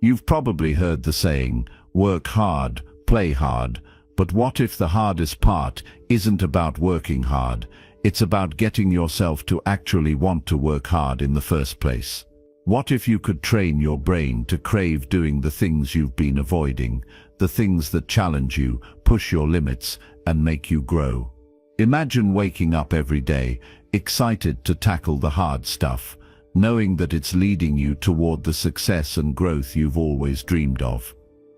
You've probably heard the saying, work hard, play hard, but what if the hardest part isn't about working hard? It's about getting yourself to actually want to work hard in the first place. What if you could train your brain to crave doing the things you've been avoiding, the things that challenge you, push your limits, and make you grow? Imagine waking up every day, excited to tackle the hard stuff, knowing that it's leading you toward the success and growth you've always dreamed of.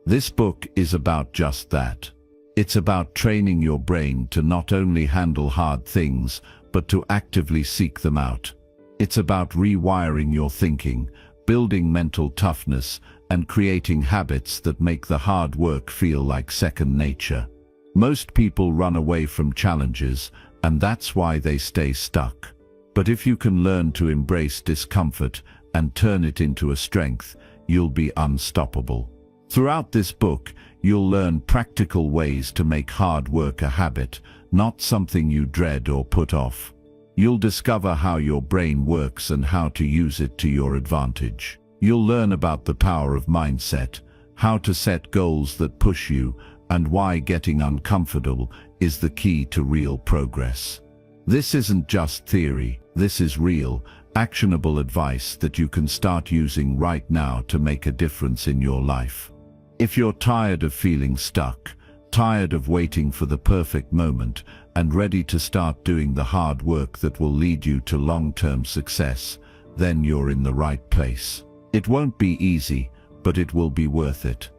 This book is about just that. It's about training your brain to not only handle hard things, but to actively seek them out. It's about rewiring your thinking, building mental toughness, and creating habits that make the hard work feel like second nature. Most people run away from challenges, and that's why they stay stuck. But if you can learn to embrace discomfort and turn it into a strength, you'll be unstoppable. Throughout this book, you'll learn practical ways to make hard work a habit, not something you dread or put off. You'll discover how your brain works and how to use it to your advantage. You'll learn about the power of mindset, how to set goals that push you, and why getting uncomfortable is the key to real progress. This isn't just theory, this is real, actionable advice that you can start using right now to make a difference in your life. If you're tired of feeling stuck, tired of waiting for the perfect moment, and ready to start doing the hard work that will lead you to long-term success, then you're in the right place. It won't be easy, but it will be worth it.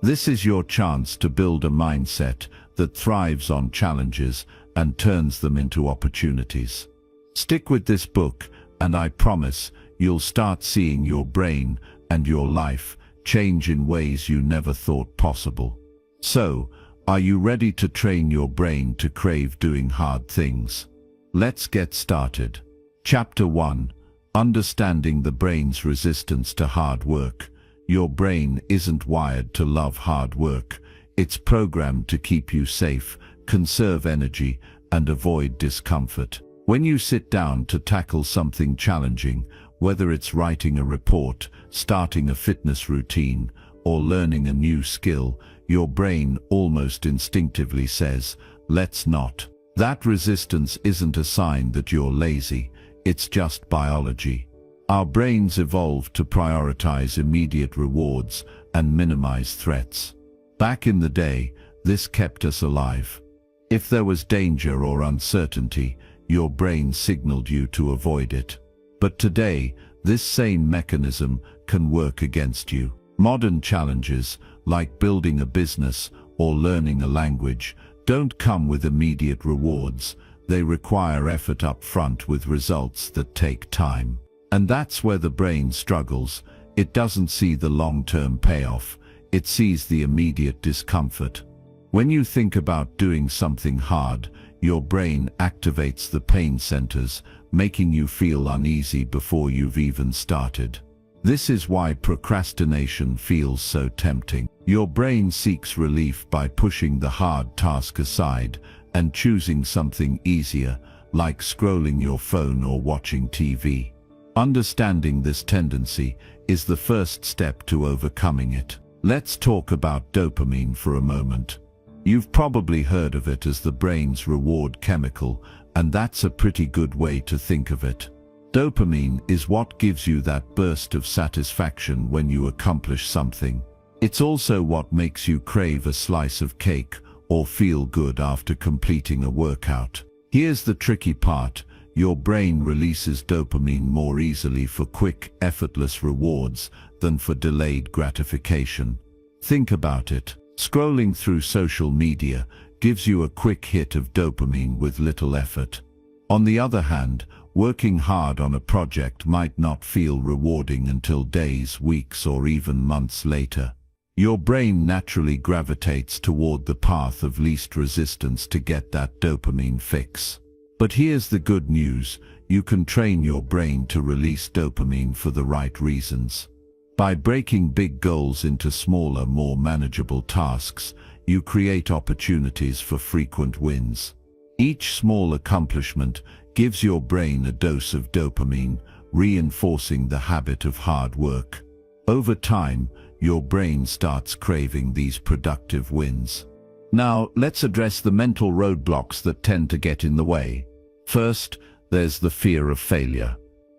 This is your chance to build a mindset that thrives on challenges and turns them into opportunities. Stick with this book, and I promise you'll start seeing your brain and your life change in ways you never thought possible. So, are you ready to train your brain to crave doing hard things? Let's get started. Chapter 1. Understanding the brain's resistance to hard work. Your brain isn't wired to love hard work. It's programmed to keep you safe, conserve energy, and avoid discomfort. When you sit down to tackle something challenging, whether it's writing a report, starting a fitness routine, or learning a new skill, your brain almost instinctively says, "Let's not." That resistance isn't a sign that you're lazy, it's just biology. Our brains evolved to prioritize immediate rewards and minimize threats. Back in the day, this kept us alive. If there was danger or uncertainty, your brain signaled you to avoid it. But today, this same mechanism can work against you. Modern challenges, like building a business or learning a language, don't come with immediate rewards. They require effort up front with results that take time. And that's where the brain struggles. It doesn't see the long-term payoff. It sees the immediate discomfort. When you think about doing something hard, your brain activates the pain centers, making you feel uneasy before you've even started. This is why procrastination feels so tempting. Your brain seeks relief by pushing the hard task aside and choosing something easier, like scrolling your phone or watching TV. Understanding this tendency is the first step to overcoming it. Let's talk about dopamine for a moment. You've probably heard of it as the brain's reward chemical, and that's a pretty good way to think of it. Dopamine is what gives you that burst of satisfaction when you accomplish something. It's also what makes you crave a slice of cake or feel good after completing a workout. Here's the tricky part. Your brain releases dopamine more easily for quick, effortless rewards than for delayed gratification. Think about it. Scrolling through social media gives you a quick hit of dopamine with little effort. On the other hand, working hard on a project might not feel rewarding until days, weeks, or even months later. Your brain naturally gravitates toward the path of least resistance to get that dopamine fix. But here's the good news: you can train your brain to release dopamine for the right reasons. By breaking big goals into smaller, more manageable tasks, you create opportunities for frequent wins. Each small accomplishment gives your brain a dose of dopamine, reinforcing the habit of hard work. Over time, your brain starts craving these productive wins. Now, let's address the mental roadblocks that tend to get in the way. First, there's the fear of failure.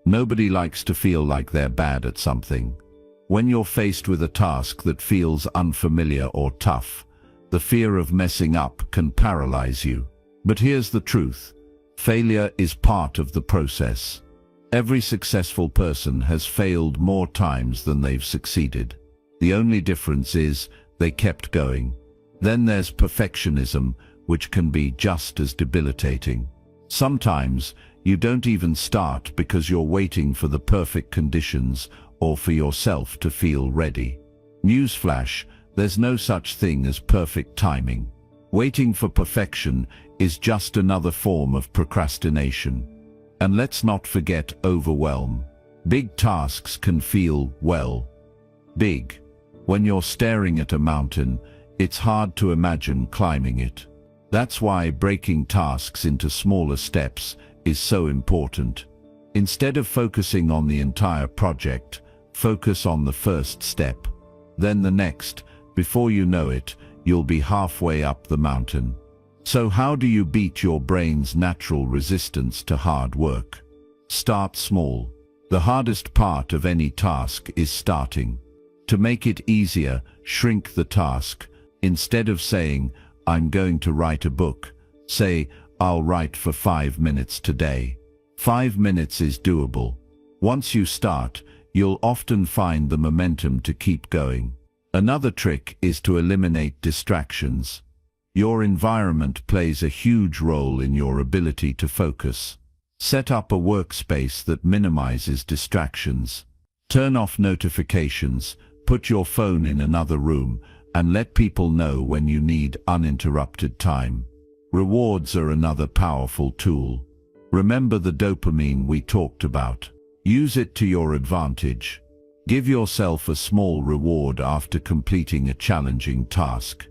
Nobody likes to feel like they're bad at something. When you're faced with a task that feels unfamiliar or tough, the fear of messing up can paralyze you. But here's the truth. Failure is part of the process. Every successful person has failed more times than they've succeeded. The only difference is they kept going. Then there's perfectionism, which can be just as debilitating. Sometimes you don't even start because you're waiting for the perfect conditions or for yourself to feel ready. Newsflash, there's no such thing as perfect timing. Waiting for perfection is just another form of procrastination. And let's not forget overwhelm. Big tasks can feel, well, big. When you're staring at a mountain, it's hard to imagine climbing it. That's why breaking tasks into smaller steps is so important. Instead of focusing on the entire project, focus on the first step. Then the next. Before you know it, you'll be halfway up the mountain. So how do you beat your brain's natural resistance to hard work? Start small. The hardest part of any task is starting. To make it easier, shrink the task. Instead of saying, "I'm going to write a book," say, "I'll write for 5 minutes today." 5 minutes is doable. Once you start, you'll often find the momentum to keep going. Another trick is to eliminate distractions. Your environment plays a huge role in your ability to focus. Set up a workspace that minimizes distractions. Turn off notifications, put your phone in another room, and let people know when you need uninterrupted time. Rewards are another powerful tool. Remember the dopamine we talked about. Use it to your advantage. Give yourself a small reward after completing a challenging task.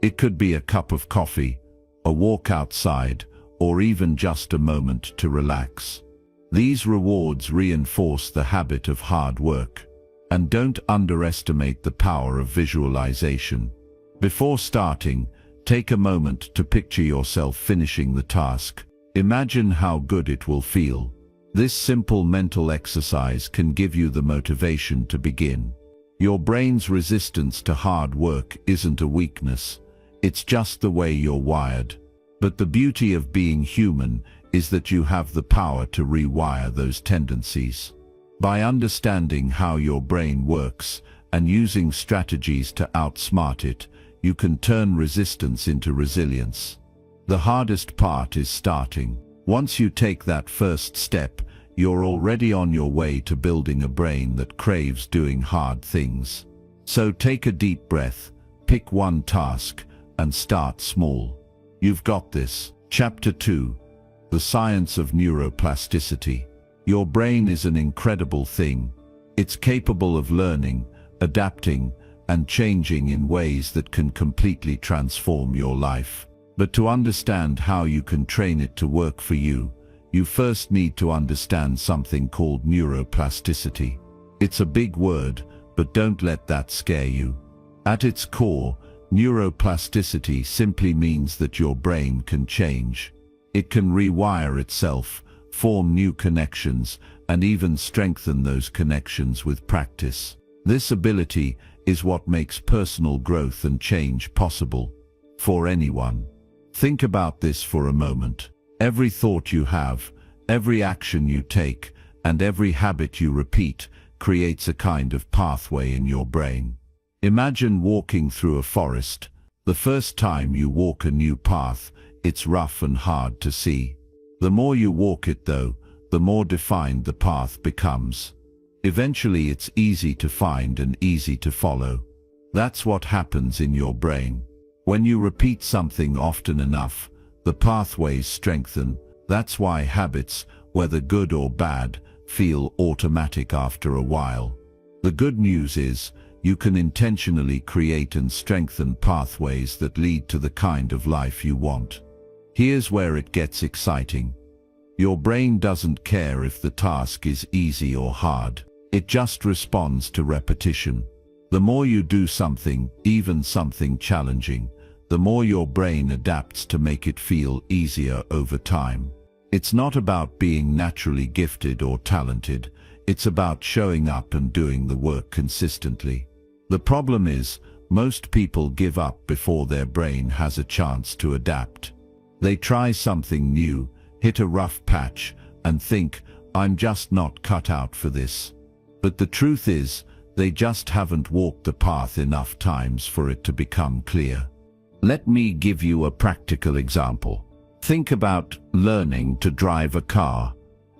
It could be a cup of coffee, a walk outside, or even just a moment to relax. These rewards reinforce the habit of hard work. And don't underestimate the power of visualization. Before starting, take a moment to picture yourself finishing the task. Imagine how good it will feel. This simple mental exercise can give you the motivation to begin. Your brain's resistance to hard work isn't a weakness. It's just the way you're wired. But the beauty of being human is that you have the power to rewire those tendencies. By understanding how your brain works and using strategies to outsmart it, you can turn resistance into resilience. The hardest part is starting. Once you take that first step, you're already on your way to building a brain that craves doing hard things. So take a deep breath, pick one task, and start small. You've got this. Chapter 2. The Science of Neuroplasticity. Your brain is an incredible thing. It's capable of learning, adapting, and changing in ways that can completely transform your life. But to understand how you can train it to work for you, you first need to understand something called neuroplasticity. It's a big word, but don't let that scare you. At its core, neuroplasticity simply means that your brain can change. It can rewire itself, form new connections, and even strengthen those connections with practice. This ability is what makes personal growth and change possible for anyone. Think about this for a moment. Every thought you have, every action you take, and every habit you repeat creates a kind of pathway in your brain. Imagine walking through a forest. The first time you walk a new path, it's rough and hard to see. The more you walk it though, the more defined the path becomes. Eventually it's easy to find and easy to follow. That's what happens in your brain. When you repeat something often enough, the pathways strengthen. That's why habits, whether good or bad, feel automatic after a while. The good news is, you can intentionally create and strengthen pathways that lead to the kind of life you want. Here's where it gets exciting. Your brain doesn't care if the task is easy or hard. It just responds to repetition. The more you do something, even something challenging, the more your brain adapts to make it feel easier over time. It's not about being naturally gifted or talented, it's about showing up and doing the work consistently. The problem is, most people give up before their brain has a chance to adapt. They try something new, hit a rough patch, and think, I'm just not cut out for this. But the truth is, they just haven't walked the path enough times for it to become clear. Let me give you a practical example. Think about learning to drive a car.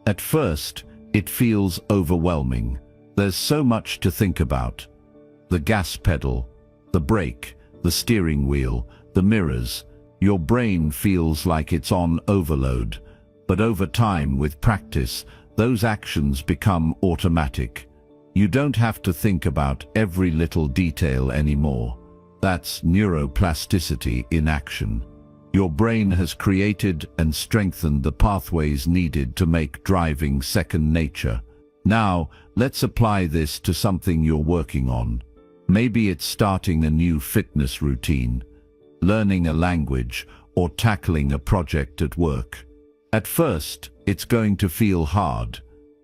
At first, it feels overwhelming. There's so much to think about. The gas pedal, the brake, the steering wheel, the mirrors. Your brain feels like it's on overload. But over time, with practice, those actions become automatic. You don't have to think about every little detail anymore. That's neuroplasticity in action. Your brain has created and strengthened the pathways needed to make driving second nature. Now, let's apply this to something you're working on. Maybe it's starting a new fitness routine, learning a language, or tackling a project at work. At first, it's going to feel hard.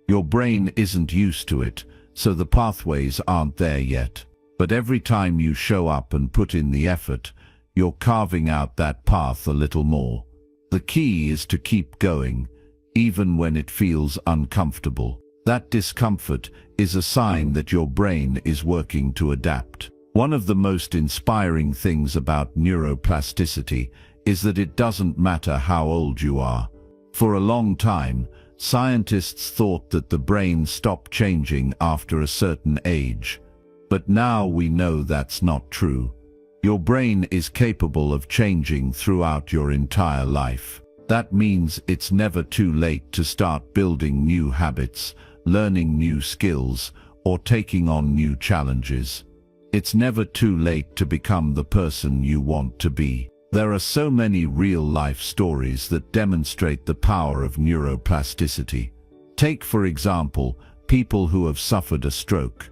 Your brain isn't used to it, so the pathways aren't there yet. But every time you show up and put in the effort, you're carving out that path a little more. The key is to keep going, even when it feels uncomfortable. That discomfort is a sign that your brain is working to adapt. One of the most inspiring things about neuroplasticity is that it doesn't matter how old you are. For a long time, scientists thought that the brain stopped changing after a certain age. But now we know that's not true. Your brain is capable of changing throughout your entire life. That means it's never too late to start building new habits, learning new skills, or taking on new challenges. It's never too late to become the person you want to be. There are so many real-life stories that demonstrate the power of neuroplasticity. Take, for example, people who have suffered a stroke.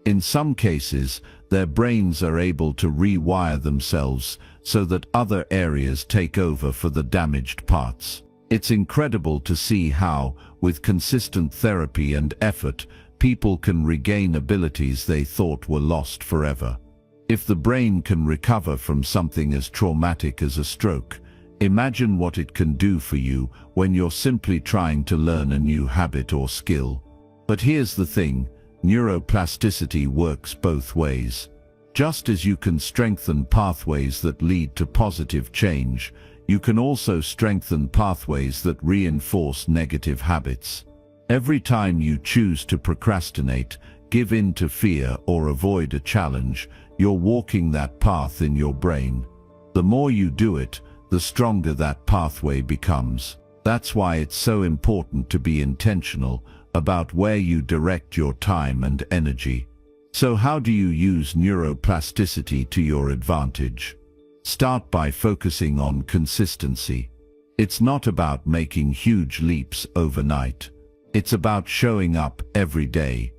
In some cases, their brains are able to rewire themselves so that other areas take over for the damaged parts. It's incredible to see how, with consistent therapy and effort, people can regain abilities they thought were lost forever. If the brain can recover from something as traumatic as a stroke, imagine what it can do for you when you're simply trying to learn a new habit or skill. But here's the thing, neuroplasticity works both ways. Just as you can strengthen pathways that lead to positive change, you can also strengthen pathways that reinforce negative habits. Every time you choose to procrastinate, give in to fear, or avoid a challenge, you're walking that path in your brain. The more you do it, the stronger that pathway becomes. That's why it's so important to be intentional about where you direct your time and energy. So how do you use neuroplasticity to your advantage? Start by focusing on consistency. It's not about making huge leaps overnight. It's about showing up every day,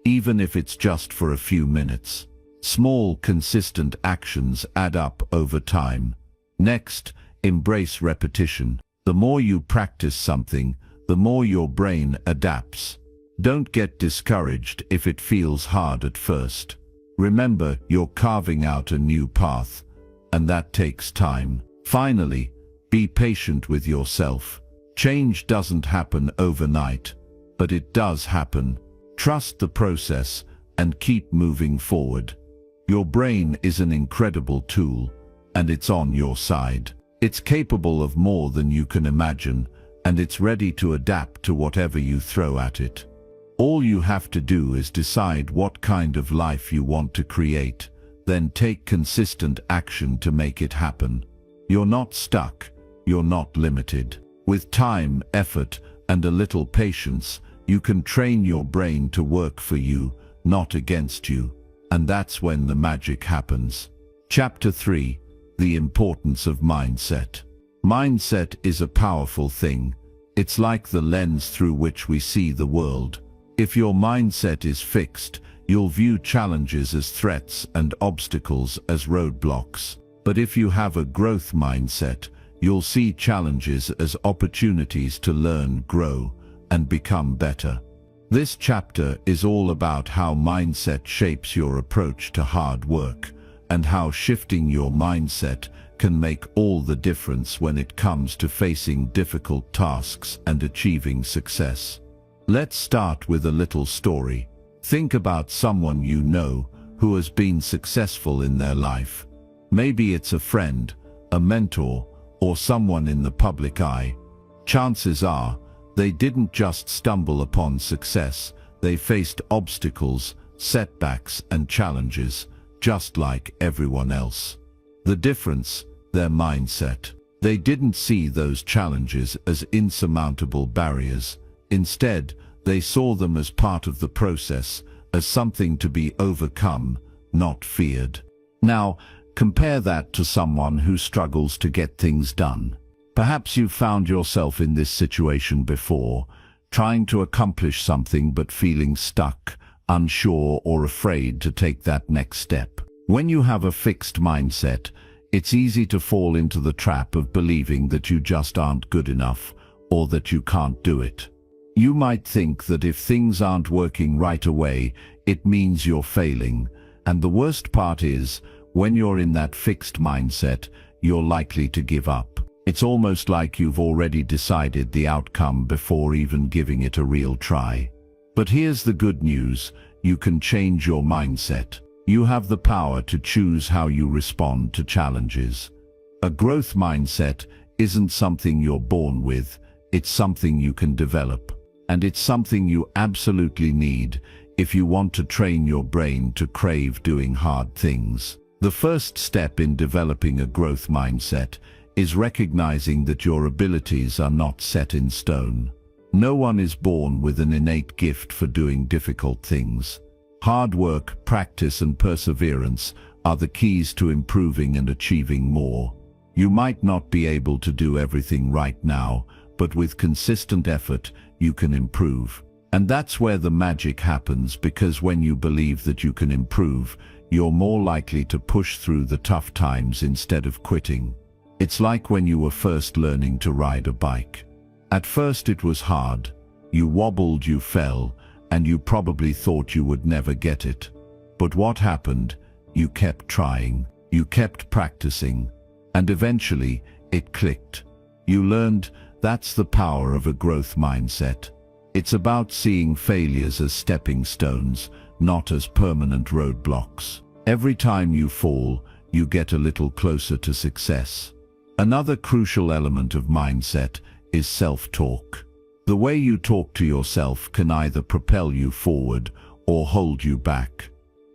even if it's just for a few minutes. Small, consistent actions add up over time. Next, embrace repetition. The more you practice something, the more your brain adapts. Don't get discouraged if it feels hard at first. Remember, you're carving out a new path, and that takes time. Finally, be patient with yourself. Change doesn't happen overnight, but it does happen. Trust the process and keep moving forward. Your brain is an incredible tool, and it's on your side. It's capable of more than you can imagine, and it's ready to adapt to whatever you throw at it. All you have to do is decide what kind of life you want to create, then take consistent action to make it happen. You're not stuck, you're not limited. With time, effort, and a little patience, you can train your brain to work for you, not against you. And that's when the magic happens. Chapter 3: The Importance of Mindset. Mindset is a powerful thing. It's like the lens through which we see the world. If your mindset is fixed, You'll view challenges as threats and obstacles as roadblocks. But if you have a growth mindset, you'll see challenges as opportunities to learn, grow, and become better. This chapter is all about how mindset shapes your approach to hard work, and how shifting your mindset can make all the difference when it comes to facing difficult tasks and achieving success. Let's start with a little story. Think about someone you know who has been successful in their life. Maybe it's a friend, a mentor, or someone in the public eye. Chances are, they didn't just stumble upon success, they faced obstacles, setbacks, and challenges, just like everyone else. The difference, their mindset. They didn't see those challenges as insurmountable barriers. Instead, they saw them as part of the process, as something to be overcome, not feared. Now, compare that to someone who struggles to get things done. Perhaps you've found yourself in this situation before, trying to accomplish something but feeling stuck, unsure, or afraid to take that next step. When you have a fixed mindset, it's easy to fall into the trap of believing that you just aren't good enough, or that you can't do it. You might think that if things aren't working right away, it means you're failing. And the worst part is, when you're in that fixed mindset, you're likely to give up. It's almost like you've already decided the outcome before even giving it a real try. But here's the good news: you can change your mindset. You have the power to choose how you respond to challenges. A growth mindset isn't something you're born with, it's something you can develop. And it's something you absolutely need if you want to train your brain to crave doing hard things. The first step in developing a growth mindset is recognizing that your abilities are not set in stone. No one is born with an innate gift for doing difficult things. Hard work, practice, and perseverance are the keys to improving and achieving more. You might not be able to do everything right now, but with consistent effort, you can improve. And that's where the magic happens, because when you believe that you can improve, you're more likely to push through the tough times instead of quitting. It's like when you were first learning to ride a bike. At first it was hard. You wobbled, you fell, and you probably thought you would never get it. But what happened? You kept trying, you kept practicing, and eventually it clicked. You learned. That's the power of a growth mindset. It's about seeing failures as stepping stones, not as permanent roadblocks. Every time you fall, you get a little closer to success. Another crucial element of mindset is self-talk. The way you talk to yourself can either propel you forward or hold you back.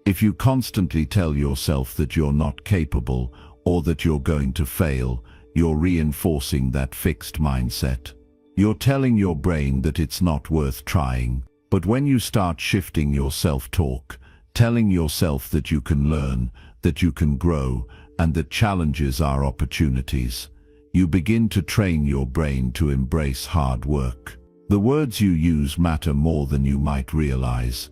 If you constantly tell yourself that you're not capable or that you're going to fail, you're reinforcing that fixed mindset. You're telling your brain that it's not worth trying. But when you start shifting your self-talk, telling yourself that you can learn, that you can grow, and that challenges are opportunities, you begin to train your brain to embrace hard work. The words you use matter more than you might realize.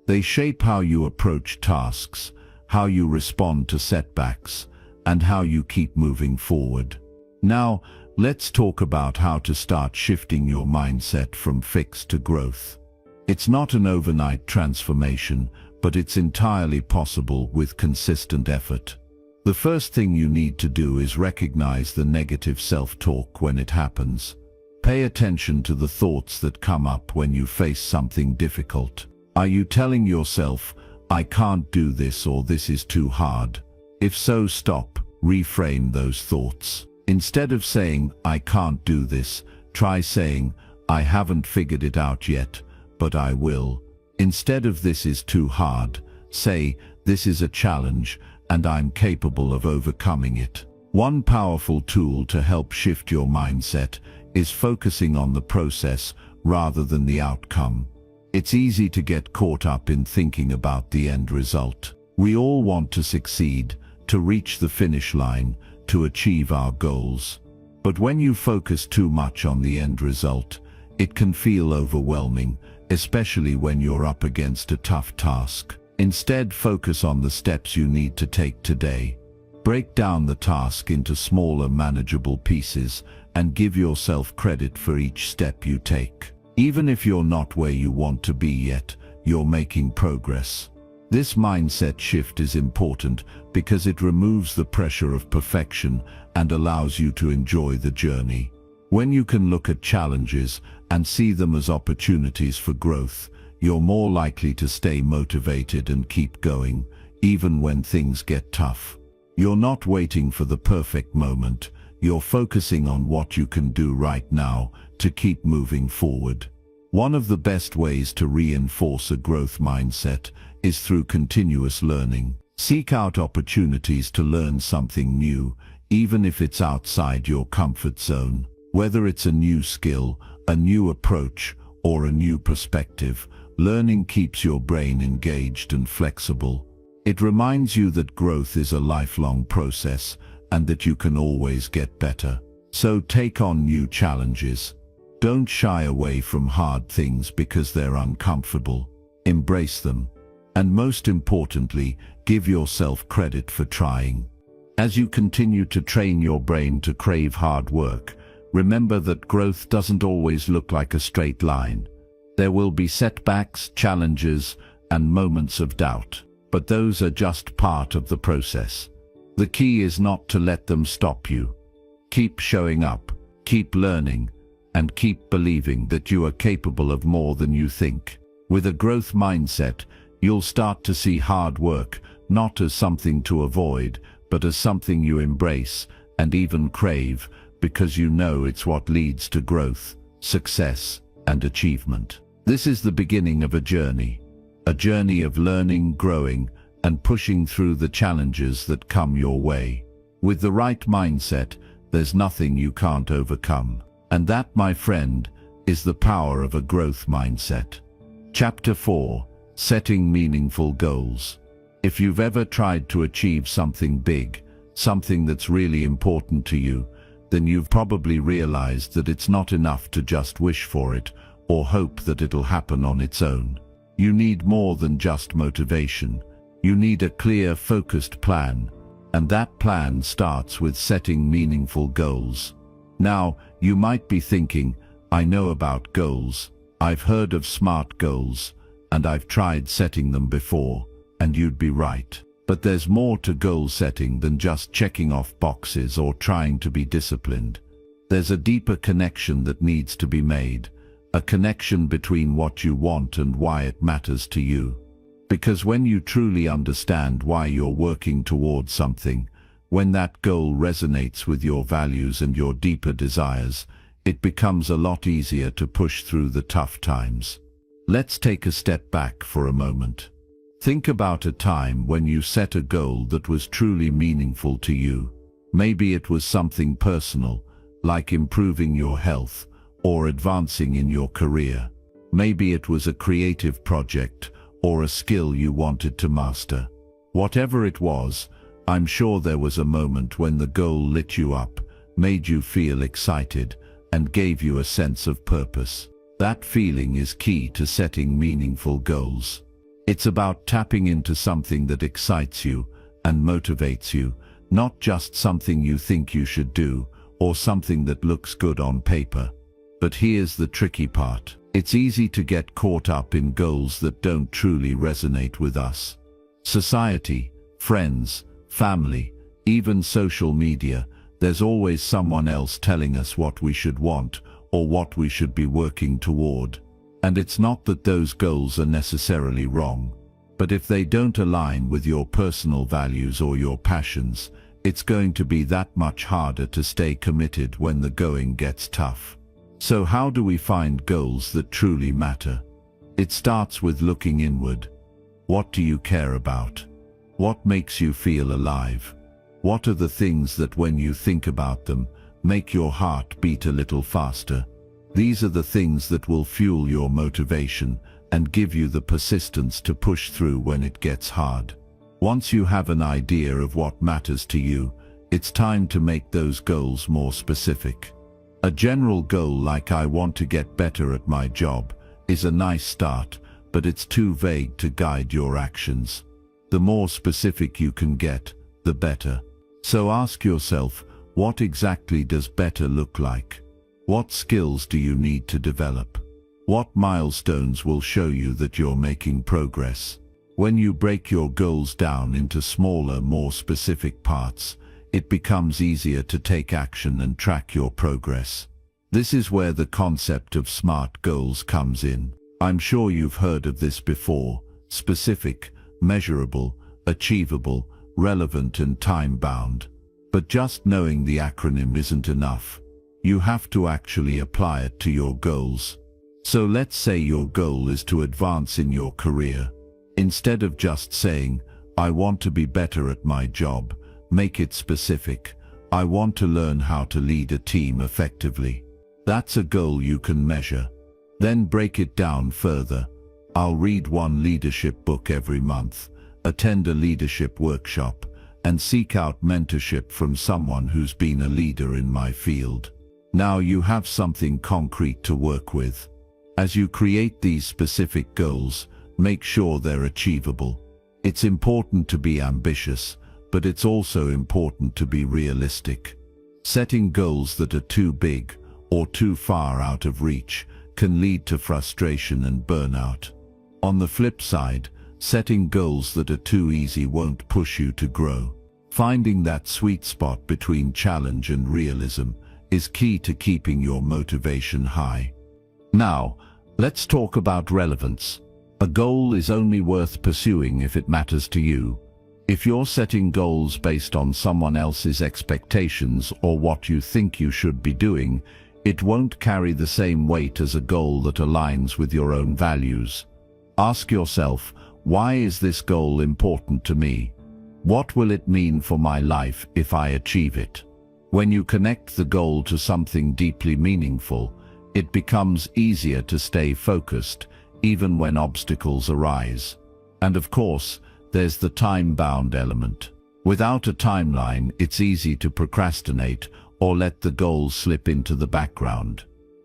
They shape how you approach tasks, how you respond to setbacks, and how you keep moving forward. Now, let's talk about how to start shifting your mindset from fixed to growth. It's not an overnight transformation, but it's entirely possible with consistent effort. The first thing you need to do is recognize the negative self-talk when it happens. Pay attention to the thoughts that come up when you face something difficult. Are you telling yourself, "I can't do this," or "this is too hard"? If so, stop. Reframe those thoughts. Instead of saying, "I can't do this," try saying, "I haven't figured it out yet, but I will." Instead of "this is too hard," say, "This is a challenge, and I'm capable of overcoming it." One powerful tool to help shift your mindset is focusing on the process rather than the outcome. It's easy to get caught up in thinking about the end result. We all want to succeed, to reach the finish line, to achieve our goals. But when you focus too much on the end result, it can feel overwhelming, especially when you're up against a tough task. Instead, focus on the steps you need to take today. Break down the task into smaller, manageable pieces and give yourself credit for each step you take. Even if you're not where you want to be yet, you're making progress. This mindset shift is important because it removes the pressure of perfection and allows you to enjoy the journey. When you can look at challenges and see them as opportunities for growth, you're more likely to stay motivated and keep going, even when things get tough. You're not waiting for the perfect moment, you're focusing on what you can do right now to keep moving forward. One of the best ways to reinforce a growth mindset is through continuous learning. Seek out opportunities to learn something new, even if it's outside your comfort zone. Whether it's a new skill, a new approach, or a new perspective, learning keeps your brain engaged and flexible. It reminds you that growth is a lifelong process and that you can always get better. So take on new challenges. Don't shy away from hard things because they're uncomfortable. Embrace them. And most importantly, give yourself credit for trying. As you continue to train your brain to crave hard work, remember that growth doesn't always look like a straight line. There will be setbacks, challenges, and moments of doubt, but those are just part of the process. The key is not to let them stop you. Keep showing up, keep learning, and keep believing that you are capable of more than you think. With a growth mindset, you'll start to see hard work not as something to avoid, but as something you embrace and even crave, because you know it's what leads to growth, success, and achievement. This is the beginning of a journey of learning, growing, and pushing through the challenges that come your way. With the right mindset, there's nothing you can't overcome. And that, my friend, is the power of a growth mindset. Chapter 4. Setting meaningful goals. If you've ever tried to achieve something big, something that's really important to you, then you've probably realized that it's not enough to just wish for it or hope that it'll happen on its own. You need more than just motivation. You need a clear, focused plan, and that plan starts with setting meaningful goals. Now, you might be thinking, I know about goals. I've heard of SMART goals, and I've tried setting them before, and you'd be right. But there's more to goal setting than just checking off boxes or trying to be disciplined. There's a deeper connection that needs to be made, a connection between what you want and why it matters to you. Because when you truly understand why you're working towards something, when that goal resonates with your values and your deeper desires, it becomes a lot easier to push through the tough times. Let's take a step back for a moment. Think about a time when you set a goal that was truly meaningful to you. Maybe it was something personal, like improving your health or advancing in your career. Maybe it was a creative project or a skill you wanted to master. Whatever it was, I'm sure there was a moment when the goal lit you up, made you feel excited, and gave you a sense of purpose. That feeling is key to setting meaningful goals. It's about tapping into something that excites you and motivates you, not just something you think you should do or something that looks good on paper. But here's the tricky part. It's easy to get caught up in goals that don't truly resonate with us. Society, friends, family, even social media, there's always someone else telling us what we should want or what we should be working toward. And it's not that those goals are necessarily wrong, but if they don't align with your personal values or your passions, it's going to be that much harder to stay committed when the going gets tough. So how do we find goals that truly matter? It starts with looking inward. What do you care about? What makes you feel alive? What are the things that when you think about them, make your heart beat a little faster? These are the things that will fuel your motivation and give you the persistence to push through when it gets hard. Once you have an idea of what matters to you, it's time to make those goals more specific. A general goal like I want to get better at my job is a nice start, but it's too vague to guide your actions. The more specific you can get, the better. So ask yourself, what exactly does better look like? What skills do you need to develop? What milestones will show you that you're making progress? When you break your goals down into smaller, more specific parts, it becomes easier to take action and track your progress. This is where the concept of SMART goals comes in. I'm sure you've heard of this before: specific, measurable, achievable, relevant and time-bound. But just knowing the acronym isn't enough. You have to actually apply it to your goals. So let's say your goal is to advance in your career. Instead of just saying, "I want to be better at my job," make it specific. "I want to learn how to lead a team effectively." That's a goal you can measure. Then break it down further. I'll read one leadership book every month, attend a leadership workshop, and seek out mentorship from someone who's been a leader in my field. Now you have something concrete to work with. As you create these specific goals, make sure they're achievable. It's important to be ambitious, but it's also important to be realistic. Setting goals that are too big or too far out of reach can lead to frustration and burnout. On the flip side, setting goals that are too easy won't push you to grow. Finding that sweet spot between challenge and realism is key to keeping your motivation high. Now, let's talk about relevance. A goal is only worth pursuing if it matters to you. If you're setting goals based on someone else's expectations or what you think you should be doing, it won't carry the same weight as a goal that aligns with your own values. Ask yourself, why is this goal important to me? What will it mean for my life if I achieve it? When you connect the goal to something deeply meaningful, it becomes easier to stay focused, even when obstacles arise. And of course, there's the time-bound element. Without a timeline, it's easy to procrastinate or let the goal slip into the background.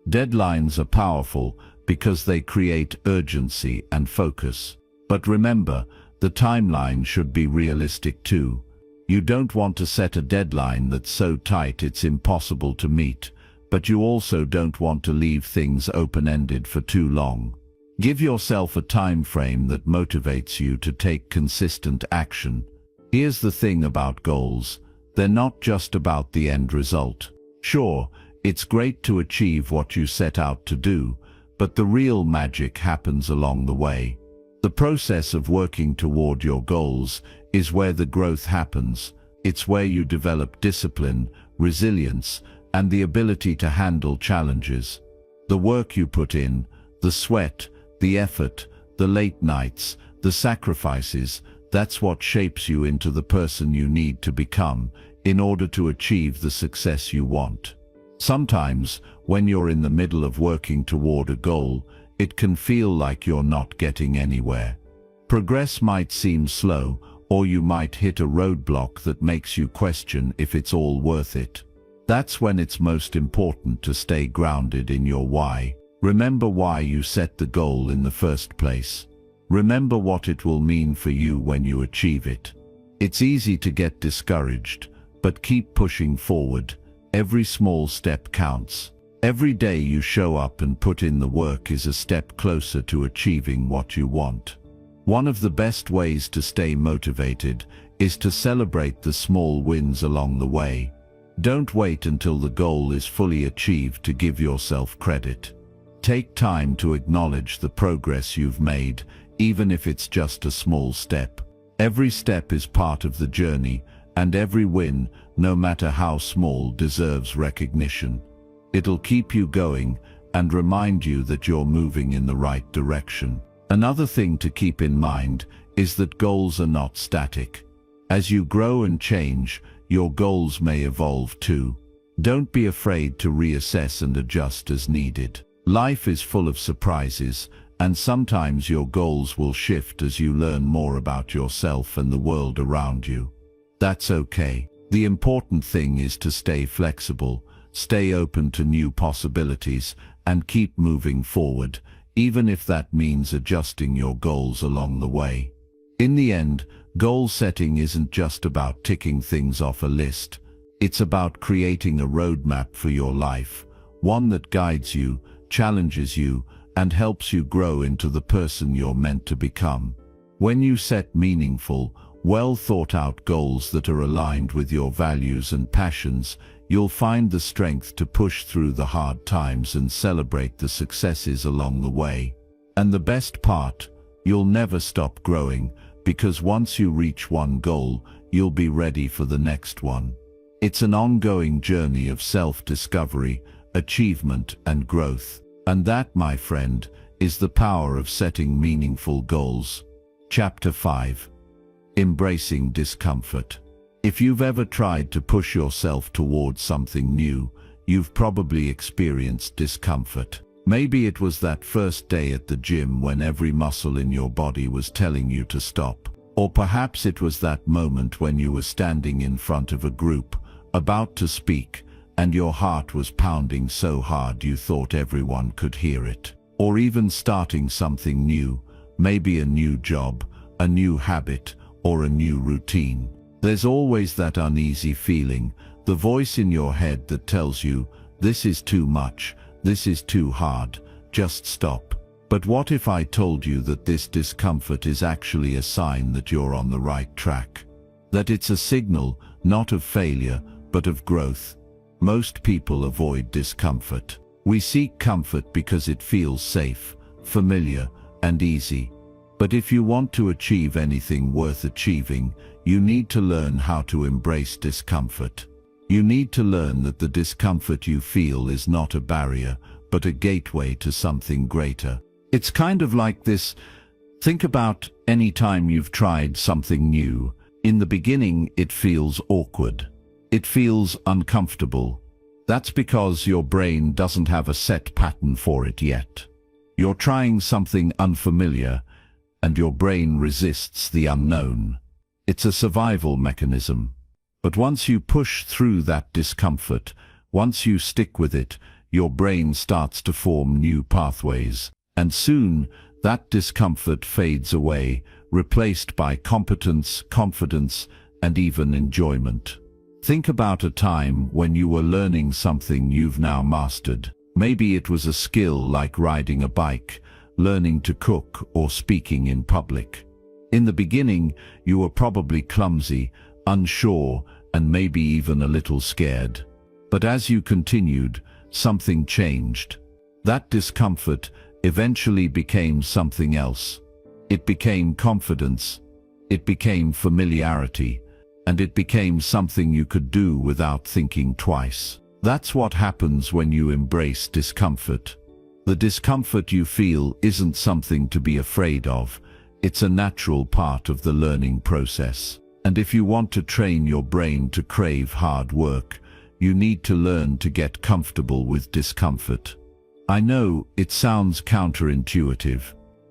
Deadlines are powerful because they create urgency and focus. But remember, the timeline should be realistic too. You don't want to set a deadline that's so tight it's impossible to meet, but you also don't want to leave things open-ended for too long. Give yourself a time frame that motivates you to take consistent action. Here's the thing about goals: they're not just about the end result. Sure, it's great to achieve what you set out to do, but the real magic happens along the way. The process of working toward your goals is where the growth happens. It's where you develop discipline, resilience, and the ability to handle challenges. The work you put in, the sweat, the effort, the late nights, the sacrifices, that's what shapes you into the person you need to become in order to achieve the success you want. Sometimes, when you're in the middle of working toward a goal, it can feel like you're not getting anywhere. Progress might seem slow, or you might hit a roadblock that makes you question if it's all worth it. That's when it's most important to stay grounded in your why. Remember why you set the goal in the first place. Remember what it will mean for you when you achieve it. It's easy to get discouraged, but keep pushing forward. Every small step counts. Every day you show up and put in the work is a step closer to achieving what you want. One of the best ways to stay motivated is to celebrate the small wins along the way. Don't wait until the goal is fully achieved to give yourself credit. Take time to acknowledge the progress you've made, even if it's just a small step. Every step is part of the journey, and every win, no matter how small, deserves recognition. It'll keep you going and remind you that you're moving in the right direction. Another thing to keep in mind is that goals are not static. As you grow and change, your goals may evolve too. Don't be afraid to reassess and adjust as needed. Life is full of surprises, and sometimes your goals will shift as you learn more about yourself and the world around you. That's okay. The important thing is to stay flexible, stay open to new possibilities, and keep moving forward, even if that means adjusting your goals along the way. In the end, goal setting isn't just about ticking things off a list. It's about creating a roadmap for your life, one that guides you, challenges you, and helps you grow into the person you're meant to become. When you set meaningful, well thought out goals that are aligned with your values and passions, you'll find the strength to push through the hard times and celebrate the successes along the way. And the best part, you'll never stop growing, because once you reach one goal, you'll be ready for the next one. It's an ongoing journey of self-discovery, achievement, and growth. And that, my friend, is the power of setting meaningful goals. Chapter 5. Embracing discomfort. If you've ever tried to push yourself towards something new, you've probably experienced discomfort. Maybe it was that first day at the gym when every muscle in your body was telling you to stop. Or perhaps it was that moment when you were standing in front of a group, about to speak, and your heart was pounding so hard you thought everyone could hear it. Or even starting something new, maybe a new job, a new habit, or a new routine. There's always that uneasy feeling, the voice in your head that tells you, this is too much, this is too hard, just stop. But what if I told you that this discomfort is actually a sign that you're on the right track? That it's a signal, not of failure, but of growth. Most people avoid discomfort. We seek comfort because it feels safe, familiar, and easy. But if you want to achieve anything worth achieving, you need to learn how to embrace discomfort. You need to learn that the discomfort you feel is not a barrier, but a gateway to something greater. It's kind of like this. Think about any time you've tried something new. In the beginning, it feels awkward. It feels uncomfortable. That's because your brain doesn't have a set pattern for it yet. You're trying something unfamiliar, and your brain resists the unknown. It's a survival mechanism. But once you push through that discomfort, once you stick with it, your brain starts to form new pathways. And soon, that discomfort fades away, replaced by competence, confidence, and even enjoyment. Think about a time when you were learning something you've now mastered. Maybe it was a skill like riding a bike, learning to cook, or speaking in public. In the beginning, you were probably clumsy, unsure, and maybe even a little scared. But as you continued, something changed. That discomfort eventually became something else. It became confidence, it became familiarity, and it became something you could do without thinking twice. That's what happens when you embrace discomfort. The discomfort you feel isn't something to be afraid of. It's a natural part of the learning process. And if you want to train your brain to crave hard work, you need to learn to get comfortable with discomfort. I know it sounds counterintuitive.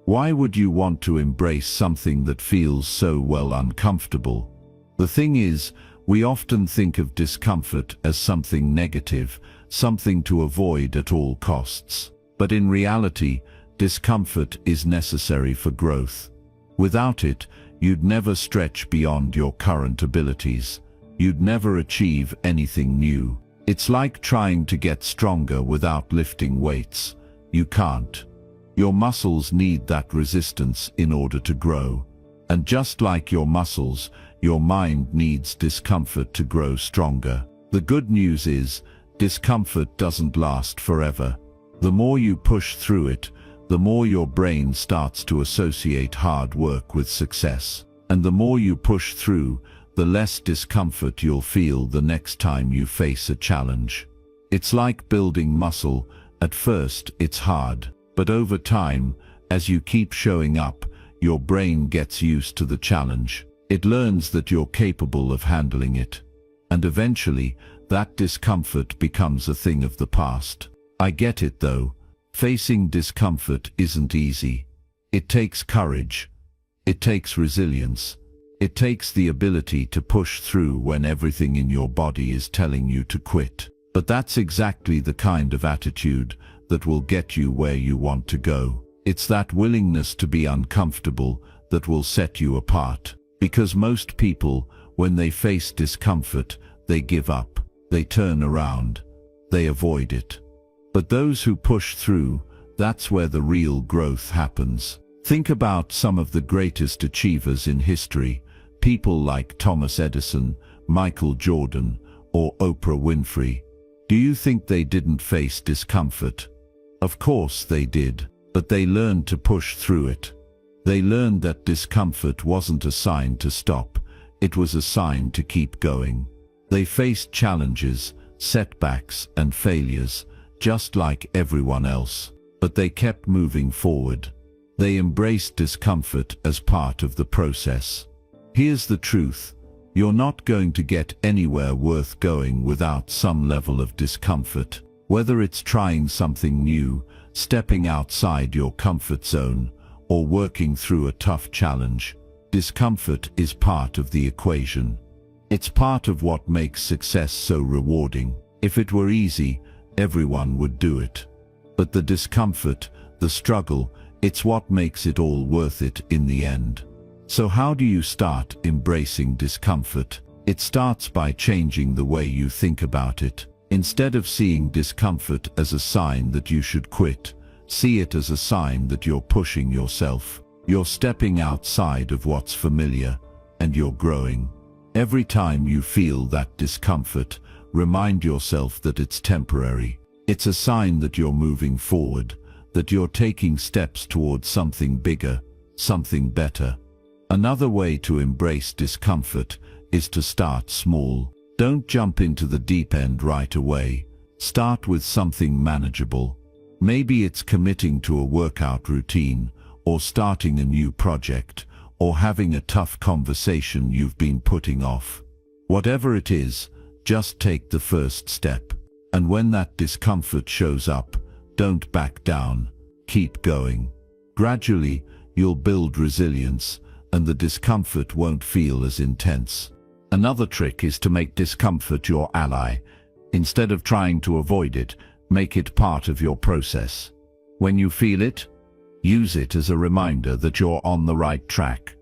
Why would you want to embrace something that feels so uncomfortable? The thing is, we often think of discomfort as something negative, something to avoid at all costs. But in reality, discomfort is necessary for growth. Without it, you'd never stretch beyond your current abilities. You'd never achieve anything new. It's like trying to get stronger without lifting weights. You can't. Your muscles need that resistance in order to grow. And just like your muscles, your mind needs discomfort to grow stronger. The good news is, discomfort doesn't last forever. The more you push through it, the more your brain starts to associate hard work with success. And the more you push through, the less discomfort you'll feel the next time you face a challenge. It's like building muscle. At first, it's hard. But over time, as you keep showing up, your brain gets used to the challenge. It learns that you're capable of handling it. And eventually, that discomfort becomes a thing of the past. I get it though. Facing discomfort isn't easy. It takes courage. It takes resilience. It takes the ability to push through when everything in your body is telling you to quit. But that's exactly the kind of attitude that will get you where you want to go. It's that willingness to be uncomfortable that will set you apart. Because most people, when they face discomfort, they give up, they turn around, they avoid it. But those who push through, that's where the real growth happens. Think about some of the greatest achievers in history, people like Thomas Edison, Michael Jordan, or Oprah Winfrey. Do you think they didn't face discomfort? Of course they did, but they learned to push through it. They learned that discomfort wasn't a sign to stop, it was a sign to keep going. They faced challenges, setbacks, and failures, just like everyone else, but they kept moving forward. They embraced discomfort as part of the process. Here's the truth. You're not going to get anywhere worth going without some level of discomfort. Whether it's trying something new, stepping outside your comfort zone, or working through a tough challenge, discomfort is part of the equation. It's part of what makes success so rewarding. If it were easy, everyone would do it. But the discomfort, the struggle, it's what makes it all worth it in the end. So how do you start embracing discomfort? It starts by changing the way you think about it. Instead of seeing discomfort as a sign that you should quit, see it as a sign that you're pushing yourself. You're stepping outside of what's familiar, and you're growing. Every time you feel that discomfort, remind yourself that it's temporary. It's a sign that you're moving forward, that you're taking steps towards something bigger, something better. Another way to embrace discomfort is to start small. Don't jump into the deep end right away. Start with something manageable. Maybe it's committing to a workout routine, or starting a new project, or having a tough conversation you've been putting off. Whatever it is, just take the first step. And when that discomfort shows up, don't back down. Keep going. Gradually, you'll build resilience, and the discomfort won't feel as intense. Another trick is to make discomfort your ally. Instead of trying to avoid it, make it part of your process. When you feel it, use it as a reminder that you're on the right track.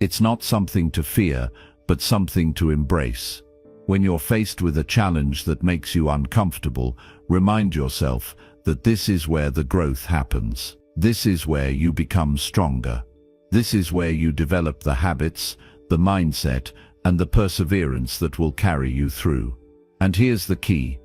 It's not something to fear, but something to embrace. When you're faced with a challenge that makes you uncomfortable, remind yourself that this is where the growth happens. This is where you become stronger. This is where you develop the habits, the mindset, and the perseverance that will carry you through. And here's the key.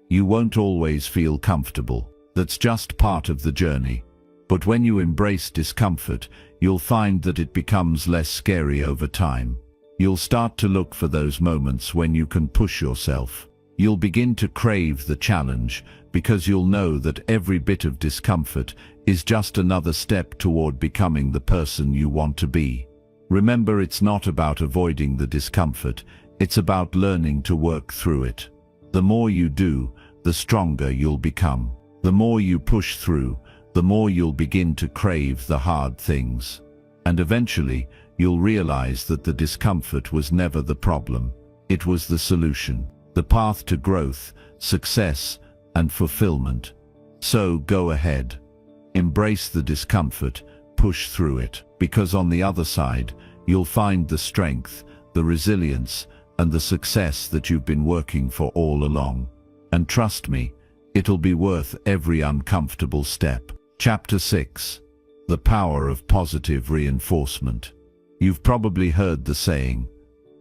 You won't always feel comfortable. That's just part of the journey. But when you embrace discomfort, you'll find that it becomes less scary over time. You'll start to look for those moments when you can push yourself. You'll begin to crave the challenge because you'll know that every bit of discomfort is just another step toward becoming the person you want to be. Remember, it's not about avoiding the discomfort, it's about learning to work through it. The more you do, the stronger you'll become. The more you push through, the more you'll begin to crave the hard things. And eventually, you'll realize that the discomfort was never the problem. It was the solution, the path to growth, success, and fulfillment. So go ahead. Embrace the discomfort, push through it, because on the other side, you'll find the strength, the resilience, and the success that you've been working for all along. And trust me, it'll be worth every uncomfortable step. Chapter 6. The Power of Positive Reinforcement. You've probably heard the saying,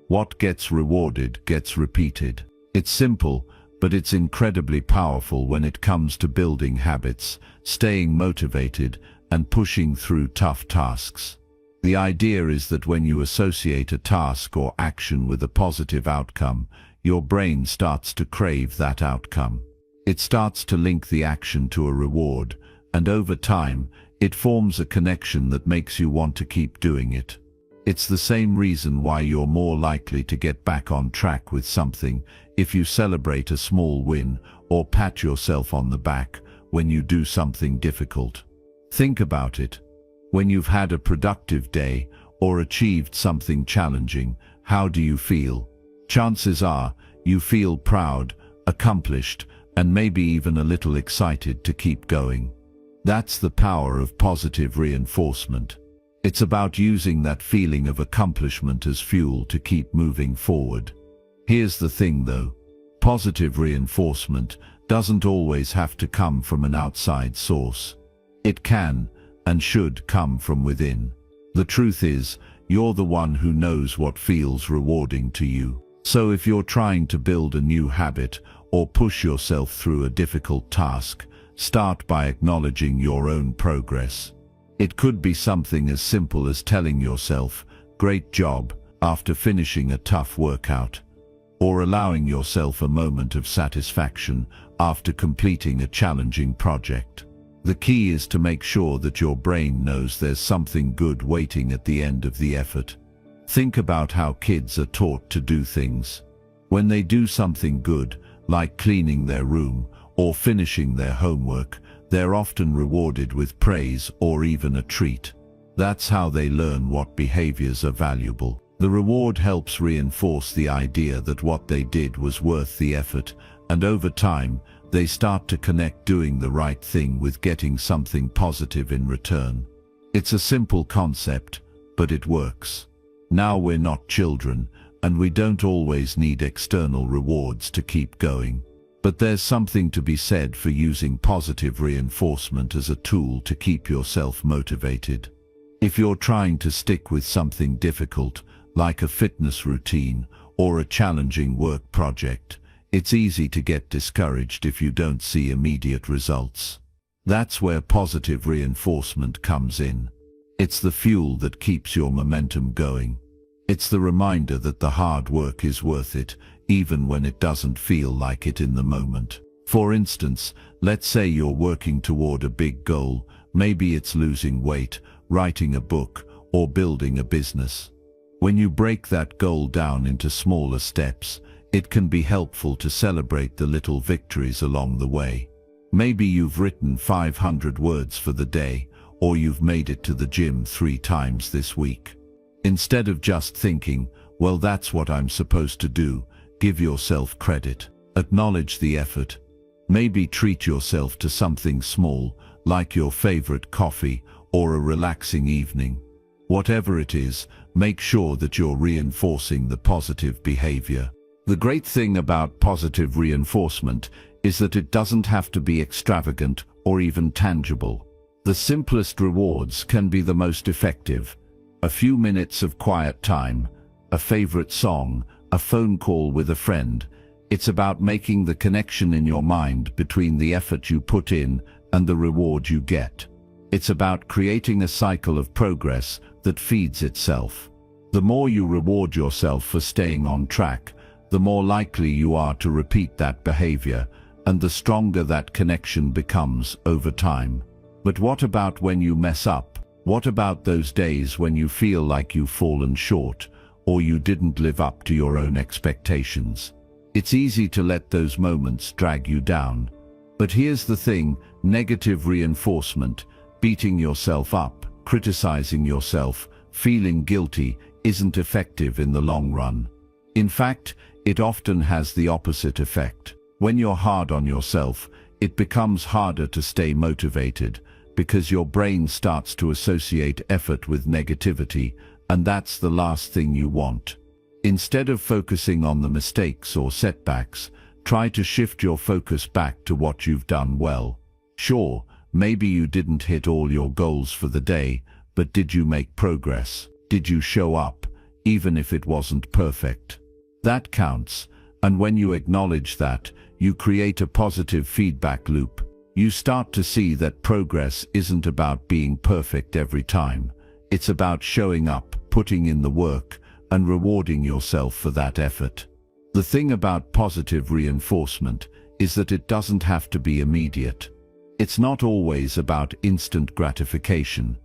what gets rewarded gets repeated. It's simple, but it's incredibly powerful when it comes to building habits, staying motivated, and pushing through tough tasks. The idea is that when you associate a task or action with a positive outcome, your brain starts to crave that outcome. It starts to link the action to a reward, and over time, it forms a connection that makes you want to keep doing it. It's the same reason why you're more likely to get back on track with something if you celebrate a small win or pat yourself on the back when you do something difficult. Think about it. When you've had a productive day or achieved something challenging, how do you feel? Chances are you feel proud, accomplished, and maybe even a little excited to keep going. That's the power of positive reinforcement. It's about using that feeling of accomplishment as fuel to keep moving forward. Here's the thing though, positive reinforcement doesn't always have to come from an outside source. It can and should come from within. The truth is, you're the one who knows what feels rewarding to you. So if you're trying to build a new habit or push yourself through a difficult task, start by acknowledging your own progress. It could be something as simple as telling yourself, "Great job," after finishing a tough workout, or allowing yourself a moment of satisfaction after completing a challenging project. The key is to make sure that your brain knows there's something good waiting at the end of the effort. Think about how kids are taught to do things. When they do something good, like cleaning their room or finishing their homework, they're often rewarded with praise or even a treat. That's how they learn what behaviors are valuable. The reward helps reinforce the idea that what they did was worth the effort, and over time, they start to connect doing the right thing with getting something positive in return. It's a simple concept, but it works. Now we're not children, and we don't always need external rewards to keep going. But there's something to be said for using positive reinforcement as a tool to keep yourself motivated. If you're trying to stick with something difficult, like a fitness routine or a challenging work project, it's easy to get discouraged if you don't see immediate results. That's where positive reinforcement comes in. It's the fuel that keeps your momentum going. It's the reminder that the hard work is worth it, even when it doesn't feel like it in the moment. For instance, let's say you're working toward a big goal. Maybe it's losing weight, writing a book, or building a business. When you break that goal down into smaller steps, it can be helpful to celebrate the little victories along the way. Maybe you've written 500 words for the day, or you've made it to the gym 3 times this week. Instead of just thinking, "Well, that's what I'm supposed to do," give yourself credit. Acknowledge the effort. Maybe treat yourself to something small, like your favorite coffee or a relaxing evening. Whatever it is, make sure that you're reinforcing the positive behavior. The great thing about positive reinforcement is that it doesn't have to be extravagant or even tangible. The simplest rewards can be the most effective. A few minutes of quiet time, a favorite song, a phone call with a friend. It's about making the connection in your mind between the effort you put in and the reward you get. It's about creating a cycle of progress that feeds itself. The more you reward yourself for staying on track, the more likely you are to repeat that behavior, and the stronger that connection becomes over time. But what about when you mess up? What about those days when you feel like you've fallen short, or you didn't live up to your own expectations? It's easy to let those moments drag you down. But here's the thing, negative reinforcement, beating yourself up, criticizing yourself, feeling guilty, isn't effective in the long run. In fact, it often has the opposite effect. When you're hard on yourself, it becomes harder to stay motivated, because your brain starts to associate effort with negativity, and that's the last thing you want. Instead of focusing on the mistakes or setbacks, try to shift your focus back to what you've done well. Sure, maybe you didn't hit all your goals for the day, but did you make progress? Did you show up, even if it wasn't perfect? That counts, and when you acknowledge that, you create a positive feedback loop. You start to see that progress isn't about being perfect every time. It's about showing up, putting in the work, and rewarding yourself for that effort. The thing about positive reinforcement is that it doesn't have to be immediate. It's not always about instant gratification.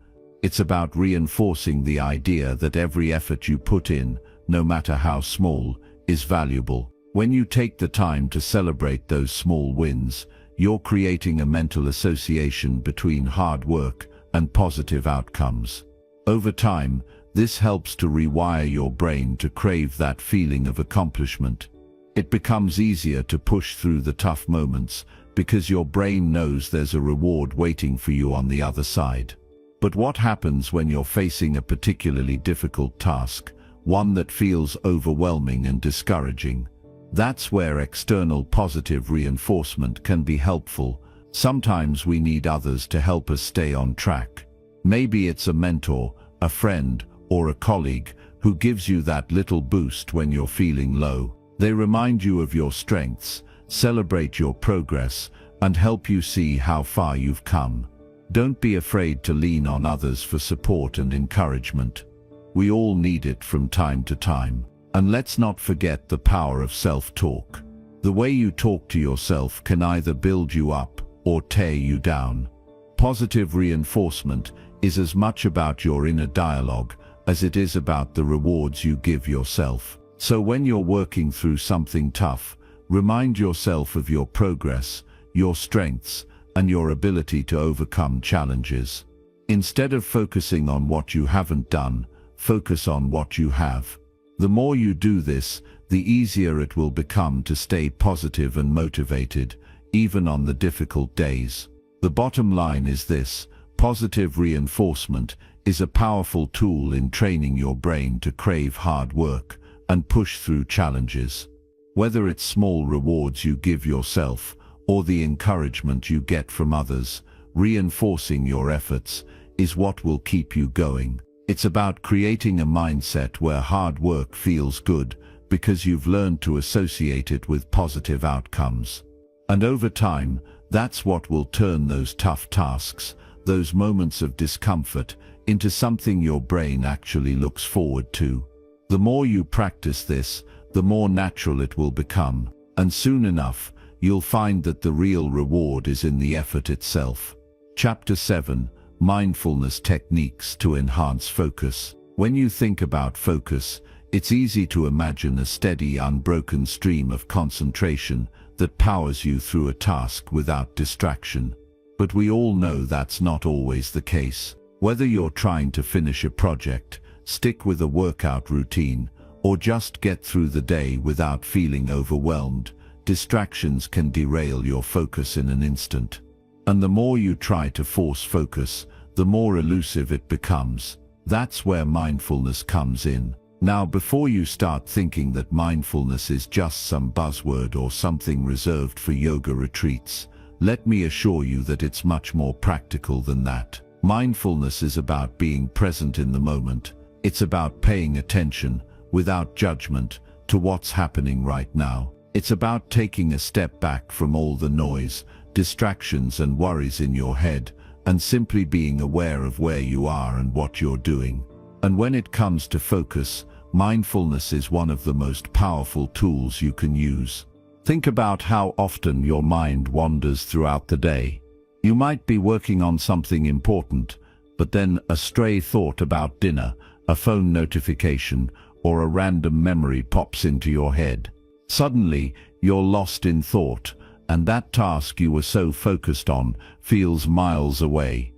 It's about reinforcing the idea that every effort you put in, no matter how small, is valuable. When you take the time to celebrate those small wins, you're creating a mental association between hard work and positive outcomes. Over time, this helps to rewire your brain to crave that feeling of accomplishment. It becomes easier to push through the tough moments because your brain knows there's a reward waiting for you on the other side. But what happens when you're facing a particularly difficult task, one that feels overwhelming and discouraging? That's where external positive reinforcement can be helpful. Sometimes we need others to help us stay on track. Maybe it's a mentor, a friend, or a colleague who gives you that little boost when you're feeling low. They remind you of your strengths, celebrate your progress, and help you see how far you've come. Don't be afraid to lean on others for support and encouragement. We all need it from time to time. And let's not forget the power of self-talk. The way you talk to yourself can either build you up or tear you down. Positive reinforcement is as much about your inner dialogue as it is about the rewards you give yourself. So when you're working through something tough, remind yourself of your progress, your strengths, and your ability to overcome challenges. Instead of focusing on what you haven't done, focus on what you have. The more you do this, the easier it will become to stay positive and motivated, even on the difficult days. The bottom line is this: positive reinforcement is a powerful tool in training your brain to crave hard work and push through challenges. Whether it's small rewards you give yourself or the encouragement you get from others, reinforcing your efforts is what will keep you going. It's about creating a mindset where hard work feels good because you've learned to associate it with positive outcomes. And over time, that's what will turn those tough tasks, those moments of discomfort, into something your brain actually looks forward to. The more you practice this, the more natural it will become, and soon enough, you'll find that the real reward is in the effort itself. Chapter 7: Mindfulness Techniques to Enhance Focus. When you think about focus, it's easy to imagine a steady, unbroken stream of concentration that powers you through a task without distraction. But we all know that's not always the case. Whether you're trying to finish a project, stick with a workout routine, or just get through the day without feeling overwhelmed, distractions can derail your focus in an instant. And the more you try to force focus, the more elusive it becomes. That's where mindfulness comes in. Now, before you start thinking that mindfulness is just some buzzword or something reserved for yoga retreats, let me assure you that it's much more practical than that. Mindfulness is about being present in the moment. It's about paying attention, without judgment, to what's happening right now. It's about taking a step back from all the noise, distractions and worries in your head, and simply being aware of where you are and what you're doing. And when it comes to focus, mindfulness is one of the most powerful tools you can use. Think about how often your mind wanders throughout the day. You might be working on something important, but then a stray thought about dinner, a phone notification, or a random memory pops into your head. Suddenly, you're lost in thought, and that task you were so focused on feels miles away.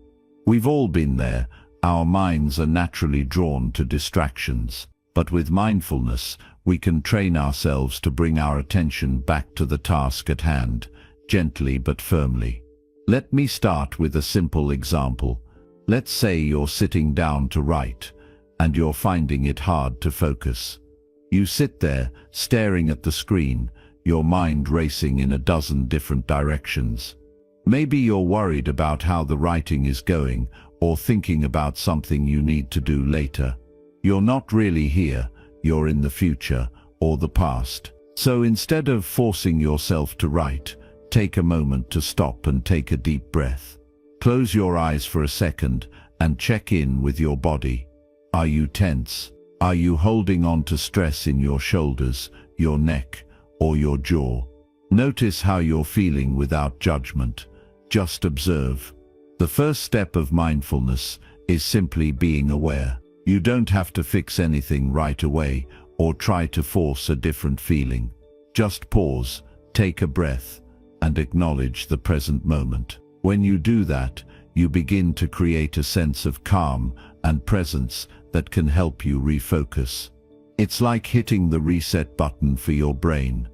We've all been there. Our minds are naturally drawn to distractions. But with mindfulness, we can train ourselves to bring our attention back to the task at hand, gently but firmly. Let me start with a simple example. Let's say you're sitting down to write, and you're finding it hard to focus. You sit there, staring at the screen, your mind racing in a dozen different directions. Maybe you're worried about how the writing is going, or thinking about something you need to do later. You're not really here, you're in the future or the past. So instead of forcing yourself to write, take a moment to stop and take a deep breath. Close your eyes for a second and check in with your body. Are you tense? Are you holding on to stress in your shoulders, your neck, or your jaw? Notice how you're feeling without judgment. Just observe. The first step of mindfulness is simply being aware. You don't have to fix anything right away or try to force a different feeling. Just pause, take a breath, and acknowledge the present moment. When you do that, you begin to create a sense of calm and presence that can help you refocus. It's like hitting the reset button for your brain.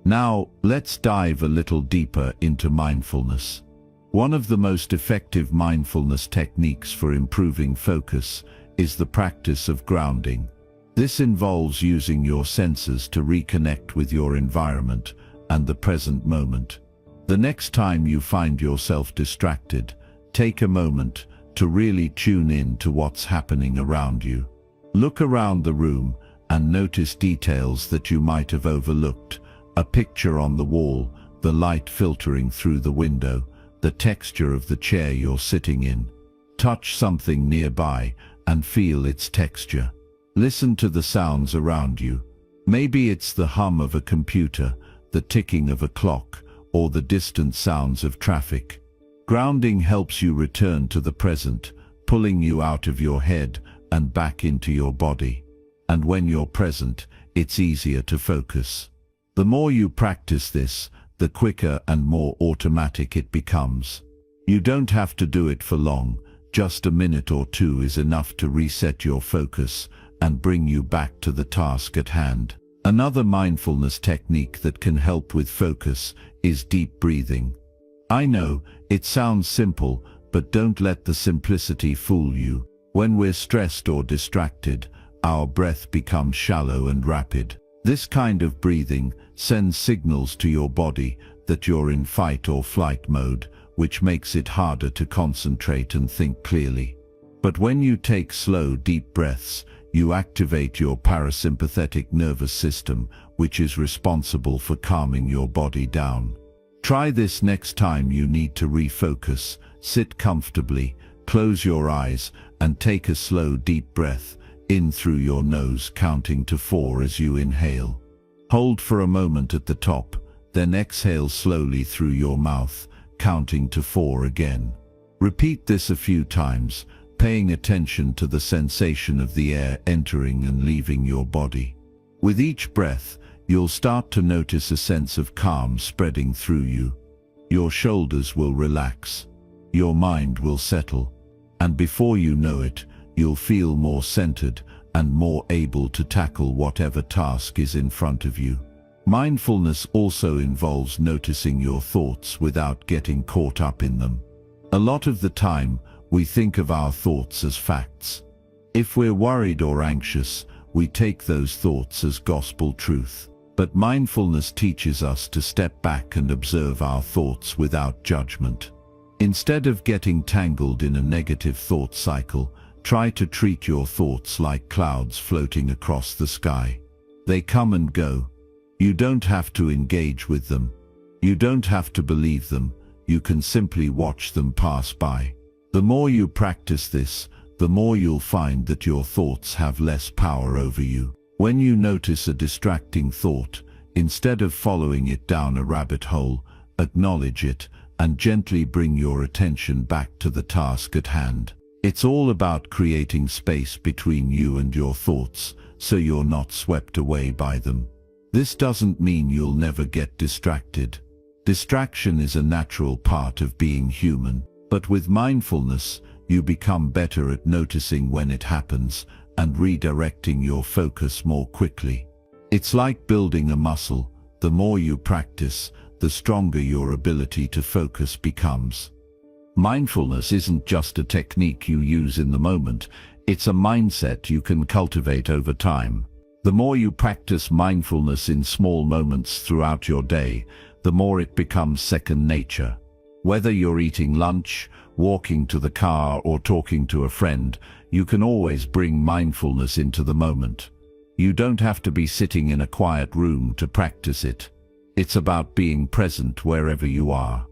Now, let's dive a little deeper into mindfulness. One of the most effective mindfulness techniques for improving focus is the practice of grounding. This involves using your senses to reconnect with your environment and the present moment. The next time you find yourself distracted, take a moment to really tune in to what's happening around you. Look around the room and notice details that you might have overlooked. A picture on the wall, the light filtering through the window, the texture of the chair you're sitting in. Touch something nearby and feel its texture. Listen to the sounds around you. Maybe it's the hum of a computer, the ticking of a clock, or the distant sounds of traffic. Grounding helps you return to the present, pulling you out of your head and back into your body. And when you're present, it's easier to focus. The more you practice this, the quicker and more automatic it becomes. You don't have to do it for long. Just a minute or two is enough to reset your focus and bring you back to the task at hand. Another mindfulness technique that can help with focus is deep breathing. I know, it sounds simple, but don't let the simplicity fool you. When we're stressed or distracted, our breath becomes shallow and rapid. This kind of breathing sends signals to your body that you're in fight or flight mode, which makes it harder to concentrate and think clearly. But when you take slow, deep breaths, you activate your parasympathetic nervous system, which is responsible for calming your body down. Try this next time you need to refocus. Sit comfortably, close your eyes, and take a slow, deep breath in through your nose, counting to 4 as you inhale. Hold for a moment at the top, then exhale slowly through your mouth, counting to 4 again. Repeat this a few times, paying attention to the sensation of the air entering and leaving your body. With each breath, you'll start to notice a sense of calm spreading through you. Your shoulders will relax, your mind will settle, and before you know it, you'll feel more centered and more able to tackle whatever task is in front of you. Mindfulness also involves noticing your thoughts without getting caught up in them. A lot of the time, we think of our thoughts as facts. If we're worried or anxious, we take those thoughts as gospel truth. But mindfulness teaches us to step back and observe our thoughts without judgment. Instead of getting tangled in a negative thought cycle, try to treat your thoughts like clouds floating across the sky. They come and go. You don't have to engage with them. You don't have to believe them. You can simply watch them pass by. The more you practice this, the more you'll find that your thoughts have less power over you. When you notice a distracting thought, instead of following it down a rabbit hole, acknowledge it and gently bring your attention back to the task at hand. It's all about creating space between you and your thoughts, so you're not swept away by them. This doesn't mean you'll never get distracted. Distraction is a natural part of being human, but with mindfulness, you become better at noticing when it happens and redirecting your focus more quickly. It's like building a muscle. The more you practice, the stronger your ability to focus becomes. Mindfulness isn't just a technique you use in the moment, it's a mindset you can cultivate over time. The more you practice mindfulness in small moments throughout your day, the more it becomes second nature. Whether you're eating lunch, walking to the car, or talking to a friend, you can always bring mindfulness into the moment. You don't have to be sitting in a quiet room to practice it. It's about being present wherever you are.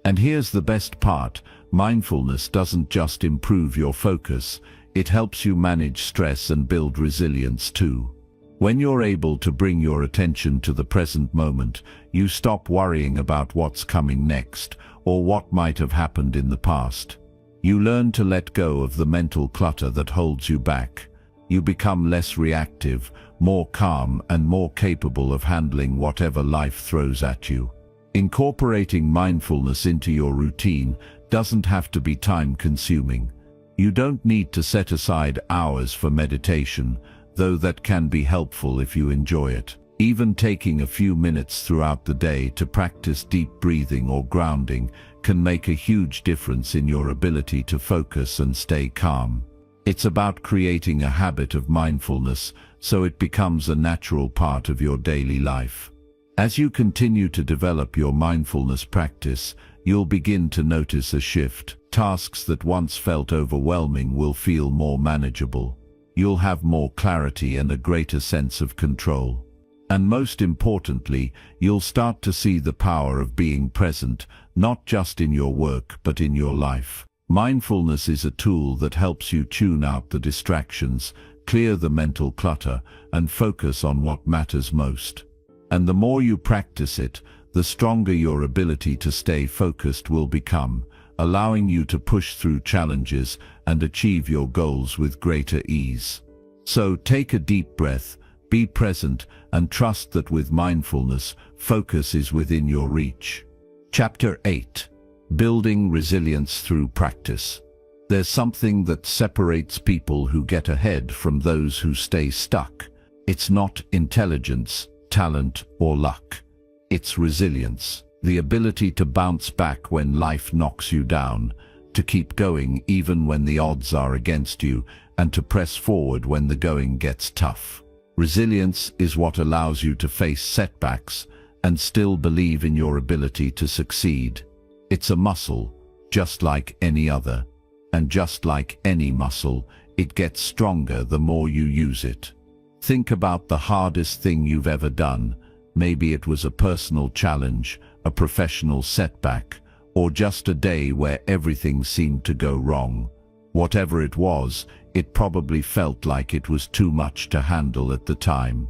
And here's the best part, mindfulness doesn't just improve your focus, it helps you manage stress and build resilience too. When you're able to bring your attention to the present moment, you stop worrying about what's coming next or what might have happened in the past. You learn to let go of the mental clutter that holds you back. You become less reactive, more calm, and more capable of handling whatever life throws at you. Incorporating mindfulness into your routine doesn't have to be time-consuming. You don't need to set aside hours for meditation, though that can be helpful if you enjoy it. Even taking a few minutes throughout the day to practice deep breathing or grounding can make a huge difference in your ability to focus and stay calm. It's about creating a habit of mindfulness so it becomes a natural part of your daily life. As you continue to develop your mindfulness practice, you'll begin to notice a shift. Tasks that once felt overwhelming will feel more manageable. You'll have more clarity and a greater sense of control. And most importantly, you'll start to see the power of being present, not just in your work, but in your life. Mindfulness is a tool that helps you tune out the distractions, clear the mental clutter, and focus on what matters most. And the more you practice it, the stronger your ability to stay focused will become, allowing you to push through challenges and achieve your goals with greater ease. So take a deep breath, be present, and trust that with mindfulness, focus is within your reach. Chapter 8. Building Resilience Through Practice. There's something that separates people who get ahead from those who stay stuck. It's not intelligence, talent, or luck. It's resilience, the ability to bounce back when life knocks you down, to keep going even when the odds are against you, and to press forward when the going gets tough. Resilience is what allows you to face setbacks and still believe in your ability to succeed. It's a muscle, just like any other. And just like any muscle, it gets stronger the more you use it. Think about the hardest thing you've ever done. Maybe it was a personal challenge, a professional setback, or just a day where everything seemed to go wrong. Whatever it was, it probably felt like it was too much to handle at the time.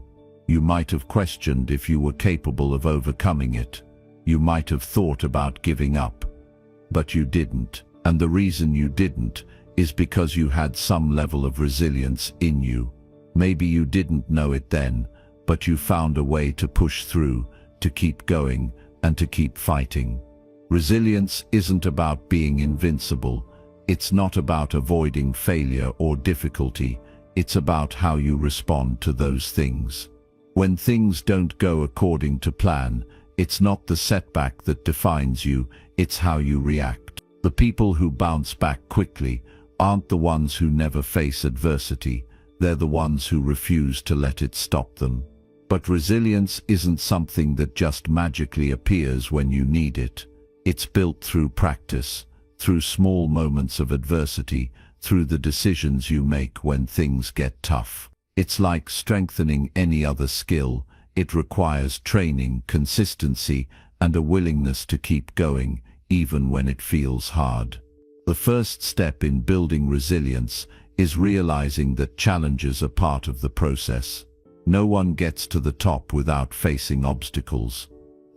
You might have questioned if you were capable of overcoming it. You might have thought about giving up. But you didn't. And the reason you didn't is because you had some level of resilience in you. Maybe you didn't know it then, but you found a way to push through, to keep going, and to keep fighting. Resilience isn't about being invincible. It's not about avoiding failure or difficulty. It's about how you respond to those things. When things don't go according to plan, it's not the setback that defines you, it's how you react. The people who bounce back quickly aren't the ones who never face adversity. They're the ones who refuse to let it stop them. But resilience isn't something that just magically appears when you need it. It's built through practice, through small moments of adversity, through the decisions you make when things get tough. It's like strengthening any other skill. It requires training, consistency, and a willingness to keep going, even when it feels hard. The first step in building resilience is realizing that challenges are part of the process. No one gets to the top without facing obstacles.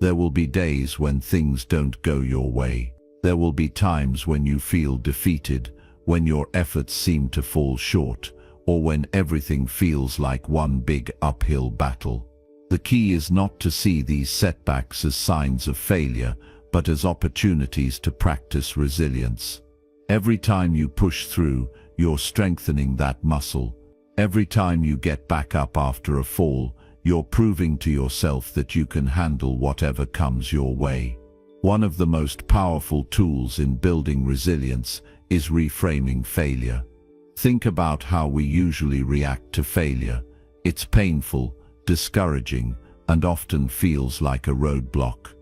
There will be days when things don't go your way. There will be times when you feel defeated, when your efforts seem to fall short, or when everything feels like one big uphill battle. The key is not to see these setbacks as signs of failure, but as opportunities to practice resilience. Every time you push through, you're strengthening that muscle. Every time you get back up after a fall, you're proving to yourself that you can handle whatever comes your way. One of the most powerful tools in building resilience is reframing failure. Think about how we usually react to failure. It's painful, discouraging, and often feels like a roadblock.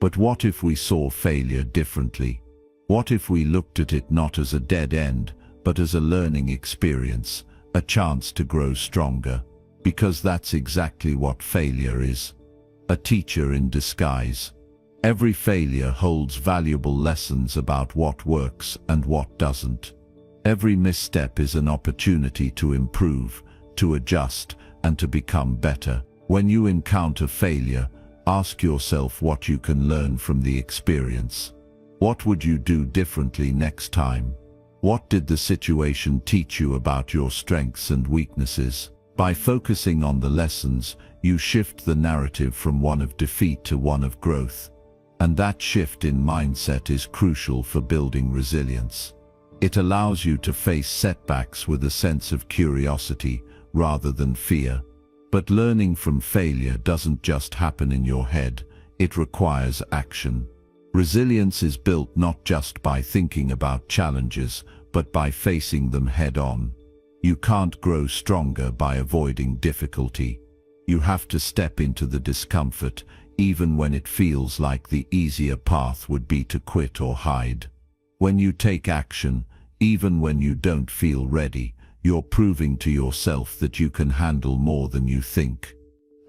But what if we saw failure differently? What if we looked at it not as a dead end, but as a learning experience, a chance to grow stronger? Because that's exactly what failure is. A teacher in disguise. Every failure holds valuable lessons about what works and what doesn't. Every misstep is an opportunity to improve, to adjust, and to become better. When you encounter failure, ask yourself what you can learn from the experience. What would you do differently next time? What did the situation teach you about your strengths and weaknesses? By focusing on the lessons, you shift the narrative from one of defeat to one of growth. And that shift in mindset is crucial for building resilience. It allows you to face setbacks with a sense of curiosity rather than fear. But learning from failure doesn't just happen in your head, it requires action. Resilience is built not just by thinking about challenges, but by facing them head-on. You can't grow stronger by avoiding difficulty. You have to step into the discomfort, even when it feels like the easier path would be to quit or hide. When you take action, even when you don't feel ready, you're proving to yourself that you can handle more than you think.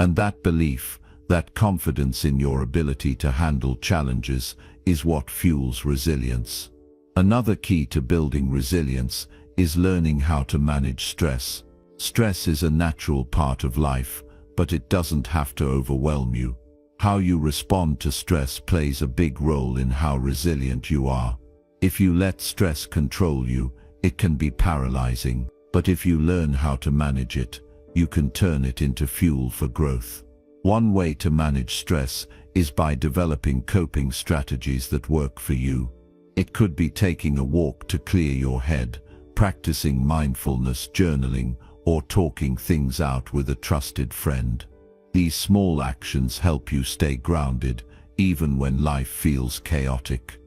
And that belief, that confidence in your ability to handle challenges, is what fuels resilience. Another key to building resilience is learning how to manage stress. Stress is a natural part of life, but it doesn't have to overwhelm you. How you respond to stress plays a big role in how resilient you are. If you let stress control you, it can be paralyzing. But if you learn how to manage it, you can turn it into fuel for growth. One way to manage stress is by developing coping strategies that work for you. It could be taking a walk to clear your head, practicing mindfulness, journaling, or talking things out with a trusted friend. These small actions help you stay grounded, even when life feels chaotic.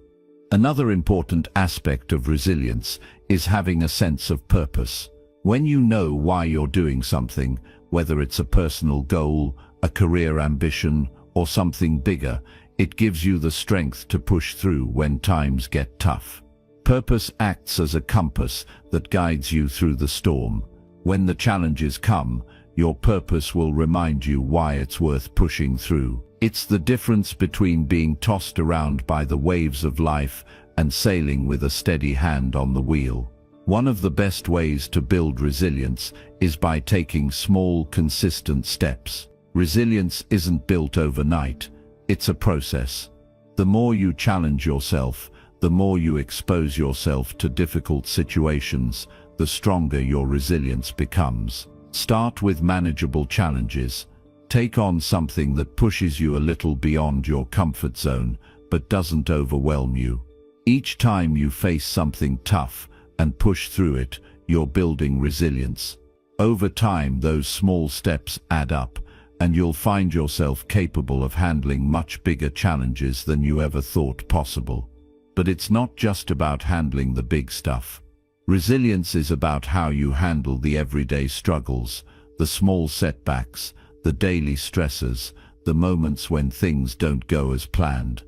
Another important aspect of resilience is having a sense of purpose. When you know why you're doing something, whether it's a personal goal, a career ambition, or something bigger, it gives you the strength to push through when times get tough. Purpose acts as a compass that guides you through the storm. When the challenges come, your purpose will remind you why it's worth pushing through. It's the difference between being tossed around by the waves of life and sailing with a steady hand on the wheel. One of the best ways to build resilience is by taking small, consistent steps. Resilience isn't built overnight, it's a process. The more you challenge yourself, the more you expose yourself to difficult situations, the stronger your resilience becomes. Start with manageable challenges. Take on something that pushes you a little beyond your comfort zone, but doesn't overwhelm you. Each time you face something tough and push through it, you're building resilience. Over time, those small steps add up, and you'll find yourself capable of handling much bigger challenges than you ever thought possible. But it's not just about handling the big stuff. Resilience is about how you handle the everyday struggles, the small setbacks, the daily stresses, the moments when things don't go as planned.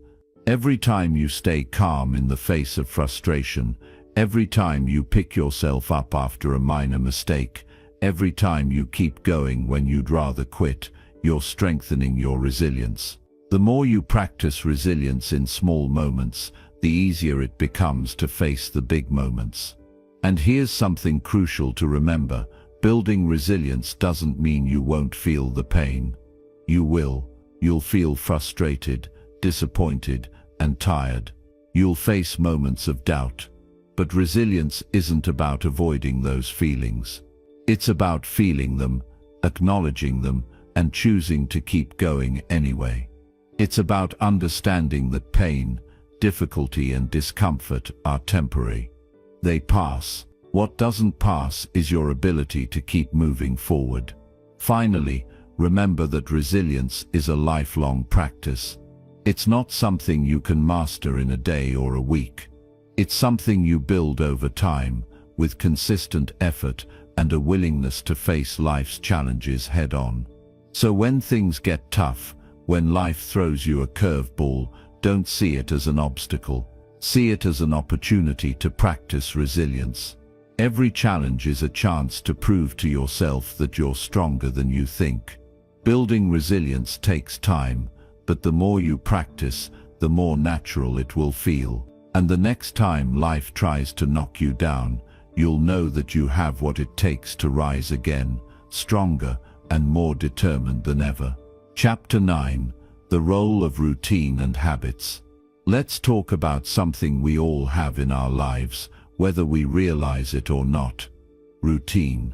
Every time you stay calm in the face of frustration, every time you pick yourself up after a minor mistake, every time you keep going when you'd rather quit, you're strengthening your resilience. The more you practice resilience in small moments, the easier it becomes to face the big moments. And here's something crucial to remember: building resilience doesn't mean you won't feel the pain. You will. You'll feel frustrated, disappointed, and tired. You'll face moments of doubt. But resilience isn't about avoiding those feelings. It's about feeling them, acknowledging them, and choosing to keep going anyway. It's about understanding that pain, difficulty, and discomfort are temporary. They pass. What doesn't pass is your ability to keep moving forward. Finally, remember that resilience is a lifelong practice. It's not something you can master in a day or a week. It's something you build over time, with consistent effort and a willingness to face life's challenges head-on. So when things get tough, when life throws you a curveball, don't see it as an obstacle. See it as an opportunity to practice resilience. Every challenge is a chance to prove to yourself that you're stronger than you think. Building resilience takes time, but the more you practice, the more natural it will feel. And the next time life tries to knock you down, you'll know that you have what it takes to rise again, stronger and more determined than ever. Chapter 9: The Role of Routine and Habits. Let's talk about something we all have in our lives, whether we realize it or not: routine.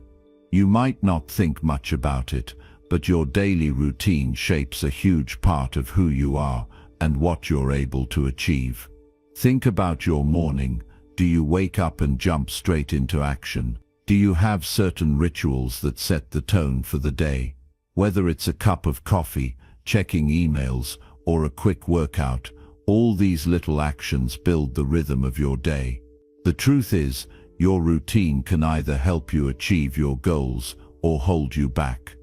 You might not think much about it, but your daily routine shapes a huge part of who you are and what you're able to achieve. Think about your morning. Do you wake up and jump straight into action? Do you have certain rituals that set the tone for the day? Whether it's a cup of coffee, checking emails, or a quick workout, all these little actions build the rhythm of your day. The truth is, your routine can either help you achieve your goals or hold you back.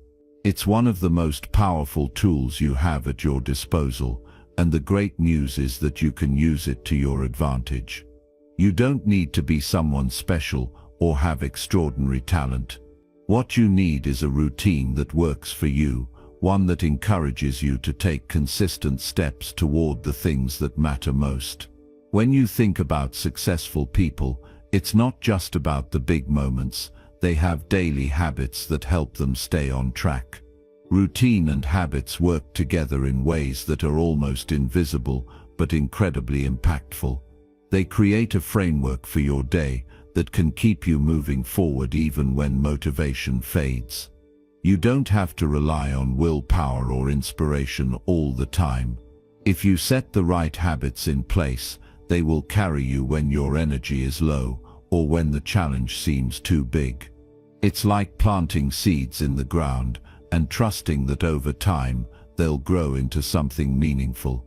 It's one of the most powerful tools you have at your disposal, and the great news is that you can use it to your advantage. You don't need to be someone special or have extraordinary talent. What you need is a routine that works for you, one that encourages you to take consistent steps toward the things that matter most. When you think about successful people, it's not just about the big moments. They have daily habits that help them stay on track. Routine and habits work together in ways that are almost invisible but incredibly impactful. They create a framework for your day that can keep you moving forward even when motivation fades. You don't have to rely on willpower or inspiration all the time. If you set the right habits in place, they will carry you when your energy is low or when the challenge seems too big. It's like planting seeds in the ground and trusting that over time they'll grow into something meaningful.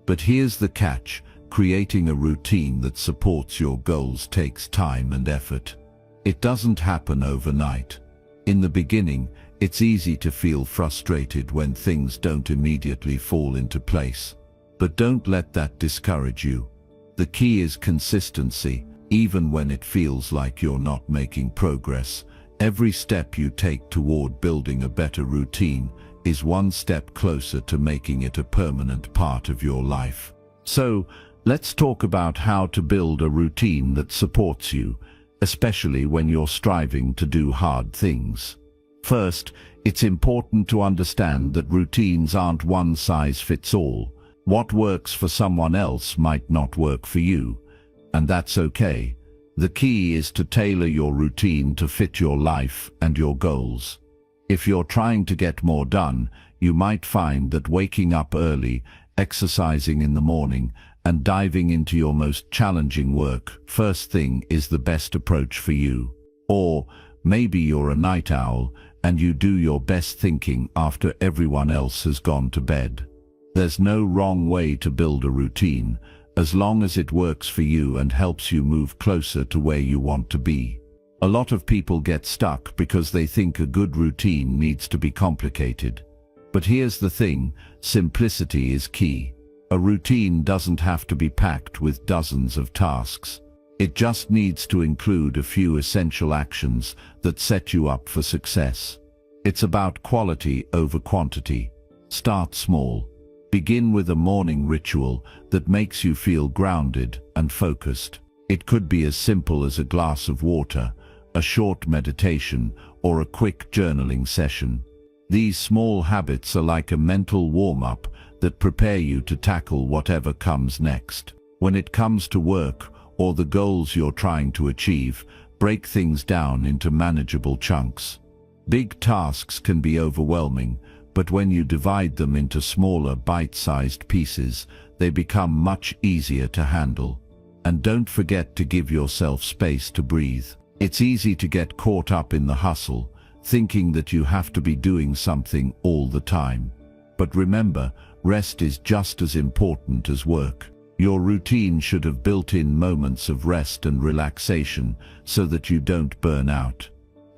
But here's the catch: creating a routine that supports your goals takes time and effort. It doesn't happen overnight. In the beginning, it's easy to feel frustrated when things don't immediately fall into place. But don't let that discourage you. The key is consistency. Even when it feels like you're not making progress, every step you take toward building a better routine is one step closer to making it a permanent part of your life. So, let's talk about how to build a routine that supports you, especially when you're striving to do hard things. First, it's important to understand that routines aren't one size fits all. What works for someone else might not work for you, and that's okay. The key is to tailor your routine to fit your life and your goals. If you're trying to get more done, you might find that waking up early, exercising in the morning, and diving into your most challenging work first thing is the best approach for you. Or maybe you're a night owl and you do your best thinking after everyone else has gone to bed. There's no wrong way to build a routine, as long as it works for you and helps you move closer to where you want to be. A lot of people get stuck because they think a good routine needs to be complicated. But here's the thing: simplicity is key. A routine doesn't have to be packed with dozens of tasks. It just needs to include a few essential actions that set you up for success. It's about quality over quantity. Start small. Begin with a morning ritual that makes you feel grounded and focused. It could be as simple as a glass of water, a short meditation, or a quick journaling session. These small habits are like a mental warm-up that prepare you to tackle whatever comes next. When it comes to work or the goals you're trying to achieve, break things down into manageable chunks. Big tasks can be overwhelming, but when you divide them into smaller, bite-sized pieces, they become much easier to handle. And don't forget to give yourself space to breathe. It's easy to get caught up in the hustle, thinking that you have to be doing something all the time. But remember, rest is just as important as work. Your routine should have built-in moments of rest and relaxation so that you don't burn out.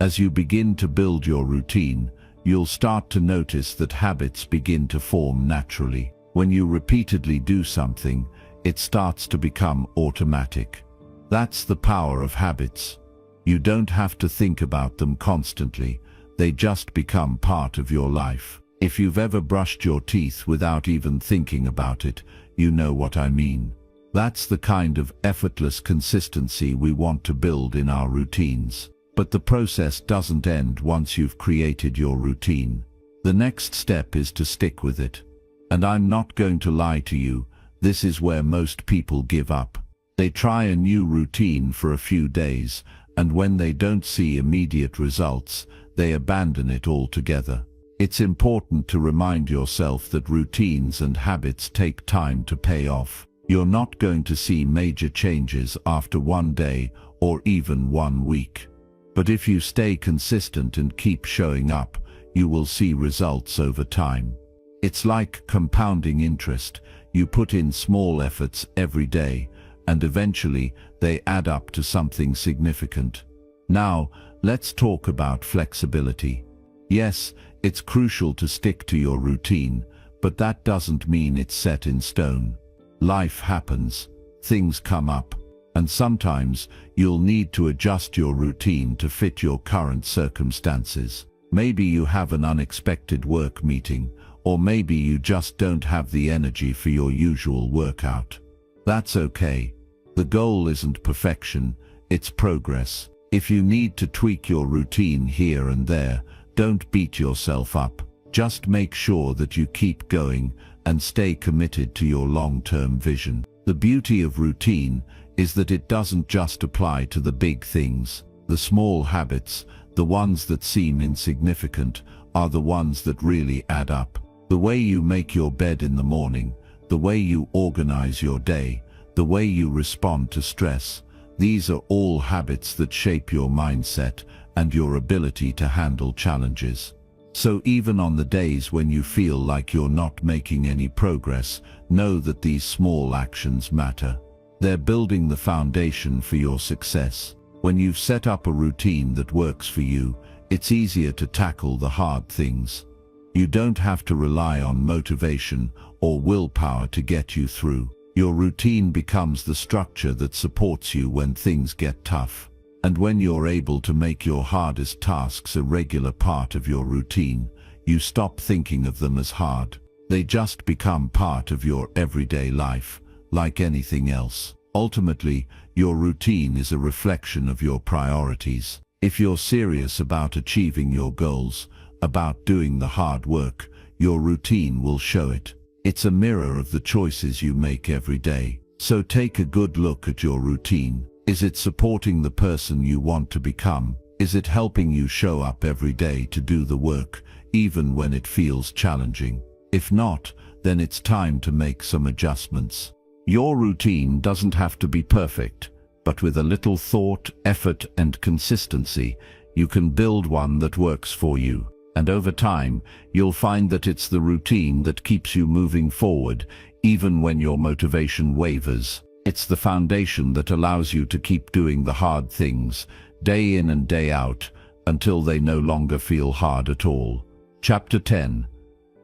As you begin to build your routine, you'll start to notice that habits begin to form naturally. When you repeatedly do something, it starts to become automatic. That's the power of habits. You don't have to think about them constantly. They just become part of your life. If you've ever brushed your teeth without even thinking about it, you know what I mean. That's the kind of effortless consistency we want to build in our routines. But the process doesn't end once you've created your routine. The next step is to stick with it. And I'm not going to lie to you, this is where most people give up. They try a new routine for a few days, and when they don't see immediate results, they abandon it altogether. It's important to remind yourself that routines and habits take time to pay off. You're not going to see major changes after one day or even 1 week. But if you stay consistent and keep showing up, you will see results over time. It's like compounding interest. You put in small efforts every day, and eventually they add up to something significant. Now, let's talk about flexibility. Yes, it's crucial to stick to your routine, but that doesn't mean it's set in stone. Life happens, things come up, and sometimes you'll need to adjust your routine to fit your current circumstances. Maybe you have an unexpected work meeting, or maybe you just don't have the energy for your usual workout. That's okay. The goal isn't perfection, it's progress. If you need to tweak your routine here and there, don't beat yourself up. Just make sure that you keep going and stay committed to your long-term vision. The beauty of routine is that it doesn't just apply to the big things. The small habits, the ones that seem insignificant, are the ones that really add up. The way you make your bed in the morning, the way you organize your day, the way you respond to stress, these are all habits that shape your mindset and your ability to handle challenges. So even on the days when you feel like you're not making any progress, know that these small actions matter. They're building the foundation for your success. When you've set up a routine that works for you, it's easier to tackle the hard things. You don't have to rely on motivation or willpower to get you through. Your routine becomes the structure that supports you when things get tough. And when you're able to make your hardest tasks a regular part of your routine, you stop thinking of them as hard. They just become part of your everyday life, like anything else. Ultimately, your routine is a reflection of your priorities. If you're serious about achieving your goals, about doing the hard work, your routine will show it. It's a mirror of the choices you make every day. So take a good look at your routine. Is it supporting the person you want to become? Is it helping you show up every day to do the work, even when it feels challenging? If not, then it's time to make some adjustments. Your routine doesn't have to be perfect, but with a little thought, effort, and consistency, you can build one that works for you. And over time, you'll find that it's the routine that keeps you moving forward, even when your motivation wavers. It's the foundation that allows you to keep doing the hard things, day in and day out, until they no longer feel hard at all. Chapter 10.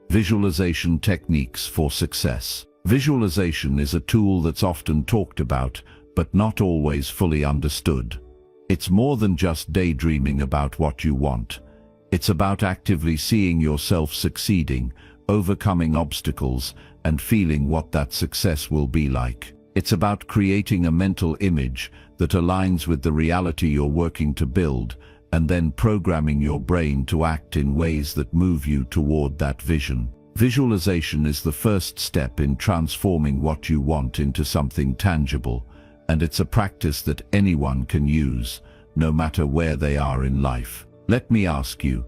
Visualization Techniques for Success. Visualization is a tool that's often talked about, but not always fully understood. It's more than just daydreaming about what you want. It's about actively seeing yourself succeeding, overcoming obstacles, and feeling what that success will be like. It's about creating a mental image that aligns with the reality you're working to build, and then programming your brain to act in ways that move you toward that vision. Visualization is the first step in transforming what you want into something tangible, and it's a practice that anyone can use, no matter where they are in life. Let me ask you,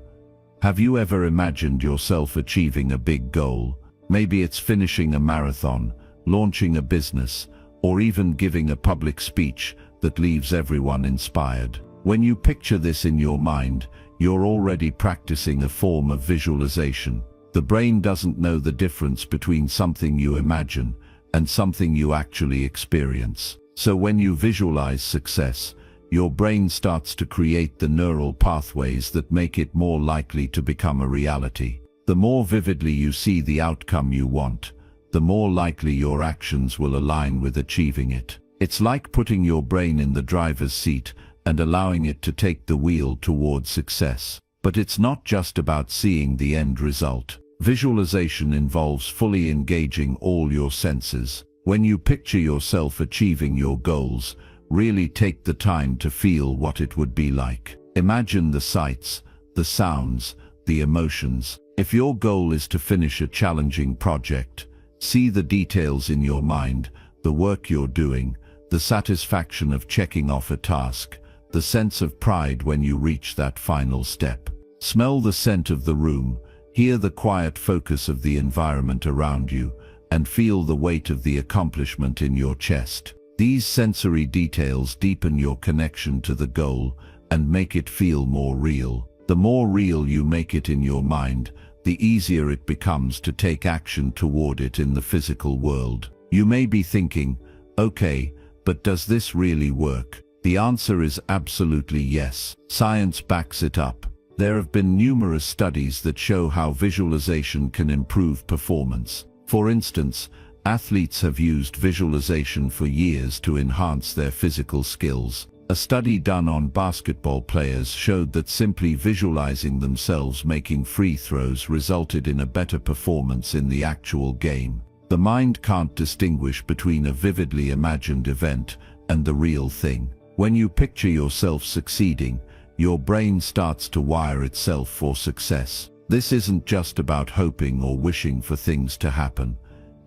have you ever imagined yourself achieving a big goal? Maybe it's finishing a marathon, launching a business, or even giving a public speech that leaves everyone inspired. When you picture this in your mind, you're already practicing a form of visualization. The brain doesn't know the difference between something you imagine and something you actually experience. So when you visualize success, your brain starts to create the neural pathways that make it more likely to become a reality. The more vividly you see the outcome you want, the more likely your actions will align with achieving it. It's like putting your brain in the driver's seat and allowing it to take the wheel towards success. But it's not just about seeing the end result. Visualization involves fully engaging all your senses. When you picture yourself achieving your goals, really take the time to feel what it would be like. Imagine the sights, the sounds, the emotions. If your goal is to finish a challenging project, see the details in your mind, the work you're doing, the satisfaction of checking off a task, the sense of pride when you reach that final step. Smell the scent of the room, hear the quiet focus of the environment around you, and feel the weight of the accomplishment in your chest. These sensory details deepen your connection to the goal and make it feel more real. The more real you make it in your mind, the easier it becomes to take action toward it in the physical world. You may be thinking, okay, but does this really work? The answer is absolutely yes. Science backs it up. There have been numerous studies that show how visualization can improve performance. For instance, athletes have used visualization for years to enhance their physical skills. A study done on basketball players showed that simply visualizing themselves making free throws resulted in a better performance in the actual game. The mind can't distinguish between a vividly imagined event and the real thing. When you picture yourself succeeding, your brain starts to wire itself for success. This isn't just about hoping or wishing for things to happen.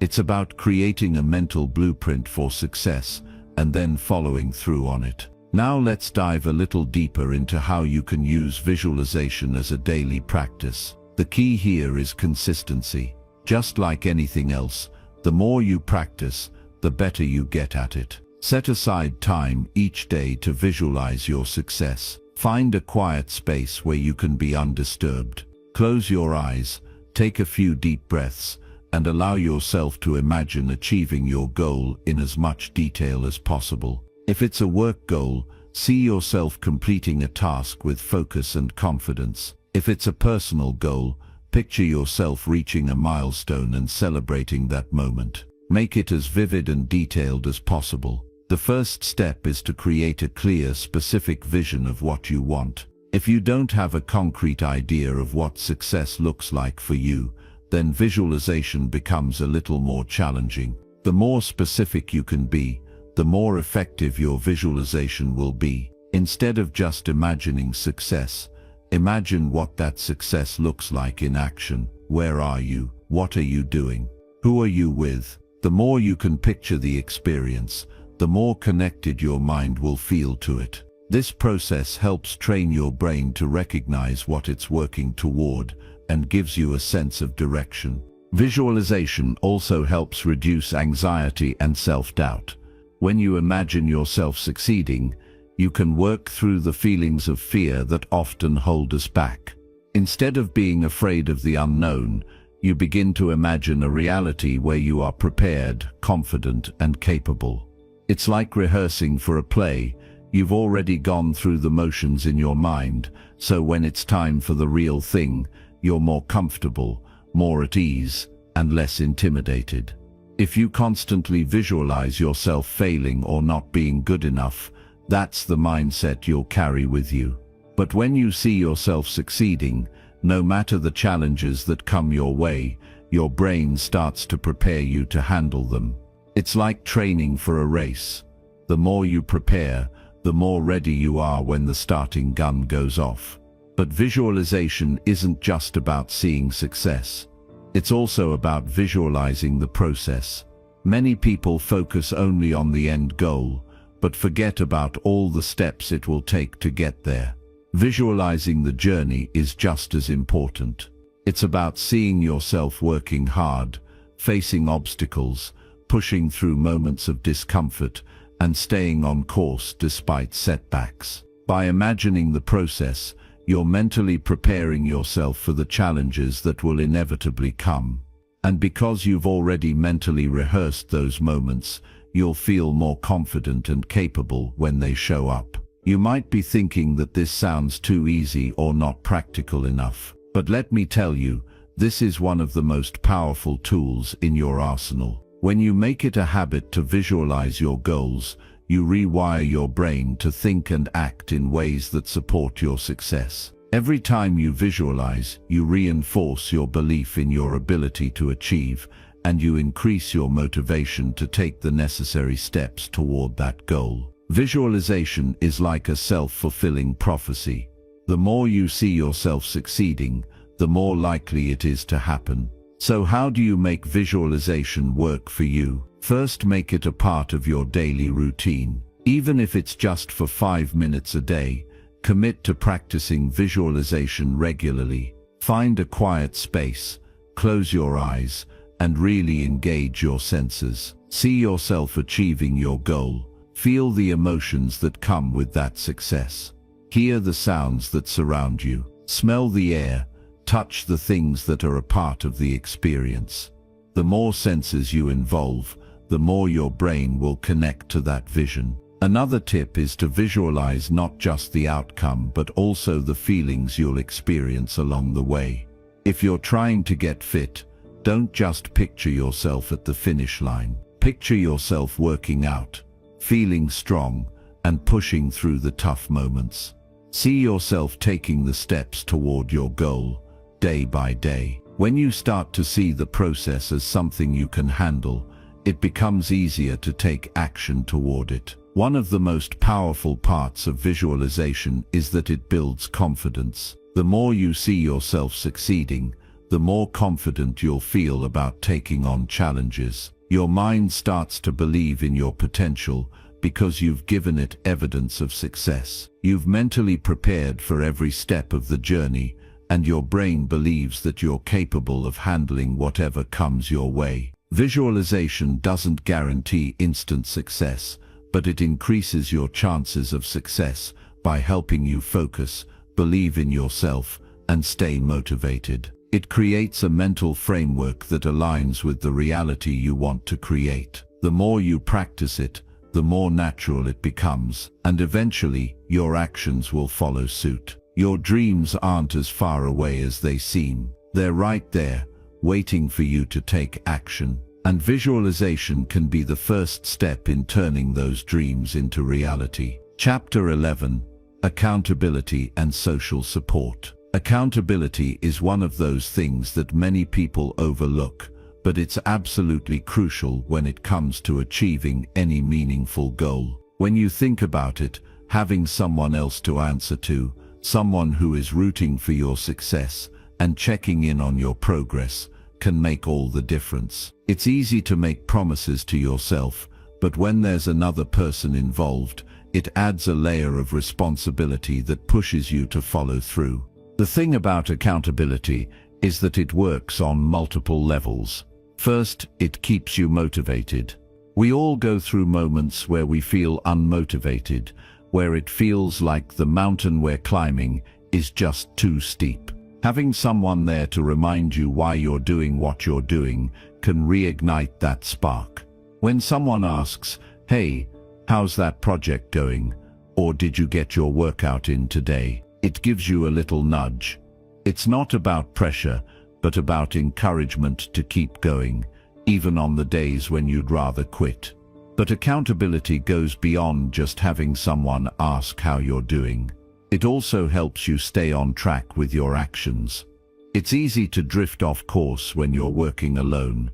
It's about creating a mental blueprint for success and then following through on it. Now let's dive a little deeper into how you can use visualization as a daily practice. The key here is consistency. Just like anything else, the more you practice, the better you get at it. Set aside time each day to visualize your success. Find a quiet space where you can be undisturbed. Close your eyes, take a few deep breaths, and allow yourself to imagine achieving your goal in as much detail as possible. If it's a work goal, see yourself completing a task with focus and confidence. If it's a personal goal, picture yourself reaching a milestone and celebrating that moment. Make it as vivid and detailed as possible. The first step is to create a clear, specific vision of what you want. If you don't have a concrete idea of what success looks like for you, then visualization becomes a little more challenging. The more specific you can be, the more effective your visualization will be. Instead of just imagining success, imagine what that success looks like in action. Where are you? What are you doing? Who are you with? The more you can picture the experience, the more connected your mind will feel to it. This process helps train your brain to recognize what it's working toward and gives you a sense of direction. Visualization also helps reduce anxiety and self-doubt. When you imagine yourself succeeding, you can work through the feelings of fear that often hold us back. Instead of being afraid of the unknown, you begin to imagine a reality where you are prepared, confident, and capable. It's like rehearsing for a play. You've already gone through the motions in your mind, so when it's time for the real thing, you're more comfortable, more at ease, and less intimidated. If you constantly visualize yourself failing or not being good enough, that's the mindset you'll carry with you. But when you see yourself succeeding, no matter the challenges that come your way, your brain starts to prepare you to handle them. It's like training for a race. The more you prepare, the more ready you are when the starting gun goes off. But visualization isn't just about seeing success. It's also about visualizing the process. Many people focus only on the end goal, but forget about all the steps it will take to get there. Visualizing the journey is just as important. It's about seeing yourself working hard, facing obstacles, pushing through moments of discomfort, and staying on course despite setbacks. By imagining the process, you're mentally preparing yourself for the challenges that will inevitably come. And because you've already mentally rehearsed those moments, you'll feel more confident and capable when they show up. You might be thinking that this sounds too easy or not practical enough. But let me tell you, this is one of the most powerful tools in your arsenal. When you make it a habit to visualize your goals, you rewire your brain to think and act in ways that support your success. Every time you visualize, you reinforce your belief in your ability to achieve, and you increase your motivation to take the necessary steps toward that goal. Visualization is like a self-fulfilling prophecy. The more you see yourself succeeding, the more likely it is to happen. So how do you make visualization work for you? First, make it a part of your daily routine. Even if it's just for 5 minutes a day, commit to practicing visualization regularly. Find a quiet space, close your eyes, and really engage your senses. See yourself achieving your goal. Feel the emotions that come with that success. Hear the sounds that surround you. Smell the air, touch the things that are a part of the experience. The more senses you involve, the more your brain will connect to that vision. Another tip is to visualize not just the outcome but also the feelings you'll experience along the way. If you're trying to get fit, don't just picture yourself at the finish line. Picture yourself working out, feeling strong, and pushing through the tough moments. See yourself taking the steps toward your goal, day by day. When you start to see the process as something you can handle, it becomes easier to take action toward it. One of the most powerful parts of visualization is that it builds confidence. The more you see yourself succeeding, the more confident you'll feel about taking on challenges. Your mind starts to believe in your potential because you've given it evidence of success. You've mentally prepared for every step of the journey, and your brain believes that you're capable of handling whatever comes your way. Visualization doesn't guarantee instant success, but it increases your chances of success by helping you focus, believe in yourself, and stay motivated. It creates a mental framework that aligns with the reality you want to create. The more you practice it, the more natural it becomes, and eventually, your actions will follow suit. Your dreams aren't as far away as they seem. They're right there, waiting for you to take action. And visualization can be the first step in turning those dreams into reality. Chapter 11: Accountability and Social Support. Accountability is one of those things that many people overlook, but it's absolutely crucial when it comes to achieving any meaningful goal. When you think about it, having someone else to answer to, someone who is rooting for your success and checking in on your progress, can make all the difference. It's easy to make promises to yourself, but when there's another person involved, it adds a layer of responsibility that pushes you to follow through. The thing about accountability is that it works on multiple levels. First, it keeps you motivated. We all go through moments where we feel unmotivated, where it feels like the mountain we're climbing is just too steep. Having someone there to remind you why you're doing what you're doing can reignite that spark. When someone asks, "Hey, how's that project going?" or "Did you get your workout in today?" it gives you a little nudge. It's not about pressure, but about encouragement to keep going, even on the days when you'd rather quit. But accountability goes beyond just having someone ask how you're doing. It also helps you stay on track with your actions. It's easy to drift off course when you're working alone,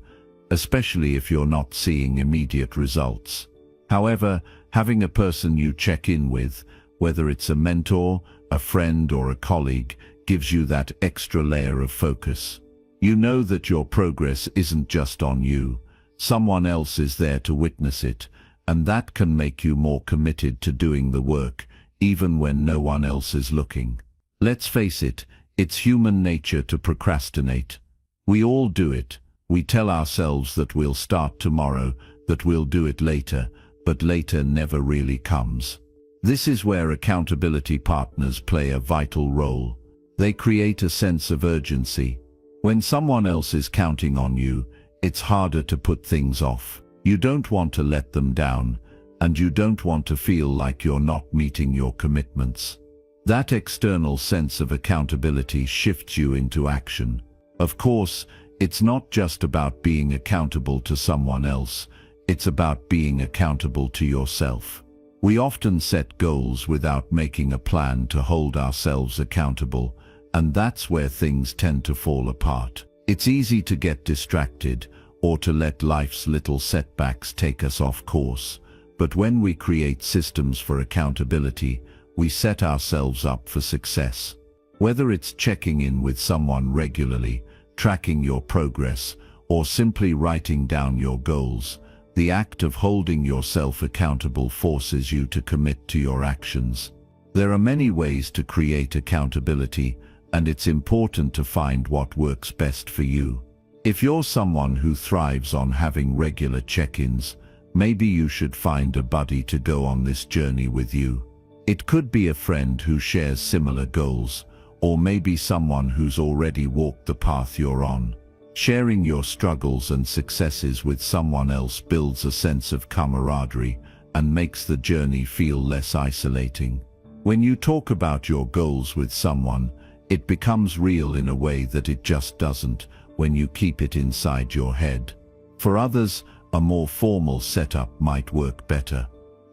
especially if you're not seeing immediate results. However, having a person you check in with, whether it's a mentor, a friend, or a colleague, gives you that extra layer of focus. You know that your progress isn't just on you. Someone else is there to witness it, and that can make you more committed to doing the work, even when no one else is looking. Let's face it, it's human nature to procrastinate. We all do it. We tell ourselves that we'll start tomorrow, that we'll do it later, but later never really comes. This is where accountability partners play a vital role. They create a sense of urgency. When someone else is counting on you, it's harder to put things off. You don't want to let them down, and you don't want to feel like you're not meeting your commitments. That external sense of accountability shifts you into action. Of course, it's not just about being accountable to someone else, it's about being accountable to yourself. We often set goals without making a plan to hold ourselves accountable, and that's where things tend to fall apart. It's easy to get distracted or to let life's little setbacks take us off course. But when we create systems for accountability, we set ourselves up for success. Whether it's checking in with someone regularly, tracking your progress, or simply writing down your goals, the act of holding yourself accountable forces you to commit to your actions. There are many ways to create accountability, and it's important to find what works best for you. If you're someone who thrives on having regular check-ins, maybe you should find a buddy to go on this journey with you. It could be a friend who shares similar goals, or maybe someone who's already walked the path you're on. Sharing your struggles and successes with someone else builds a sense of camaraderie and makes the journey feel less isolating. When you talk about your goals with someone, it becomes real in a way that it just doesn't when you keep it inside your head. For others, a more formal setup might work better.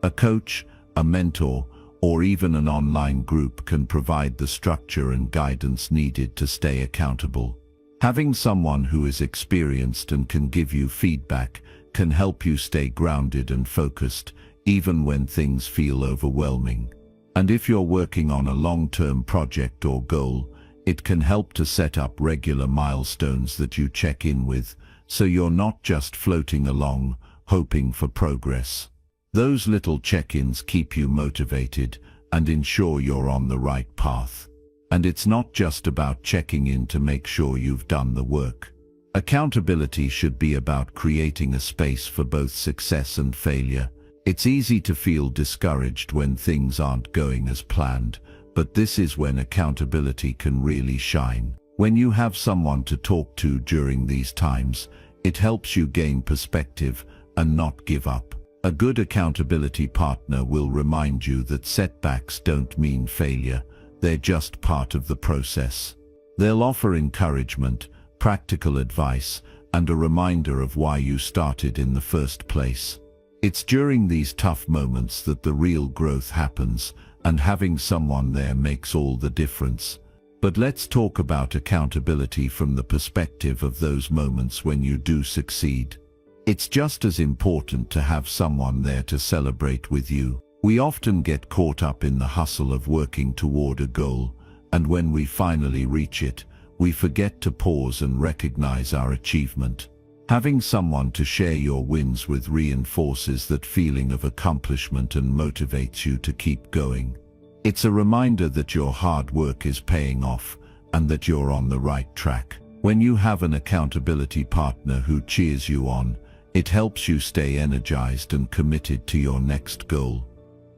A coach, a mentor, or even an online group can provide the structure and guidance needed to stay accountable. Having someone who is experienced and can give you feedback can help you stay grounded and focused, even when things feel overwhelming. And if you're working on a long-term project or goal, it can help to set up regular milestones that you check in with, so you're not just floating along, hoping for progress. Those little check-ins keep you motivated and ensure you're on the right path. And it's not just about checking in to make sure you've done the work. Accountability should be about creating a space for both success and failure. It's easy to feel discouraged when things aren't going as planned, but this is when accountability can really shine. When you have someone to talk to during these times, it helps you gain perspective and not give up. A good accountability partner will remind you that setbacks don't mean failure, they're just part of the process. They'll offer encouragement, practical advice, and a reminder of why you started in the first place. It's during these tough moments that the real growth happens, and having someone there makes all the difference. But let's talk about accountability from the perspective of those moments when you do succeed. It's just as important to have someone there to celebrate with you. We often get caught up in the hustle of working toward a goal, and when we finally reach it, we forget to pause and recognize our achievement. Having someone to share your wins with reinforces that feeling of accomplishment and motivates you to keep going. It's a reminder that your hard work is paying off and that you're on the right track. When you have an accountability partner who cheers you on, it helps you stay energized and committed to your next goal.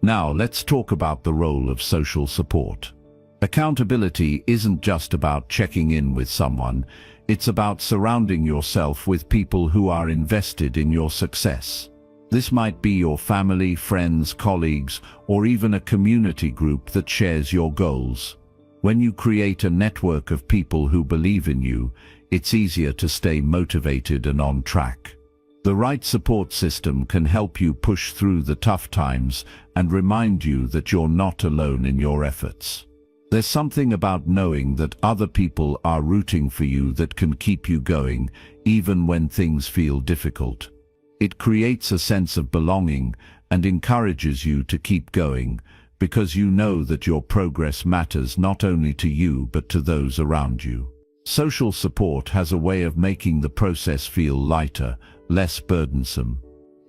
Now let's talk about the role of social support. Accountability isn't just about checking in with someone, it's about surrounding yourself with people who are invested in your success. This might be your family, friends, colleagues, or even a community group that shares your goals. When you create a network of people who believe in you, it's easier to stay motivated and on track. The right support system can help you push through the tough times and remind you that you're not alone in your efforts. There's something about knowing that other people are rooting for you that can keep you going, even when things feel difficult. It creates a sense of belonging and encourages you to keep going, because you know that your progress matters not only to you but to those around you. Social support has a way of making the process feel lighter, less burdensome.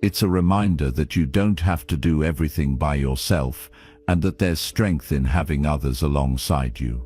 It's a reminder that you don't have to do everything by yourself, and that there's strength in having others alongside you.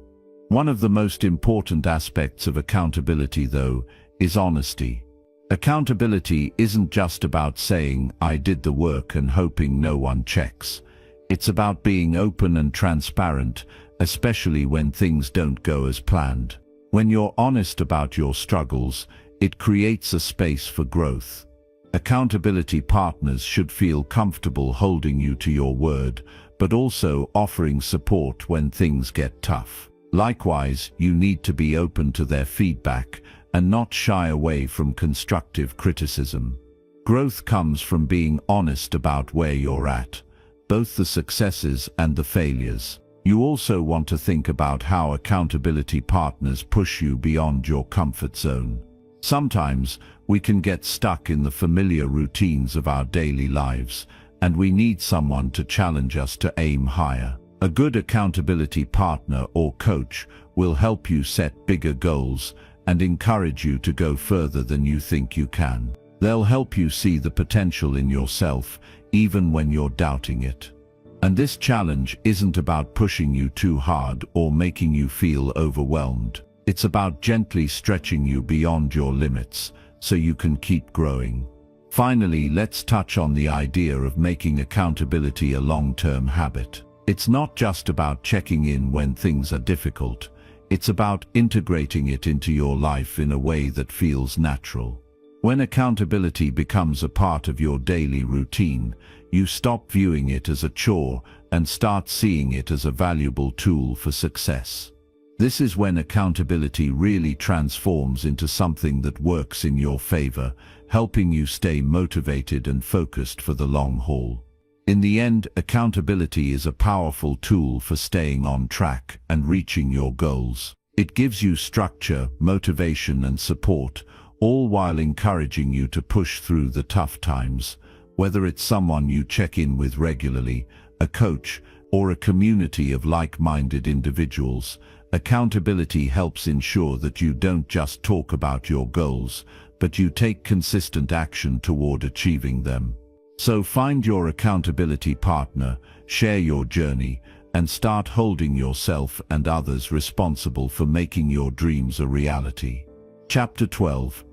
One of the most important aspects of accountability, though, is honesty. Accountability isn't just about saying, "I did the work," and hoping no one checks. It's about being open and transparent, especially when things don't go as planned. When you're honest about your struggles, it creates a space for growth. Accountability partners should feel comfortable holding you to your word, but also offering support when things get tough. Likewise, you need to be open to their feedback and not shy away from constructive criticism. Growth comes from being honest about where you're at, both the successes and the failures. You also want to think about how accountability partners push you beyond your comfort zone. Sometimes, we can get stuck in the familiar routines of our daily lives, and we need someone to challenge us to aim higher. A good accountability partner or coach will help you set bigger goals and encourage you to go further than you think you can. They'll help you see the potential in yourself, even when you're doubting it. And this challenge isn't about pushing you too hard or making you feel overwhelmed. It's about gently stretching you beyond your limits so you can keep growing. Finally, let's touch on the idea of making accountability a long-term habit. It's not just about checking in when things are difficult. It's about integrating it into your life in a way that feels natural. When accountability becomes a part of your daily routine, you stop viewing it as a chore and start seeing it as a valuable tool for success. This is when accountability really transforms into something that works in your favor, helping you stay motivated and focused for the long haul. In the end, accountability is a powerful tool for staying on track and reaching your goals. It gives you structure, motivation, and support, all while encouraging you to push through the tough times. Whether it's someone you check in with regularly, a coach, or a community of like-minded individuals, accountability helps ensure that you don't just talk about your goals, but you take consistent action toward achieving them. So find your accountability partner, share your journey, and start holding yourself and others responsible for making your dreams a reality. Chapter 12.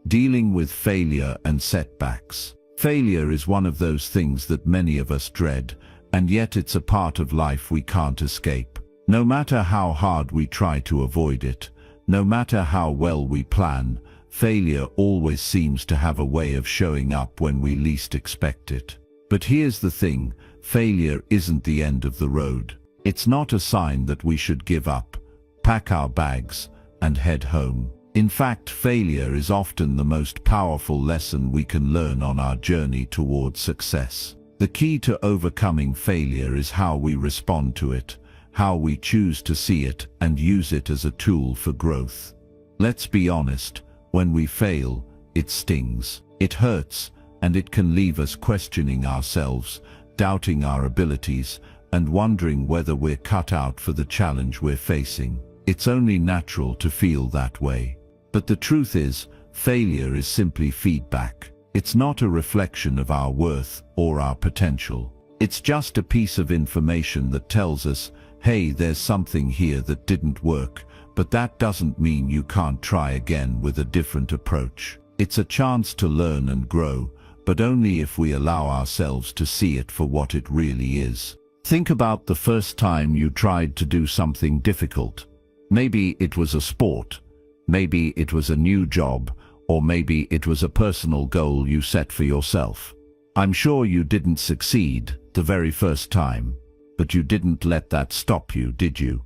Dealing with failure and setbacks. Failure is one of those things that many of us dread, and yet it's a part of life we can't escape. No matter how hard we try to avoid it, no matter how well we plan, failure always seems to have a way of showing up when we least expect it. But here's the thing, failure isn't the end of the road. It's not a sign that we should give up, pack our bags, and head home. In fact, failure is often the most powerful lesson we can learn on our journey towards success. The key to overcoming failure is how we respond to it, how we choose to see it and use it as a tool for growth. Let's be honest, when we fail, it stings, it hurts, and it can leave us questioning ourselves, doubting our abilities, and wondering whether we're cut out for the challenge we're facing. It's only natural to feel that way. But the truth is, failure is simply feedback. It's not a reflection of our worth or our potential. It's just a piece of information that tells us, hey, there's something here that didn't work, but that doesn't mean you can't try again with a different approach. It's a chance to learn and grow, but only if we allow ourselves to see it for what it really is. Think about the first time you tried to do something difficult. Maybe it was a sport, maybe it was a new job, or maybe it was a personal goal you set for yourself. I'm sure you didn't succeed the very first time, but you didn't let that stop you, did you?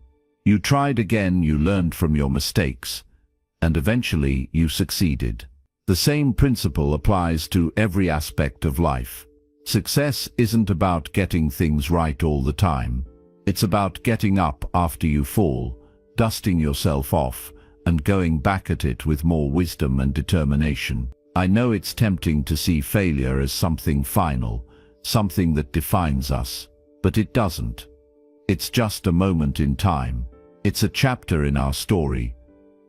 You tried again, you learned from your mistakes, and eventually you succeeded. The same principle applies to every aspect of life. Success isn't about getting things right all the time. It's about getting up after you fall, dusting yourself off, and going back at it with more wisdom and determination. I know it's tempting to see failure as something final, something that defines us, but it doesn't. It's just a moment in time. It's a chapter in our story,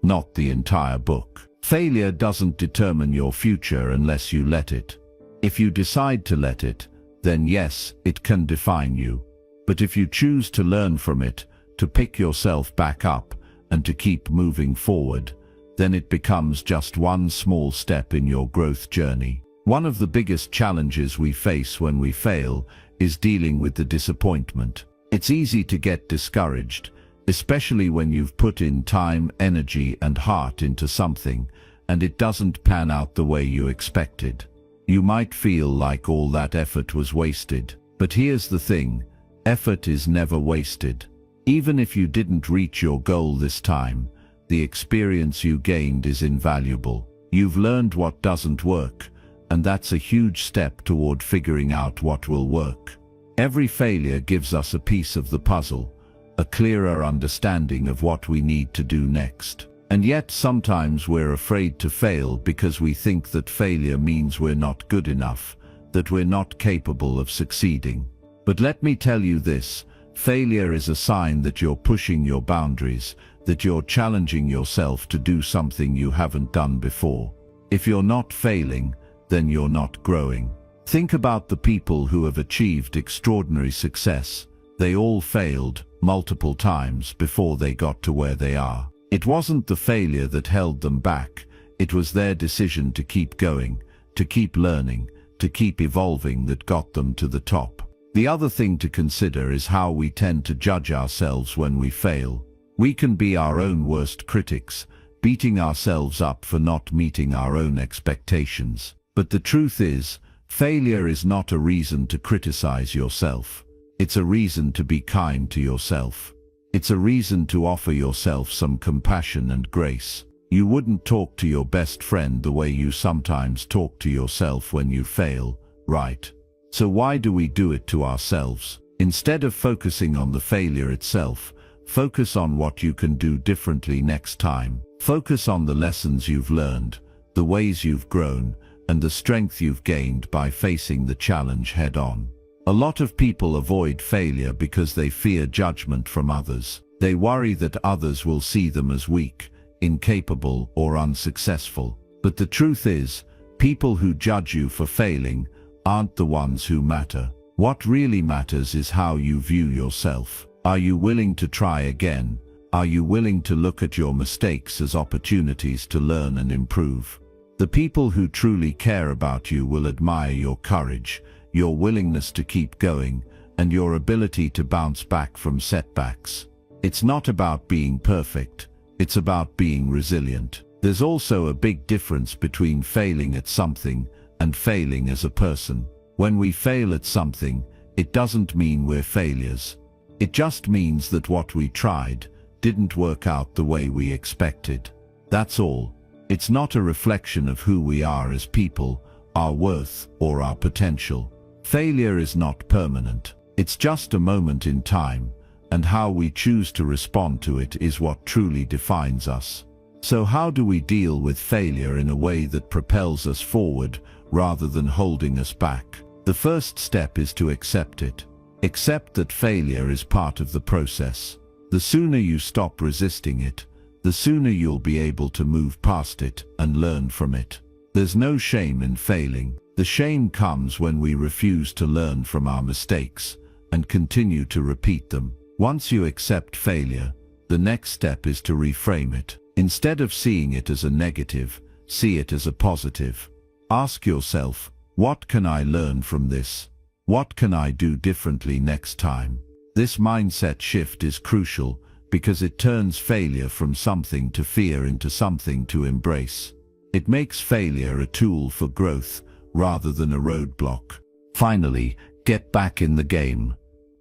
not the entire book. Failure doesn't determine your future unless you let it. If you decide to let it, then yes, it can define you. But if you choose to learn from it, to pick yourself back up, and to keep moving forward, then it becomes just one small step in your growth journey. One of the biggest challenges we face when we fail is dealing with the disappointment. It's easy to get discouraged, especially when you've put in time, energy, and heart into something, and it doesn't pan out the way you expected. You might feel like all that effort was wasted. But here's the thing, effort is never wasted. Even if you didn't reach your goal this time, the experience you gained is invaluable. You've learned what doesn't work, and that's a huge step toward figuring out what will work. Every failure gives us a piece of the puzzle, a clearer understanding of what we need to do next. And yet sometimes we're afraid to fail because we think that failure means we're not good enough, that we're not capable of succeeding. But let me tell you this, failure is a sign that you're pushing your boundaries, that you're challenging yourself to do something you haven't done before. If you're not failing, then you're not growing. Think about the people who have achieved extraordinary success. They all failed multiple times before they got to where they are. It wasn't the failure that held them back, it was their decision to keep going, to keep learning, to keep evolving that got them to the top. The other thing to consider is how we tend to judge ourselves when we fail. We can be our own worst critics, beating ourselves up for not meeting our own expectations. But the truth is, failure is not a reason to criticize yourself. It's a reason to be kind to yourself. It's a reason to offer yourself some compassion and grace. You wouldn't talk to your best friend the way you sometimes talk to yourself when you fail, right? So why do we do it to ourselves? Instead of focusing on the failure itself, focus on what you can do differently next time. Focus on the lessons you've learned, the ways you've grown, and the strength you've gained by facing the challenge head-on. A lot of people avoid failure because they fear judgment from others. They worry that others will see them as weak, incapable, or unsuccessful. But the truth is, people who judge you for failing aren't the ones who matter. What really matters is how you view yourself. Are you willing to try again? Are you willing to look at your mistakes as opportunities to learn and improve? The people who truly care about you will admire your courage, your willingness to keep going, and your ability to bounce back from setbacks. It's not about being perfect, it's about being resilient. There's also a big difference between failing at something and failing as a person. When we fail at something, it doesn't mean we're failures. It just means that what we tried didn't work out the way we expected. That's all. It's not a reflection of who we are as people, our worth, or our potential. Failure is not permanent. It's just a moment in time, and how we choose to respond to it is what truly defines us. So how do we deal with failure in a way that propels us forward rather than holding us back? The first step is to accept it. Accept that failure is part of the process. The sooner you stop resisting it, the sooner you'll be able to move past it and learn from it. There's no shame in failing. The shame comes when we refuse to learn from our mistakes and continue to repeat them. Once you accept failure, the next step is to reframe it. Instead of seeing it as a negative, see it as a positive. Ask yourself, what can I learn from this? What can I do differently next time? This mindset shift is crucial because it turns failure from something to fear into something to embrace. It makes failure a tool for growth rather than a roadblock. Finally, get back in the game.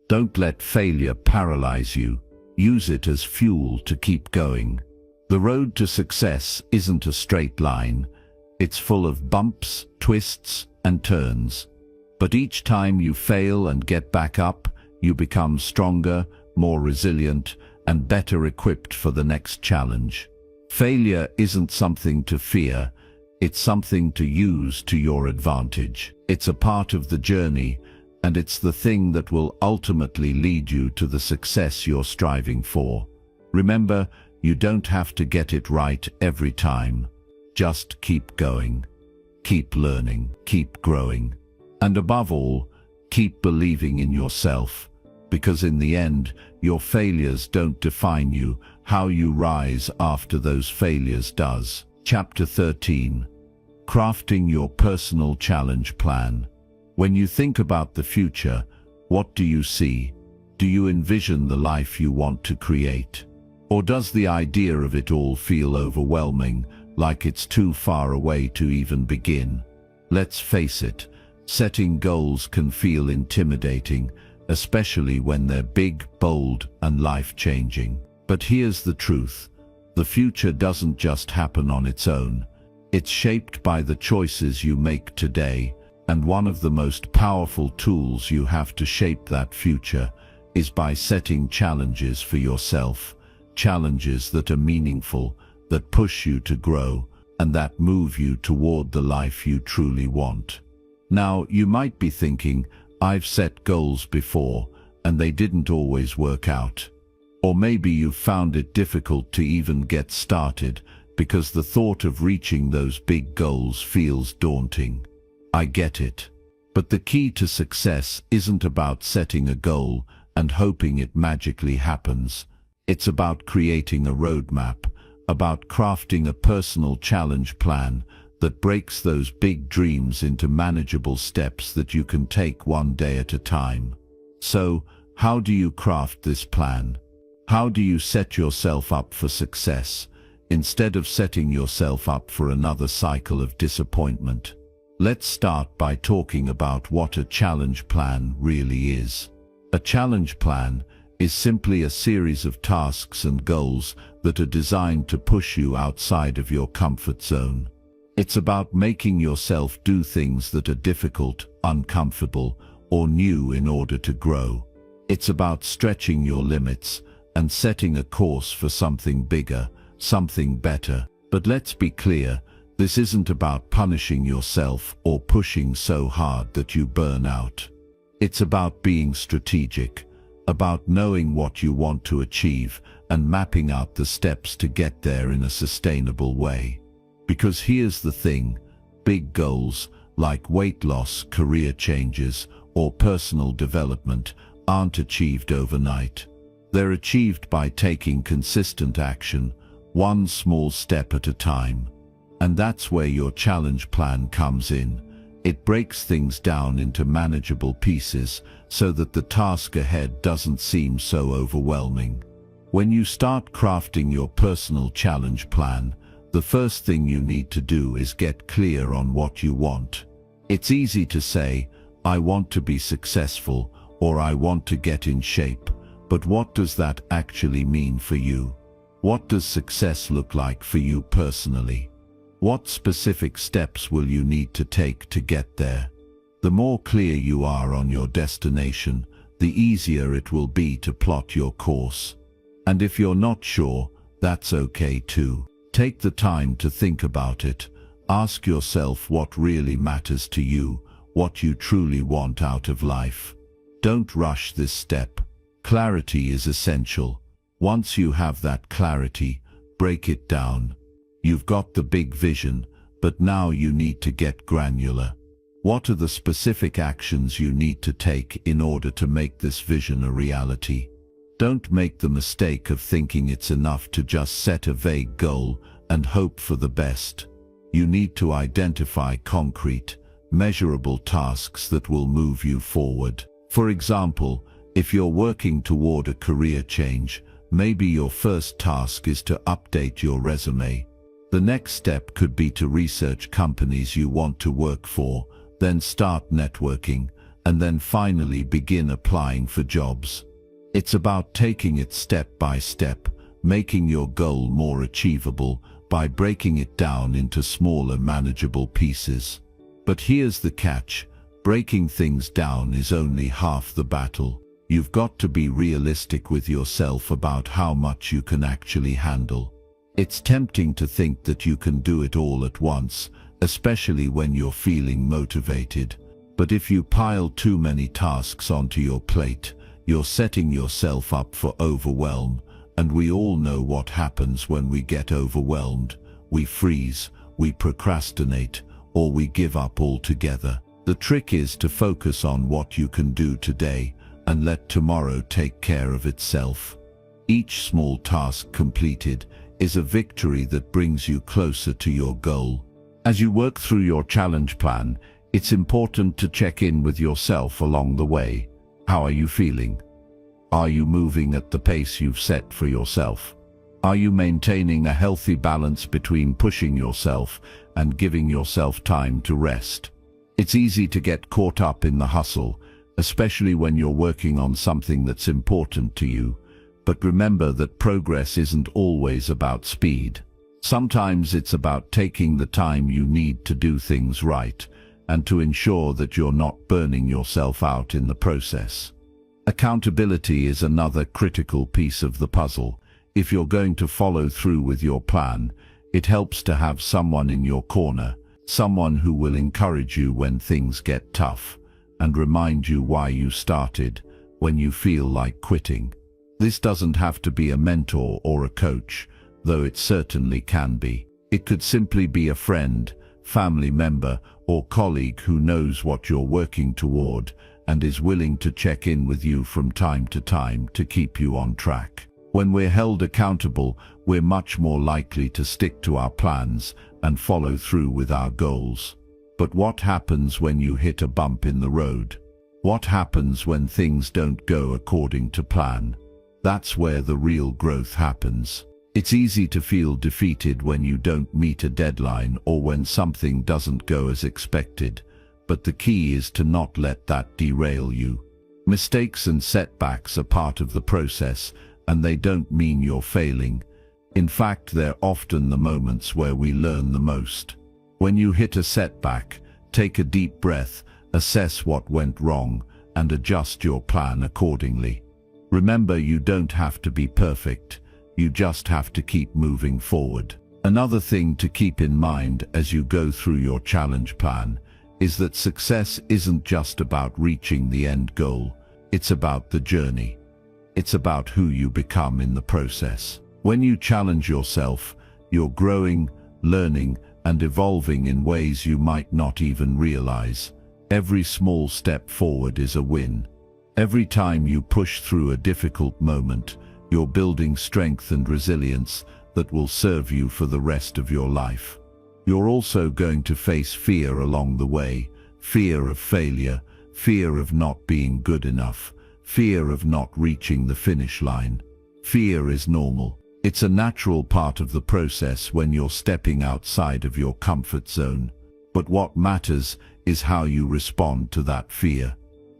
Don't let failure paralyze you. Use it as fuel to keep going. The road to success isn't a straight line. It's full of bumps, twists, and turns. But each time you fail and get back up, you become stronger, more resilient, and better equipped for the next challenge. Failure isn't something to fear, it's something to use to your advantage. It's a part of the journey, and it's the thing that will ultimately lead you to the success you're striving for. Remember, you don't have to get it right every time. Just keep going. Keep learning, keep growing. And above all, keep believing in yourself, because in the end, your failures don't define you. How you rise after those failures does. Chapter 13. Crafting your personal challenge plan. When you think about the future, what do you see? Do you envision the life you want to create? Or does the idea of it all feel overwhelming, like it's too far away to even begin? Let's face it, setting goals can feel intimidating, especially when they're big, bold, and life-changing. But here's the truth. The future doesn't just happen on its own. It's shaped by the choices you make today, and one of the most powerful tools you have to shape that future is by setting challenges for yourself, challenges that are meaningful, that push you to grow, and that move you toward the life you truly want. Now, you might be thinking, I've set goals before, and they didn't always work out. Or maybe you've found it difficult to even get started because the thought of reaching those big goals feels daunting. I get it. But the key to success isn't about setting a goal and hoping it magically happens. It's about creating a roadmap, about crafting a personal challenge plan that breaks those big dreams into manageable steps that you can take one day at a time. So, how do you craft this plan? How do you set yourself up for success, instead of setting yourself up for another cycle of disappointment? Let's start by talking about what a challenge plan really is. A challenge plan is simply a series of tasks and goals that are designed to push you outside of your comfort zone. It's about making yourself do things that are difficult, uncomfortable, or new in order to grow. It's about stretching your limits and setting a course for something bigger, something better. But let's be clear, this isn't about punishing yourself or pushing so hard that you burn out. It's about being strategic, about knowing what you want to achieve and mapping out the steps to get there in a sustainable way. Because here's the thing, big goals like weight loss, career changes, or personal development aren't achieved overnight. They're achieved by taking consistent action, one small step at a time. And that's where your challenge plan comes in. It breaks things down into manageable pieces so that the task ahead doesn't seem so overwhelming. When you start crafting your personal challenge plan, the first thing you need to do is get clear on what you want. It's easy to say, I want to be successful, or I want to get in shape. But what does that actually mean for you? What does success look like for you personally? What specific steps will you need to take to get there? The more clear you are on your destination, the easier it will be to plot your course. And if you're not sure, that's okay too. Take the time to think about it. Ask yourself what really matters to you, what you truly want out of life. Don't rush this step. Clarity is essential. Once you have that clarity, break it down. You've got the big vision, but now you need to get granular. What are the specific actions you need to take in order to make this vision a reality? Don't make the mistake of thinking it's enough to just set a vague goal and hope for the best. You need to identify concrete, measurable tasks that will move you forward. For example, if you're working toward a career change, maybe your first task is to update your resume. The next step could be to research companies you want to work for, then start networking, and then finally begin applying for jobs. It's about taking it step by step, making your goal more achievable by breaking it down into smaller, manageable pieces. But here's the catch. Breaking things down is only half the battle. You've got to be realistic with yourself about how much you can actually handle. It's tempting to think that you can do it all at once, especially when you're feeling motivated. But if you pile too many tasks onto your plate, you're setting yourself up for overwhelm, and we all know what happens when we get overwhelmed. We freeze, we procrastinate, or we give up altogether. The trick is to focus on what you can do today and let tomorrow take care of itself. Each small task completed is a victory that brings you closer to your goal. As you work through your challenge plan, it's important to check in with yourself along the way. How are you feeling? Are you moving at the pace you've set for yourself? Are you maintaining a healthy balance between pushing yourself and giving yourself time to rest? It's easy to get caught up in the hustle, especially when you're working on something that's important to you. But remember that progress isn't always about speed. Sometimes it's about taking the time you need to do things right and to ensure that you're not burning yourself out in the process. Accountability is another critical piece of the puzzle. If you're going to follow through with your plan, it helps to have someone in your corner, someone who will encourage you when things get tough and remind you why you started when you feel like quitting. This doesn't have to be a mentor or a coach, though it certainly can be. It could simply be a friend, family member, or colleague who knows what you're working toward and is willing to check in with you from time to time to keep you on track. When we're held accountable, we're much more likely to stick to our plans and follow through with our goals. But what happens when you hit a bump in the road? What happens when things don't go according to plan? That's where the real growth happens. It's easy to feel defeated when you don't meet a deadline or when something doesn't go as expected, but the key is to not let that derail you. Mistakes and setbacks are part of the process, and they don't mean you're failing. In fact, they're often the moments where we learn the most. When you hit a setback, take a deep breath, assess what went wrong, and adjust your plan accordingly. Remember, you don't have to be perfect. You just have to keep moving forward. Another thing to keep in mind as you go through your challenge plan is that success isn't just about reaching the end goal. It's about the journey. It's about who you become in the process. When you challenge yourself, you're growing, learning, and evolving in ways you might not even realize. Every small step forward is a win. Every time you push through a difficult moment, you're building strength and resilience that will serve you for the rest of your life. You're also going to face fear along the way, fear of failure, fear of not being good enough, fear of not reaching the finish line. Fear is normal. It's a natural part of the process when you're stepping outside of your comfort zone. But what matters is how you respond to that fear.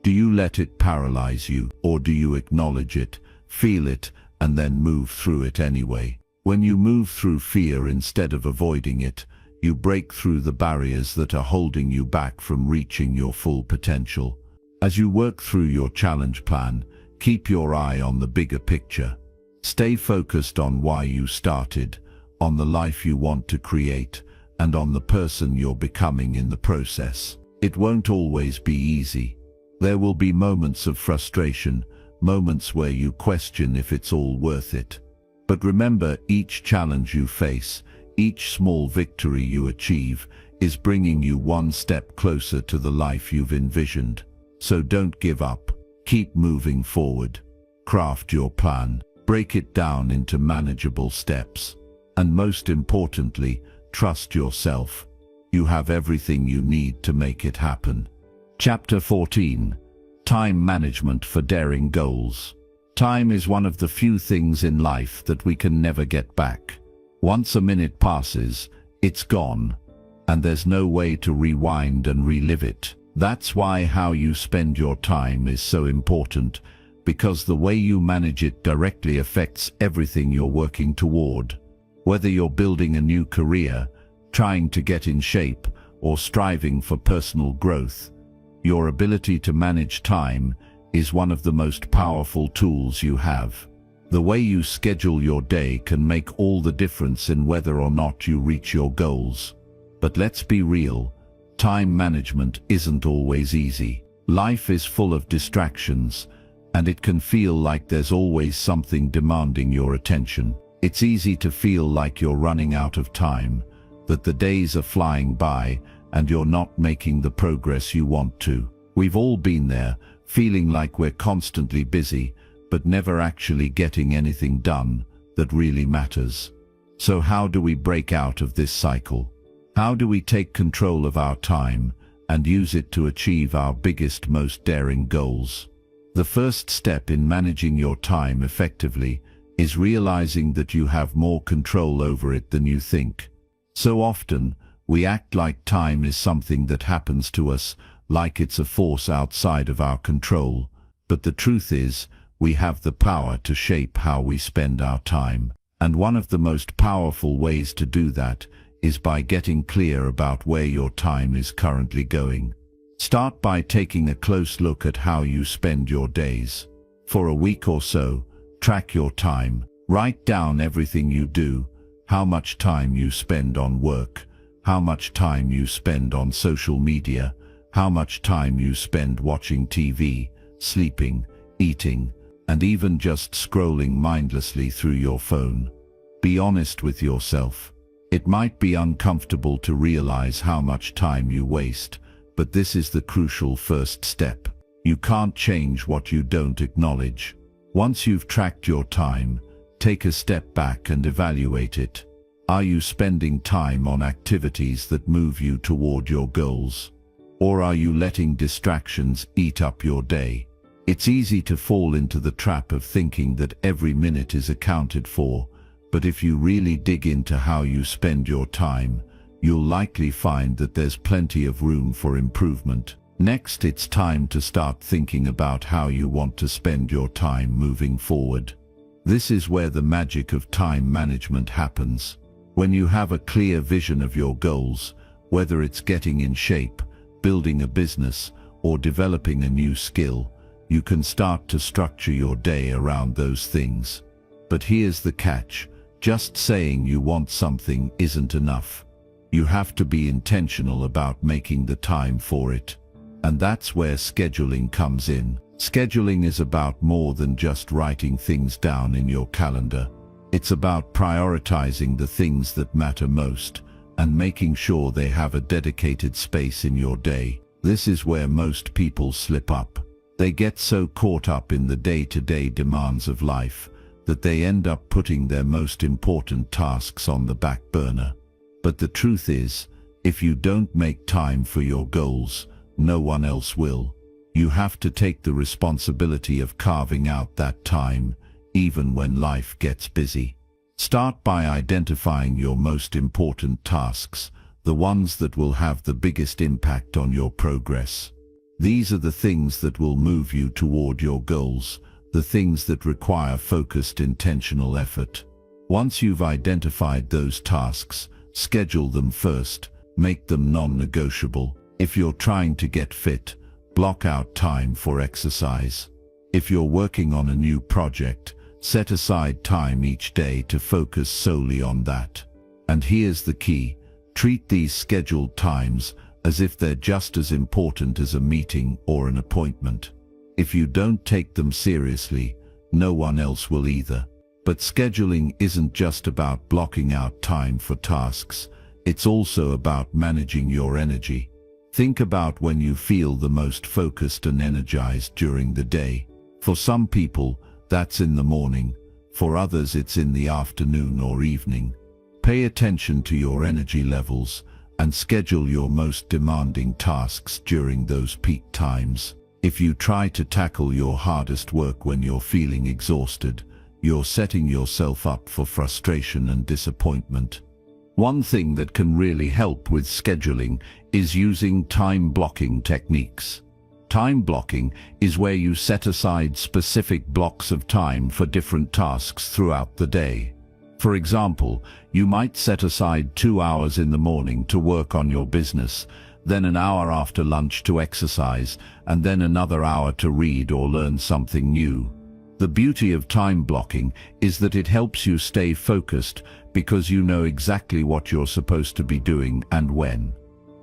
Do you let it paralyze you, or do you acknowledge it, feel it, and then move through it anyway? When you move through fear instead of avoiding it, you break through the barriers that are holding you back from reaching your full potential. As you work through your challenge plan, keep your eye on the bigger picture. Stay focused on why you started, on the life you want to create, and on the person you're becoming in the process. It won't always be easy. There will be moments of frustration, moments where you question if it's all worth it. But remember, each challenge you face, each small victory you achieve, is bringing you one step closer to the life you've envisioned. So don't give up. Keep moving forward. Craft your plan. Break it down into manageable steps. And most importantly, trust yourself. You have everything you need to make it happen. Chapter 14. Time Management for Daring Goals. Time is one of the few things in life that we can never get back. Once a minute passes, it's gone, and there's no way to rewind and relive it. That's why how you spend your time is so important, because the way you manage it directly affects everything you're working toward. Whether you're building a new career, trying to get in shape, or striving for personal growth, your ability to manage time is one of the most powerful tools you have. The way you schedule your day can make all the difference in whether or not you reach your goals. But let's be real, time management isn't always easy. Life is full of distractions, and it can feel like there's always something demanding your attention. It's easy to feel like you're running out of time, that the days are flying by, and you're not making the progress you want to. We've all been there, feeling like we're constantly busy, but never actually getting anything done that really matters. So how do we break out of this cycle? How do we take control of our time and use it to achieve our biggest, most daring goals? The first step in managing your time effectively is realizing that you have more control over it than you think. So often, we act like time is something that happens to us, like it's a force outside of our control. But the truth is, we have the power to shape how we spend our time. And one of the most powerful ways to do that is by getting clear about where your time is currently going. Start by taking a close look at how you spend your days. For a week or so, track your time. Write down everything you do, how much time you spend on work, how much time you spend on social media, how much time you spend watching TV, sleeping, eating, and even just scrolling mindlessly through your phone. Be honest with yourself. It might be uncomfortable to realize how much time you waste, but this is the crucial first step. You can't change what you don't acknowledge. Once you've tracked your time, take a step back and evaluate it. Are you spending time on activities that move you toward your goals? Or are you letting distractions eat up your day? It's easy to fall into the trap of thinking that every minute is accounted for, but if you really dig into how you spend your time, you'll likely find that there's plenty of room for improvement. Next, it's time to start thinking about how you want to spend your time moving forward. This is where the magic of time management happens. When you have a clear vision of your goals, whether it's getting in shape, building a business, or developing a new skill, you can start to structure your day around those things. But here's the catch: just saying you want something isn't enough. You have to be intentional about making the time for it. And that's where scheduling comes in. Scheduling is about more than just writing things down in your calendar. It's about prioritizing the things that matter most and making sure they have a dedicated space in your day. This is where most people slip up. They get so caught up in the day-to-day demands of life that they end up putting their most important tasks on the back burner. But the truth is, if you don't make time for your goals, no one else will. You have to take the responsibility of carving out that time, even when life gets busy. Start by identifying your most important tasks, the ones that will have the biggest impact on your progress. These are the things that will move you toward your goals, the things that require focused, intentional effort. Once you've identified those tasks, schedule them first, make them non-negotiable. If you're trying to get fit, block out time for exercise. If you're working on a new project, set aside time each day to focus solely on that. And here's the key: treat these scheduled times as if they're just as important as a meeting or an appointment. If you don't take them seriously, no one else will either. But scheduling isn't just about blocking out time for tasks, it's also about managing your energy. Think about when you feel the most focused and energized during the day. For some people, that's in the morning. For others, it's in the afternoon or evening. Pay attention to your energy levels and schedule your most demanding tasks during those peak times. If you try to tackle your hardest work when you're feeling exhausted, you're setting yourself up for frustration and disappointment. One thing that can really help with scheduling is using time blocking techniques. Time blocking is where you set aside specific blocks of time for different tasks throughout the day. For example, you might set aside 2 hours in the morning to work on your business, then an hour after lunch to exercise, and then another hour to read or learn something new. The beauty of time blocking is that it helps you stay focused because you know exactly what you're supposed to be doing and when.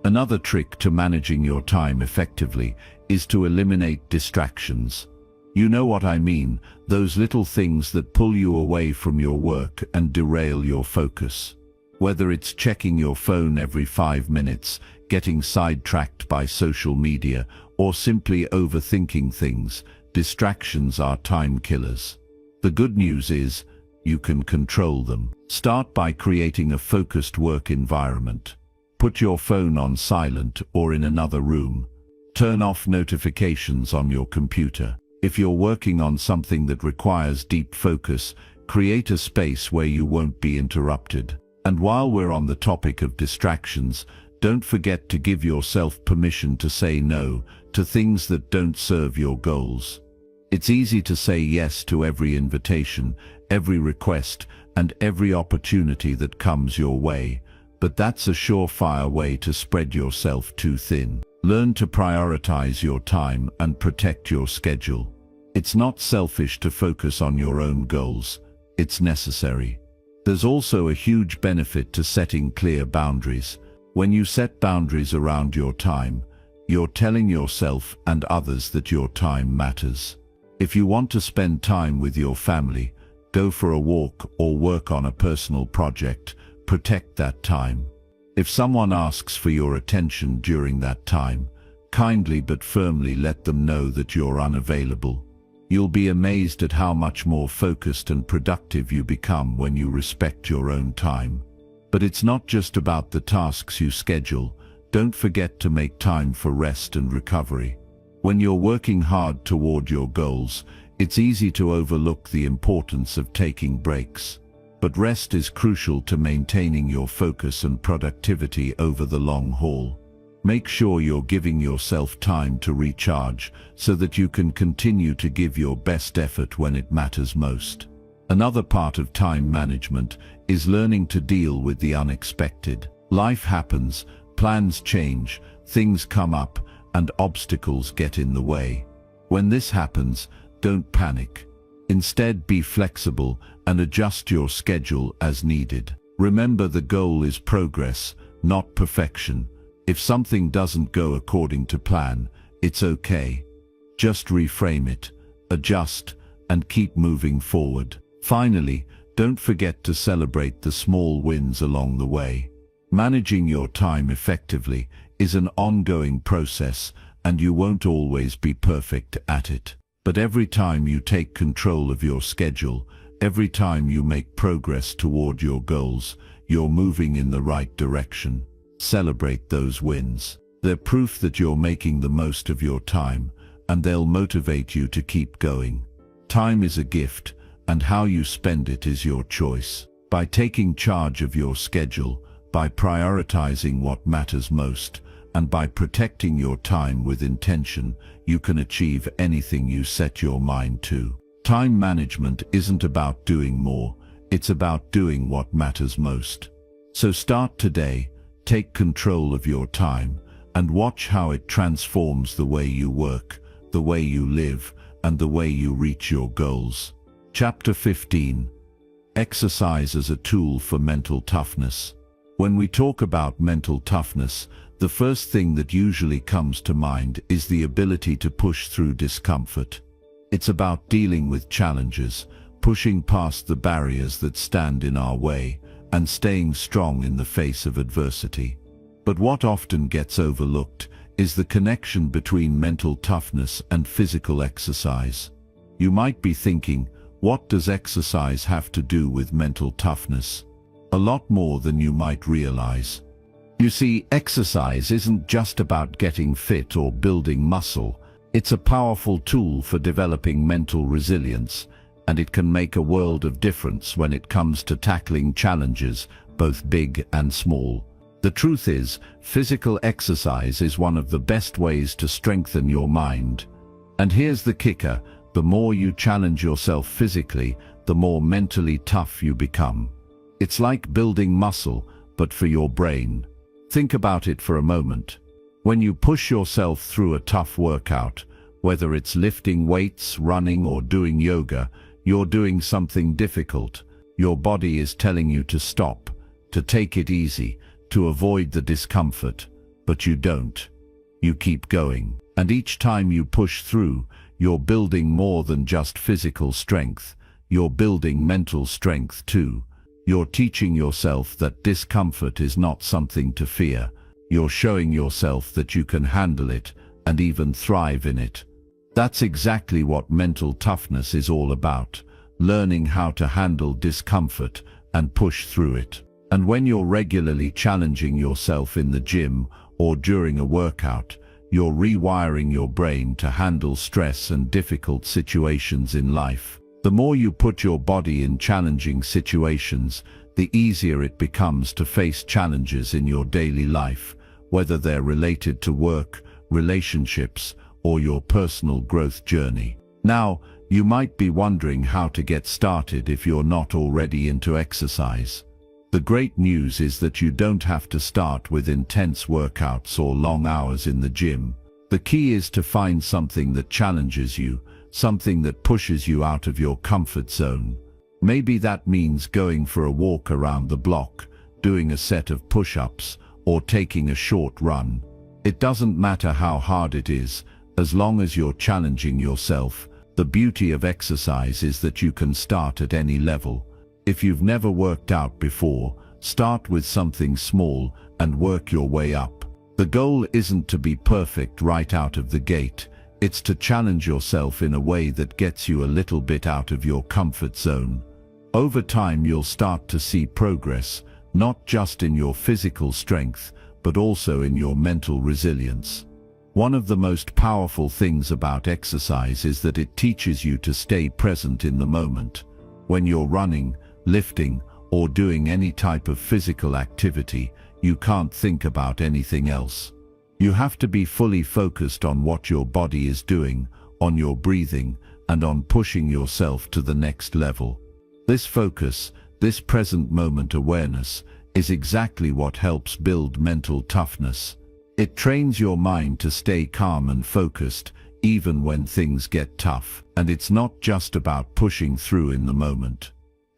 Another trick to managing your time effectively is to eliminate distractions. You know what I mean, those little things that pull you away from your work and derail your focus. Whether it's checking your phone every 5 minutes, getting sidetracked by social media, or simply overthinking things, distractions are time killers. The good news is, you can control them. Start by creating a focused work environment. Put your phone on silent or in another room. Turn off notifications on your computer. If you're working on something that requires deep focus, create a space where you won't be interrupted. And while we're on the topic of distractions, don't forget to give yourself permission to say no to things that don't serve your goals. It's easy to say yes to every invitation, every request, and every opportunity that comes your way, but that's a surefire way to spread yourself too thin. Learn to prioritize your time and protect your schedule. It's not selfish to focus on your own goals. It's necessary. There's also a huge benefit to setting clear boundaries. When you set boundaries around your time, you're telling yourself and others that your time matters. If you want to spend time with your family, go for a walk or work on a personal project, protect that time. If someone asks for your attention during that time, kindly but firmly let them know that you're unavailable. You'll be amazed at how much more focused and productive you become when you respect your own time. But it's not just about the tasks you schedule. Don't forget to make time for rest and recovery. When you're working hard toward your goals, it's easy to overlook the importance of taking breaks. But rest is crucial to maintaining your focus and productivity over the long haul. Make sure you're giving yourself time to recharge so that you can continue to give your best effort when it matters most. Another part of time management is learning to deal with the unexpected. Life happens, plans change, things come up, and obstacles get in the way. When this happens, don't panic. Instead, be flexible and adjust your schedule as needed. Remember, the goal is progress, not perfection. If something doesn't go according to plan, it's okay. Just reframe it, adjust, and keep moving forward. Finally, don't forget to celebrate the small wins along the way. Managing your time effectively is an ongoing process, and you won't always be perfect at it. But every time you take control of your schedule, every time you make progress toward your goals, you're moving in the right direction. Celebrate those wins. They're proof that you're making the most of your time, and they'll motivate you to keep going. Time is a gift, and how you spend it is your choice. By taking charge of your schedule, by prioritizing what matters most, and by protecting your time with intention, you can achieve anything you set your mind to. Time management isn't about doing more, it's about doing what matters most. So start today, take control of your time, and watch how it transforms the way you work, the way you live, and the way you reach your goals. Chapter 15. Exercise as a tool for mental toughness. When we talk about mental toughness, the first thing that usually comes to mind is the ability to push through discomfort. It's about dealing with challenges, pushing past the barriers that stand in our way, and staying strong in the face of adversity. But what often gets overlooked is the connection between mental toughness and physical exercise. You might be thinking, what does exercise have to do with mental toughness? A lot more than you might realize. You see, exercise isn't just about getting fit or building muscle. It's a powerful tool for developing mental resilience, and it can make a world of difference when it comes to tackling challenges, both big and small. The truth is, physical exercise is one of the best ways to strengthen your mind. And here's the kicker: the more you challenge yourself physically, the more mentally tough you become. It's like building muscle, but for your brain. Think about it for a moment. When you push yourself through a tough workout, whether it's lifting weights, running, or doing yoga, you're doing something difficult. Your body is telling you to stop, to take it easy, to avoid the discomfort. But you don't. You keep going. And each time you push through, you're building more than just physical strength. You're building mental strength too. You're teaching yourself that discomfort is not something to fear. You're showing yourself that you can handle it and even thrive in it. That's exactly what mental toughness is all about, learning how to handle discomfort and push through it. And when you're regularly challenging yourself in the gym or during a workout, you're rewiring your brain to handle stress and difficult situations in life. The more you put your body in challenging situations, the easier it becomes to face challenges in your daily life, whether they're related to work, relationships, or your personal growth journey. Now, you might be wondering how to get started if you're not already into exercise. The great news is that you don't have to start with intense workouts or long hours in the gym. The key is to find something that challenges you, something that pushes you out of your comfort zone. Maybe that means going for a walk around the block, doing a set of push-ups, or taking a short run. It doesn't matter how hard it is, as long as you're challenging yourself. The beauty of exercise is that you can start at any level. If you've never worked out before, start with something small and work your way up. The goal isn't to be perfect right out of the gate. It's to challenge yourself in a way that gets you a little bit out of your comfort zone. Over time, you'll start to see progress, not just in your physical strength, but also in your mental resilience. One of the most powerful things about exercise is that it teaches you to stay present in the moment. When you're running, lifting, or doing any type of physical activity, you can't think about anything else. You have to be fully focused on what your body is doing, on your breathing, and on pushing yourself to the next level. This focus, this present moment awareness, is exactly what helps build mental toughness. It trains your mind to stay calm and focused, even when things get tough, and it's not just about pushing through in the moment.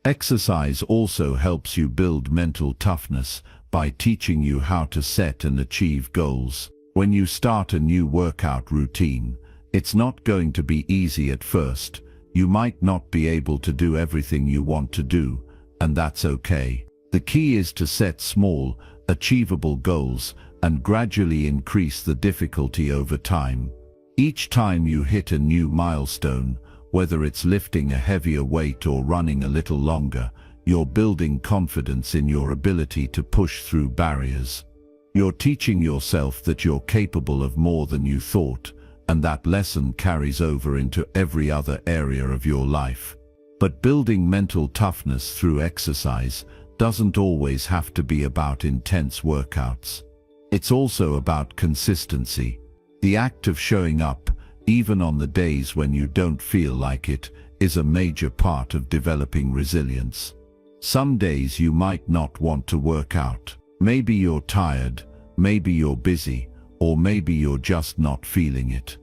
Exercise also helps you build mental toughness by teaching you how to set and achieve goals. When you start a new workout routine, it's not going to be easy at first. You might not be able to do everything you want to do, and that's okay. The key is to set small, achievable goals and gradually increase the difficulty over time. Each time you hit a new milestone, whether it's lifting a heavier weight or running a little longer, you're building confidence in your ability to push through barriers. You're teaching yourself that you're capable of more than you thought, and that lesson carries over into every other area of your life. But building mental toughness through exercise doesn't always have to be about intense workouts. It's also about consistency. The act of showing up, even on the days when you don't feel like it, is a major part of developing resilience. Some days you might not want to work out. Maybe you're tired, maybe you're busy, or maybe you're just not feeling it.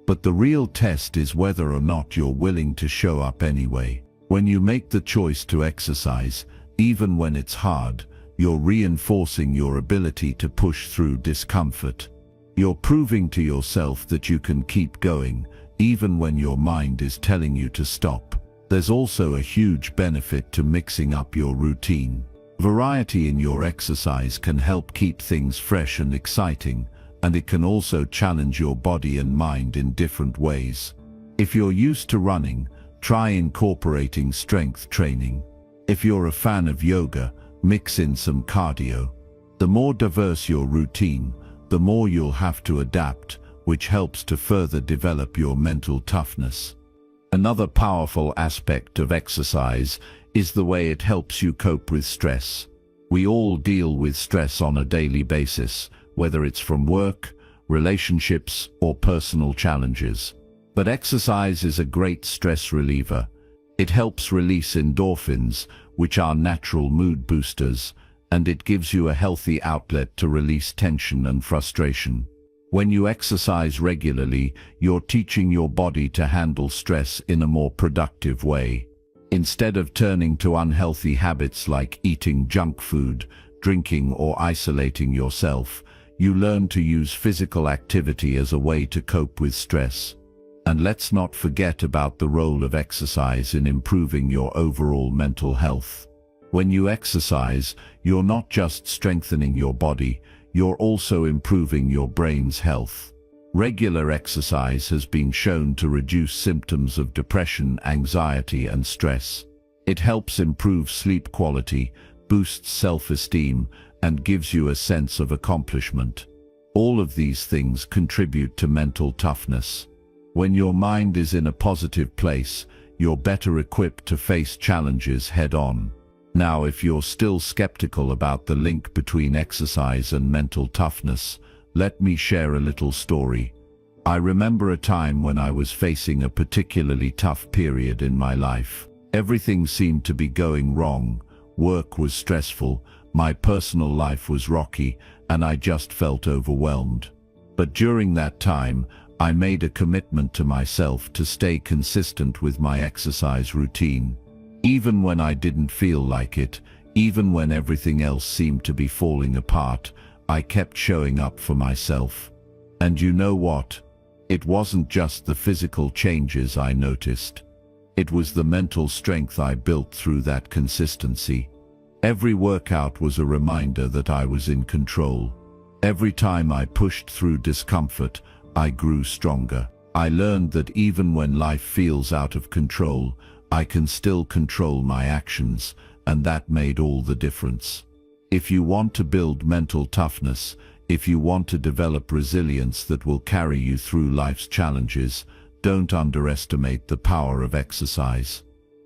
But the real test is whether or not you're willing to show up anyway. When you make the choice to exercise, even when it's hard, you're reinforcing your ability to push through discomfort. You're proving to yourself that you can keep going, even when your mind is telling you to stop. There's also a huge benefit to mixing up your routine. Variety in your exercise can help keep things fresh and exciting, and it can also challenge your body and mind in different ways. If you're used to running, try incorporating strength training. If you're a fan of yoga, mix in some cardio. The more diverse your routine, the more you'll have to adapt, which helps to further develop your mental toughness. Another powerful aspect of exercise is the way it helps you cope with stress. We all deal with stress on a daily basis, whether it's from work, relationships, or personal challenges. But exercise is a great stress reliever. It helps release endorphins, which are natural mood boosters, and it gives you a healthy outlet to release tension and frustration. When you exercise regularly, you're teaching your body to handle stress in a more productive way. Instead of turning to unhealthy habits like eating junk food, drinking, or isolating yourself, you learn to use physical activity as a way to cope with stress. And let's not forget about the role of exercise in improving your overall mental health. When you exercise, you're not just strengthening your body, you're also improving your brain's health. Regular exercise has been shown to reduce symptoms of depression, anxiety, and stress. It helps improve sleep quality, boosts self-esteem, and gives you a sense of accomplishment. All of these things contribute to mental toughness. When your mind is in a positive place, you're better equipped to face challenges head-on. Now, if you're still skeptical about the link between exercise and mental toughness, let me share a little story. I remember a time when I was facing a particularly tough period in my life. Everything seemed to be going wrong. Work was stressful, my personal life was rocky, and I just felt overwhelmed. But during that time, I made a commitment to myself to stay consistent with my exercise routine. Even when I didn't feel like it, even when everything else seemed to be falling apart, I kept showing up for myself. And you know what? It wasn't just the physical changes I noticed. It was the mental strength I built through that consistency. Every workout was a reminder that I was in control. Every time I pushed through discomfort, I grew stronger. I learned that even when life feels out of control, I can still control my actions, and that made all the difference. If you want to build mental toughness, If you want to develop resilience that will carry you through life's challenges, don't underestimate the power of exercise.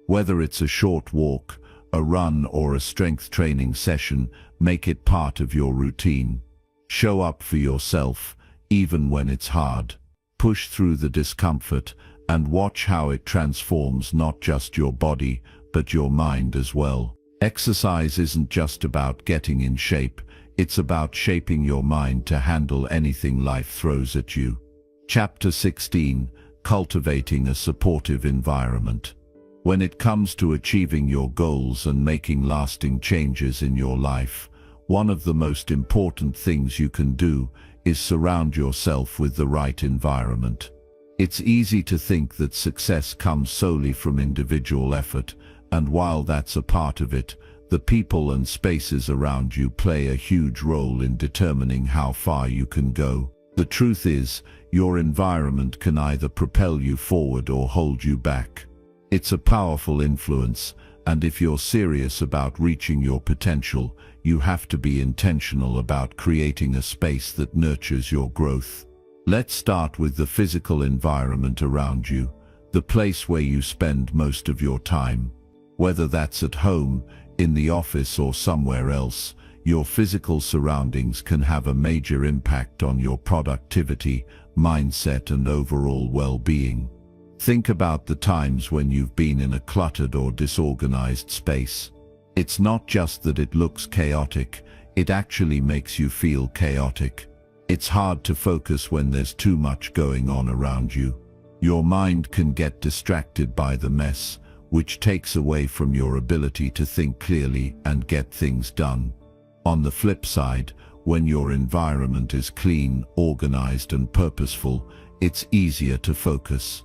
Whether it's a short walk, a run, or a strength training session, make it part of your routine. Show up for yourself, even when it's hard. Push through the discomfort and watch how it transforms not just your body, but your mind as well. Exercise isn't just about getting in shape, it's about shaping your mind to handle anything life throws at you. Chapter 16: Cultivating a supportive environment. When it comes to achieving your goals and making lasting changes in your life, one of the most important things you can do is surround yourself with the right environment. It's easy to think that success comes solely from individual effort, and while that's a part of it, the people and spaces around you play a huge role in determining how far you can go. The truth is, your environment can either propel you forward or hold you back. It's a powerful influence, and if you're serious about reaching your potential, you have to be intentional about creating a space that nurtures your growth. Let's start with the physical environment around you, the place where you spend most of your time. Whether that's at home, in the office, or somewhere else, your physical surroundings can have a major impact on your productivity, mindset, and overall well-being. Think about the times when you've been in a cluttered or disorganized space. It's not just that it looks chaotic, it actually makes you feel chaotic. It's hard to focus when there's too much going on around you. Your mind can get distracted by the mess, which takes away from your ability to think clearly and get things done. On the flip side, when your environment is clean, organized, and purposeful, it's easier to focus.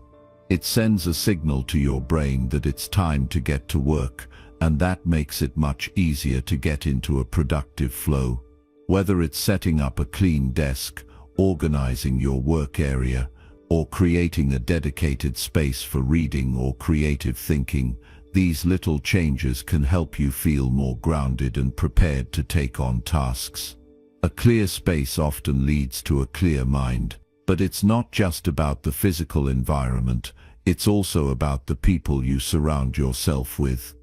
It sends a signal to your brain that it's time to get to work, and that makes it much easier to get into a productive flow. Whether it's setting up a clean desk, organizing your work area, or creating a dedicated space for reading or creative thinking, these little changes can help you feel more grounded and prepared to take on tasks. A clear space often leads to a clear mind, but it's not just about the physical environment, it's also about the people you surround yourself with.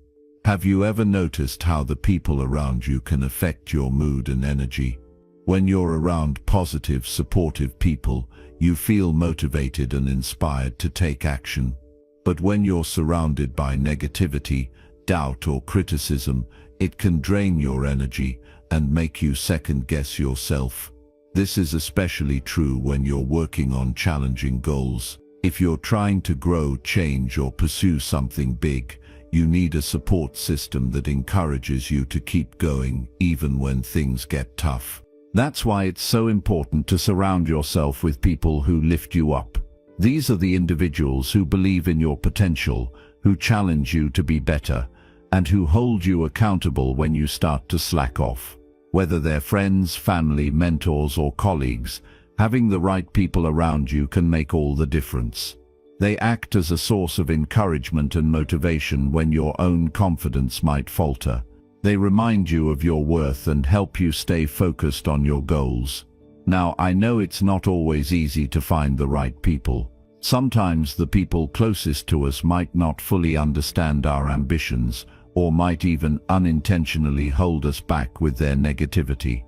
Have you ever noticed how the people around you can affect your mood and energy? When you're around positive, supportive people, you feel motivated and inspired to take action. But when you're surrounded by negativity, doubt, or criticism, it can drain your energy and make you second-guess yourself. This is especially true when you're working on challenging goals. If you're trying to grow, change, or pursue something big, you need a support system that encourages you to keep going even when things get tough. That's why it's so important to surround yourself with people who lift you up. These are the individuals who believe in your potential, who challenge you to be better, and who hold you accountable when you start to slack off. Whether they're friends, family, mentors, or colleagues, having the right people around you can make all the difference. They act as a source of encouragement and motivation when your own confidence might falter. They remind you of your worth and help you stay focused on your goals. Now, I know it's not always easy to find the right people. Sometimes the people closest to us might not fully understand our ambitions, or might even unintentionally hold us back with their negativity.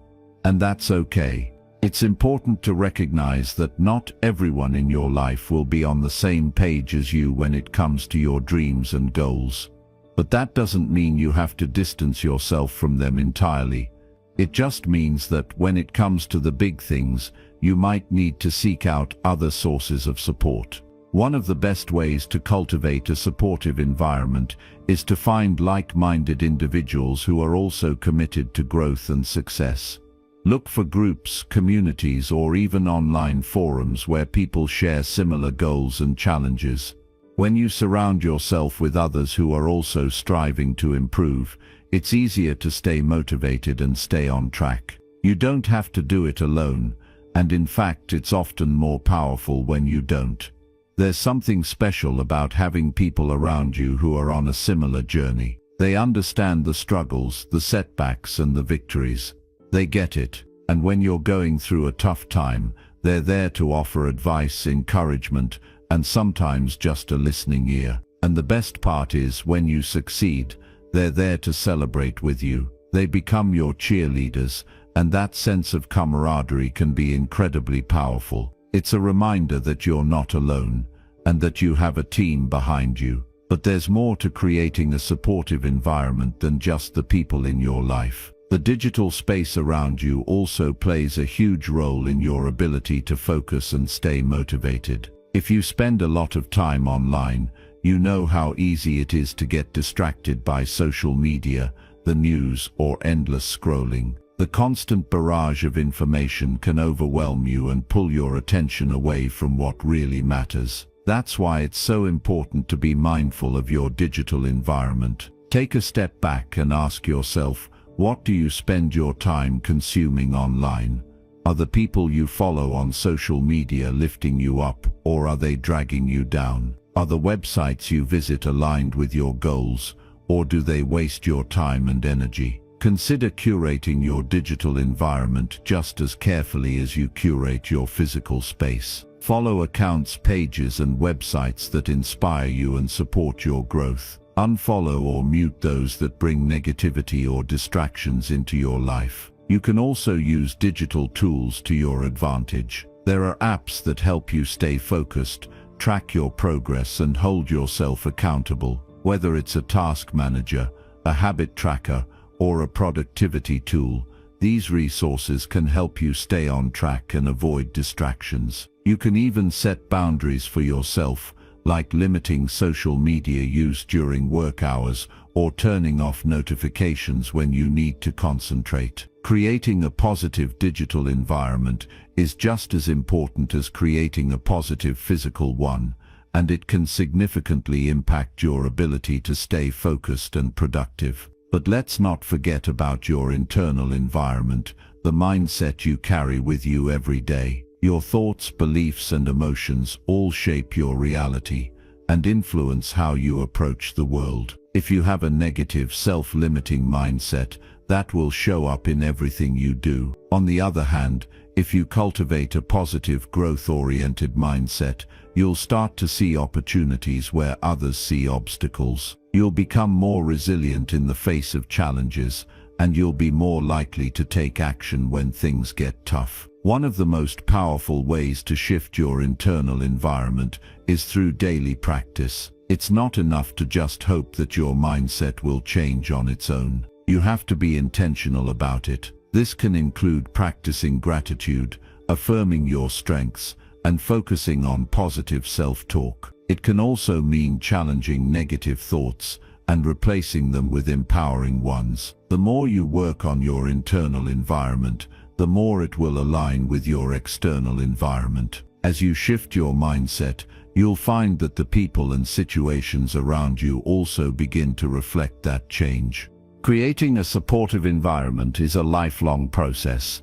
And that's okay. It's important to recognize that not everyone in your life will be on the same page as you when it comes to your dreams and goals. But that doesn't mean you have to distance yourself from them entirely. It just means that when it comes to the big things, you might need to seek out other sources of support. One of the best ways to cultivate a supportive environment is to find like-minded individuals who are also committed to growth and success. Look for groups, communities, or even online forums where people share similar goals and challenges. When you surround yourself with others who are also striving to improve, it's easier to stay motivated and stay on track. You don't have to do it alone, and in fact, it's often more powerful when you don't. There's something special about having people around you who are on a similar journey. They understand the struggles, the setbacks, and the victories. They get it. And when you're going through a tough time, they're there to offer advice, encouragement, and sometimes just a listening ear. And the best part is, when you succeed, they're there to celebrate with you. They become your cheerleaders, and that sense of camaraderie can be incredibly powerful. It's a reminder that you're not alone, and that you have a team behind you. But there's more to creating a supportive environment than just the people in your life. The digital space around you also plays a huge role in your ability to focus and stay motivated. If you spend a lot of time online, you know how easy it is to get distracted by social media, the news, or endless scrolling. The constant barrage of information can overwhelm you and pull your attention away from what really matters. That's why it's so important to be mindful of your digital environment. Take a step back and ask yourself, what do you spend your time consuming online? Are the people you follow on social media lifting you up, or are they dragging you down? Are the websites you visit aligned with your goals, or do they waste your time and energy? Consider curating your digital environment just as carefully as you curate your physical space. Follow accounts, pages, and websites that inspire you and support your growth. Unfollow or mute those that bring negativity or distractions into your life. You can also use digital tools to your advantage. There are apps that help you stay focused, track your progress, and hold yourself accountable. Whether it's a task manager, a habit tracker, or a productivity tool, these resources can help you stay on track and avoid distractions. You can even set boundaries for yourself, like limiting social media use during work hours or turning off notifications when you need to concentrate. Creating a positive digital environment is just as important as creating a positive physical one, and it can significantly impact your ability to stay focused and productive. But let's not forget about your internal environment, the mindset you carry with you every day. Your thoughts, beliefs, and emotions all shape your reality and influence how you approach the world. If you have a negative, self-limiting mindset, that will show up in everything you do. On the other hand, if you cultivate a positive, growth-oriented mindset, you'll start to see opportunities where others see obstacles. You'll become more resilient in the face of challenges, and you'll be more likely to take action when things get tough. One of the most powerful ways to shift your internal environment is through daily practice. It's not enough to just hope that your mindset will change on its own. You have to be intentional about it. This can include practicing gratitude, affirming your strengths, and focusing on positive self-talk. It can also mean challenging negative thoughts and replacing them with empowering ones. The more you work on your internal environment, the more it will align with your external environment. As you shift your mindset, you'll find that the people and situations around you also begin to reflect that change. Creating a supportive environment is a lifelong process.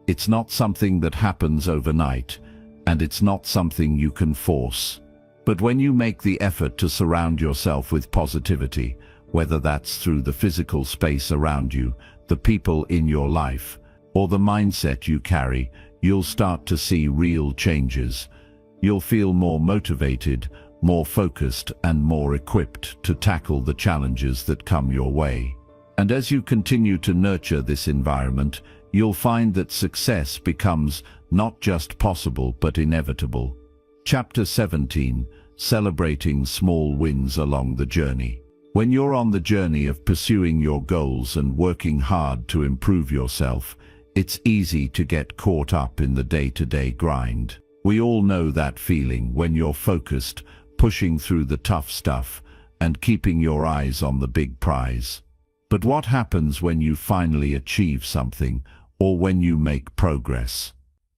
It's not something that happens overnight, and it's not something you can force. But when you make the effort to surround yourself with positivity, whether that's through the physical space around you, the people in your life, or the mindset you carry, you'll start to see real changes. You'll feel more motivated, more focused, and more equipped to tackle the challenges that come your way. And as you continue to nurture this environment, you'll find that success becomes not just possible but inevitable. Chapter 17. Celebrating small wins along the journey. When you're on the journey of pursuing your goals and working hard to improve yourself, it's easy to get caught up in the day-to-day grind. We all know that feeling when you're focused, pushing through the tough stuff, and keeping your eyes on the big prize. But what happens when you finally achieve something, or when you make progress?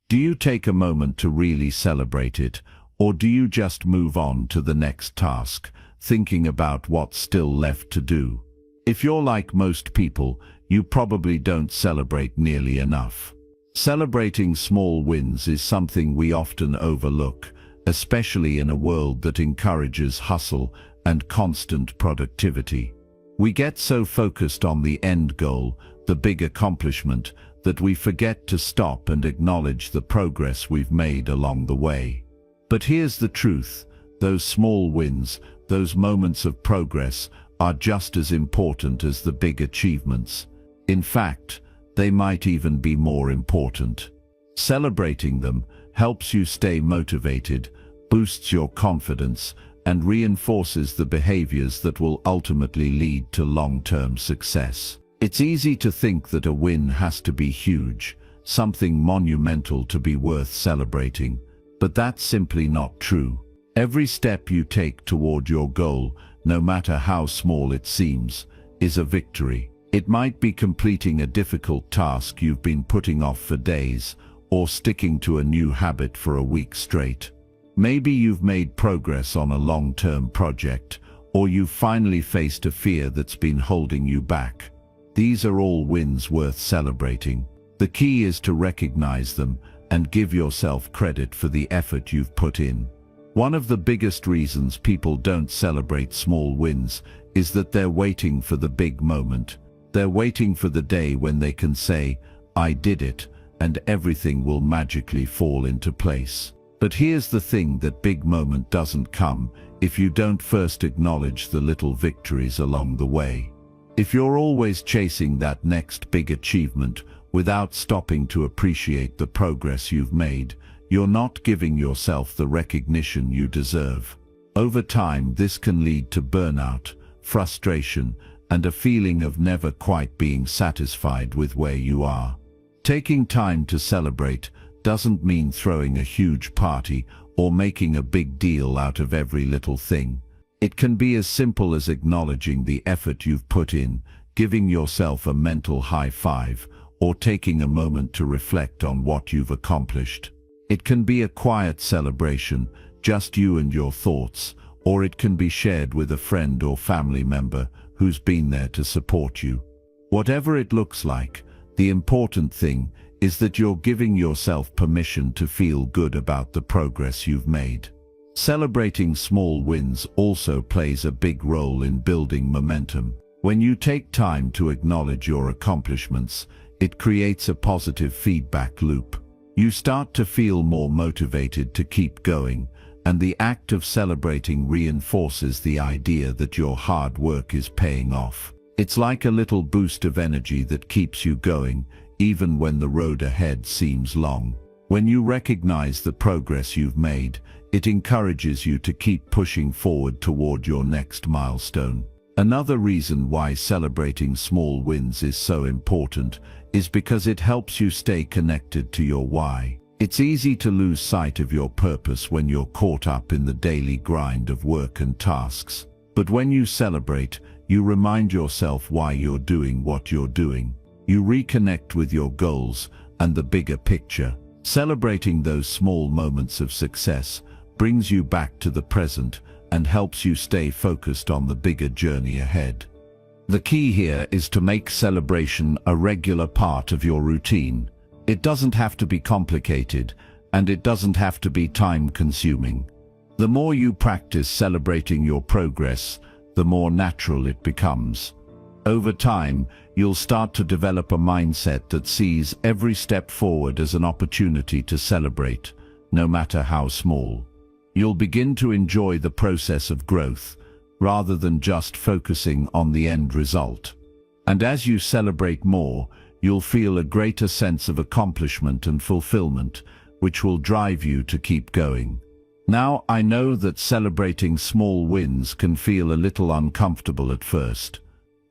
Do you take a moment to really celebrate it, or do you just move on to the next task, thinking about what's still left to do? If you're like most people, you probably don't celebrate nearly enough. Celebrating small wins is something we often overlook, especially in a world that encourages hustle and constant productivity. We get so focused on the end goal, the big accomplishment, that we forget to stop and acknowledge the progress we've made along the way. But here's the truth: those small wins, those moments of progress, are just as important as the big achievements. In fact, they might even be more important. Celebrating them helps you stay motivated, boosts your confidence, and reinforces the behaviors that will ultimately lead to long-term success. It's easy to think that a win has to be huge, something monumental to be worth celebrating, but that's simply not true. Every step you take toward your goal, no matter how small it seems, is a victory. It might be completing a difficult task you've been putting off for days, or sticking to a new habit for a week straight. Maybe you've made progress on a long-term project, or you've finally faced a fear that's been holding you back. These are all wins worth celebrating. The key is to recognize them and give yourself credit for the effort you've put in. One of the biggest reasons people don't celebrate small wins is that they're waiting for the big moment. They're waiting for the day when they can say, "I did it," and everything will magically fall into place. But here's the thing: that big moment doesn't come if you don't first acknowledge the little victories along the way. If you're always chasing that next big achievement without stopping to appreciate the progress you've made, you're not giving yourself the recognition you deserve. Over time, this can lead to burnout, frustration, and a feeling of never quite being satisfied with where you are. Taking time to celebrate doesn't mean throwing a huge party or making a big deal out of every little thing. It can be as simple as acknowledging the effort you've put in, giving yourself a mental high five, or taking a moment to reflect on what you've accomplished. It can be a quiet celebration, just you and your thoughts, or it can be shared with a friend or family member who's been there to support you. Whatever it looks like, the important thing is that you're giving yourself permission to feel good about the progress you've made. Celebrating small wins also plays a big role in building momentum. When you take time to acknowledge your accomplishments, it creates a positive feedback loop. You start to feel more motivated to keep going, and the act of celebrating reinforces the idea that your hard work is paying off. It's like a little boost of energy that keeps you going, even when the road ahead seems long. When you recognize the progress you've made, it encourages you to keep pushing forward toward your next milestone. Another reason why celebrating small wins is so important is because it helps you stay connected to your why. It's easy to lose sight of your purpose when you're caught up in the daily grind of work and tasks. But when you celebrate, you remind yourself why you're doing what you're doing. You reconnect with your goals and the bigger picture. Celebrating those small moments of success brings you back to the present and helps you stay focused on the bigger journey ahead. The key here is to make celebration a regular part of your routine. It doesn't have to be complicated, and it doesn't have to be time-consuming. The more you practice celebrating your progress, the more natural it becomes. Over time, you'll start to develop a mindset that sees every step forward as an opportunity to celebrate, no matter how small. You'll begin to enjoy the process of growth, rather than just focusing on the end result. And as you celebrate more, you'll feel a greater sense of accomplishment and fulfillment, which will drive you to keep going. Now, I know that celebrating small wins can feel a little uncomfortable at first.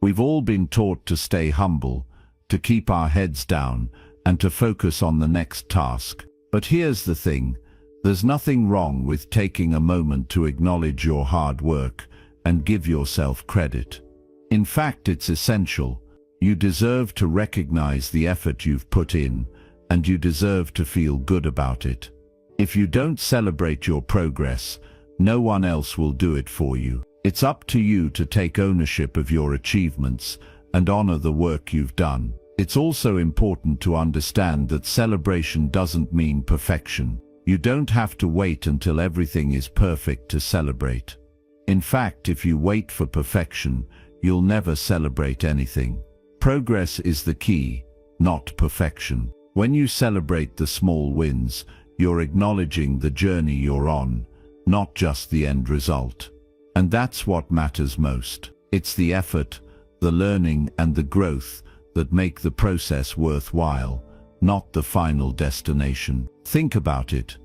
We've all been taught to stay humble, to keep our heads down, and to focus on the next task. But here's the thing: there's nothing wrong with taking a moment to acknowledge your hard work and give yourself credit. In fact, it's essential. You deserve to recognize the effort you've put in, and you deserve to feel good about it. If you don't celebrate your progress, no one else will do it for you. It's up to you to take ownership of your achievements and honor the work you've done. It's also important to understand that celebration doesn't mean perfection. You don't have to wait until everything is perfect to celebrate. In fact, if you wait for perfection, you'll never celebrate anything. Progress is the key, not perfection. When you celebrate the small wins, you're acknowledging the journey you're on, not just the end result. And that's what matters most. It's the effort, the learning, and the growth that make the process worthwhile, not the final destination. Think about it.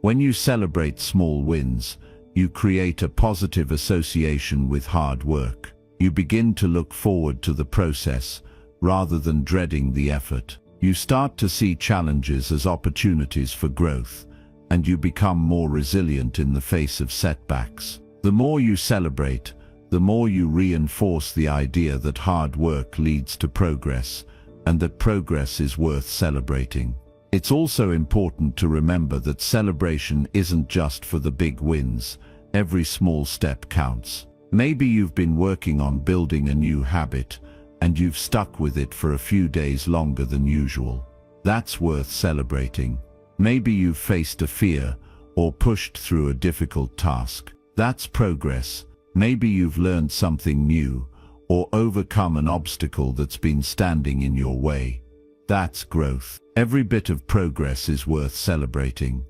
When you celebrate small wins, you create a positive association with hard work. You begin to look forward to the process rather than dreading the effort. You start to see challenges as opportunities for growth, and you become more resilient in the face of setbacks. The more you celebrate, the more you reinforce the idea that hard work leads to progress, and that progress is worth celebrating. It's also important to remember that celebration isn't just for the big wins. Every small step counts. Maybe you've been working on building a new habit, and you've stuck with it for a few days longer than usual. That's worth celebrating. Maybe you've faced a fear or pushed through a difficult task. That's progress. Maybe you've learned something new or overcome an obstacle that's been standing in your way. That's growth. Every bit of progress is worth celebrating.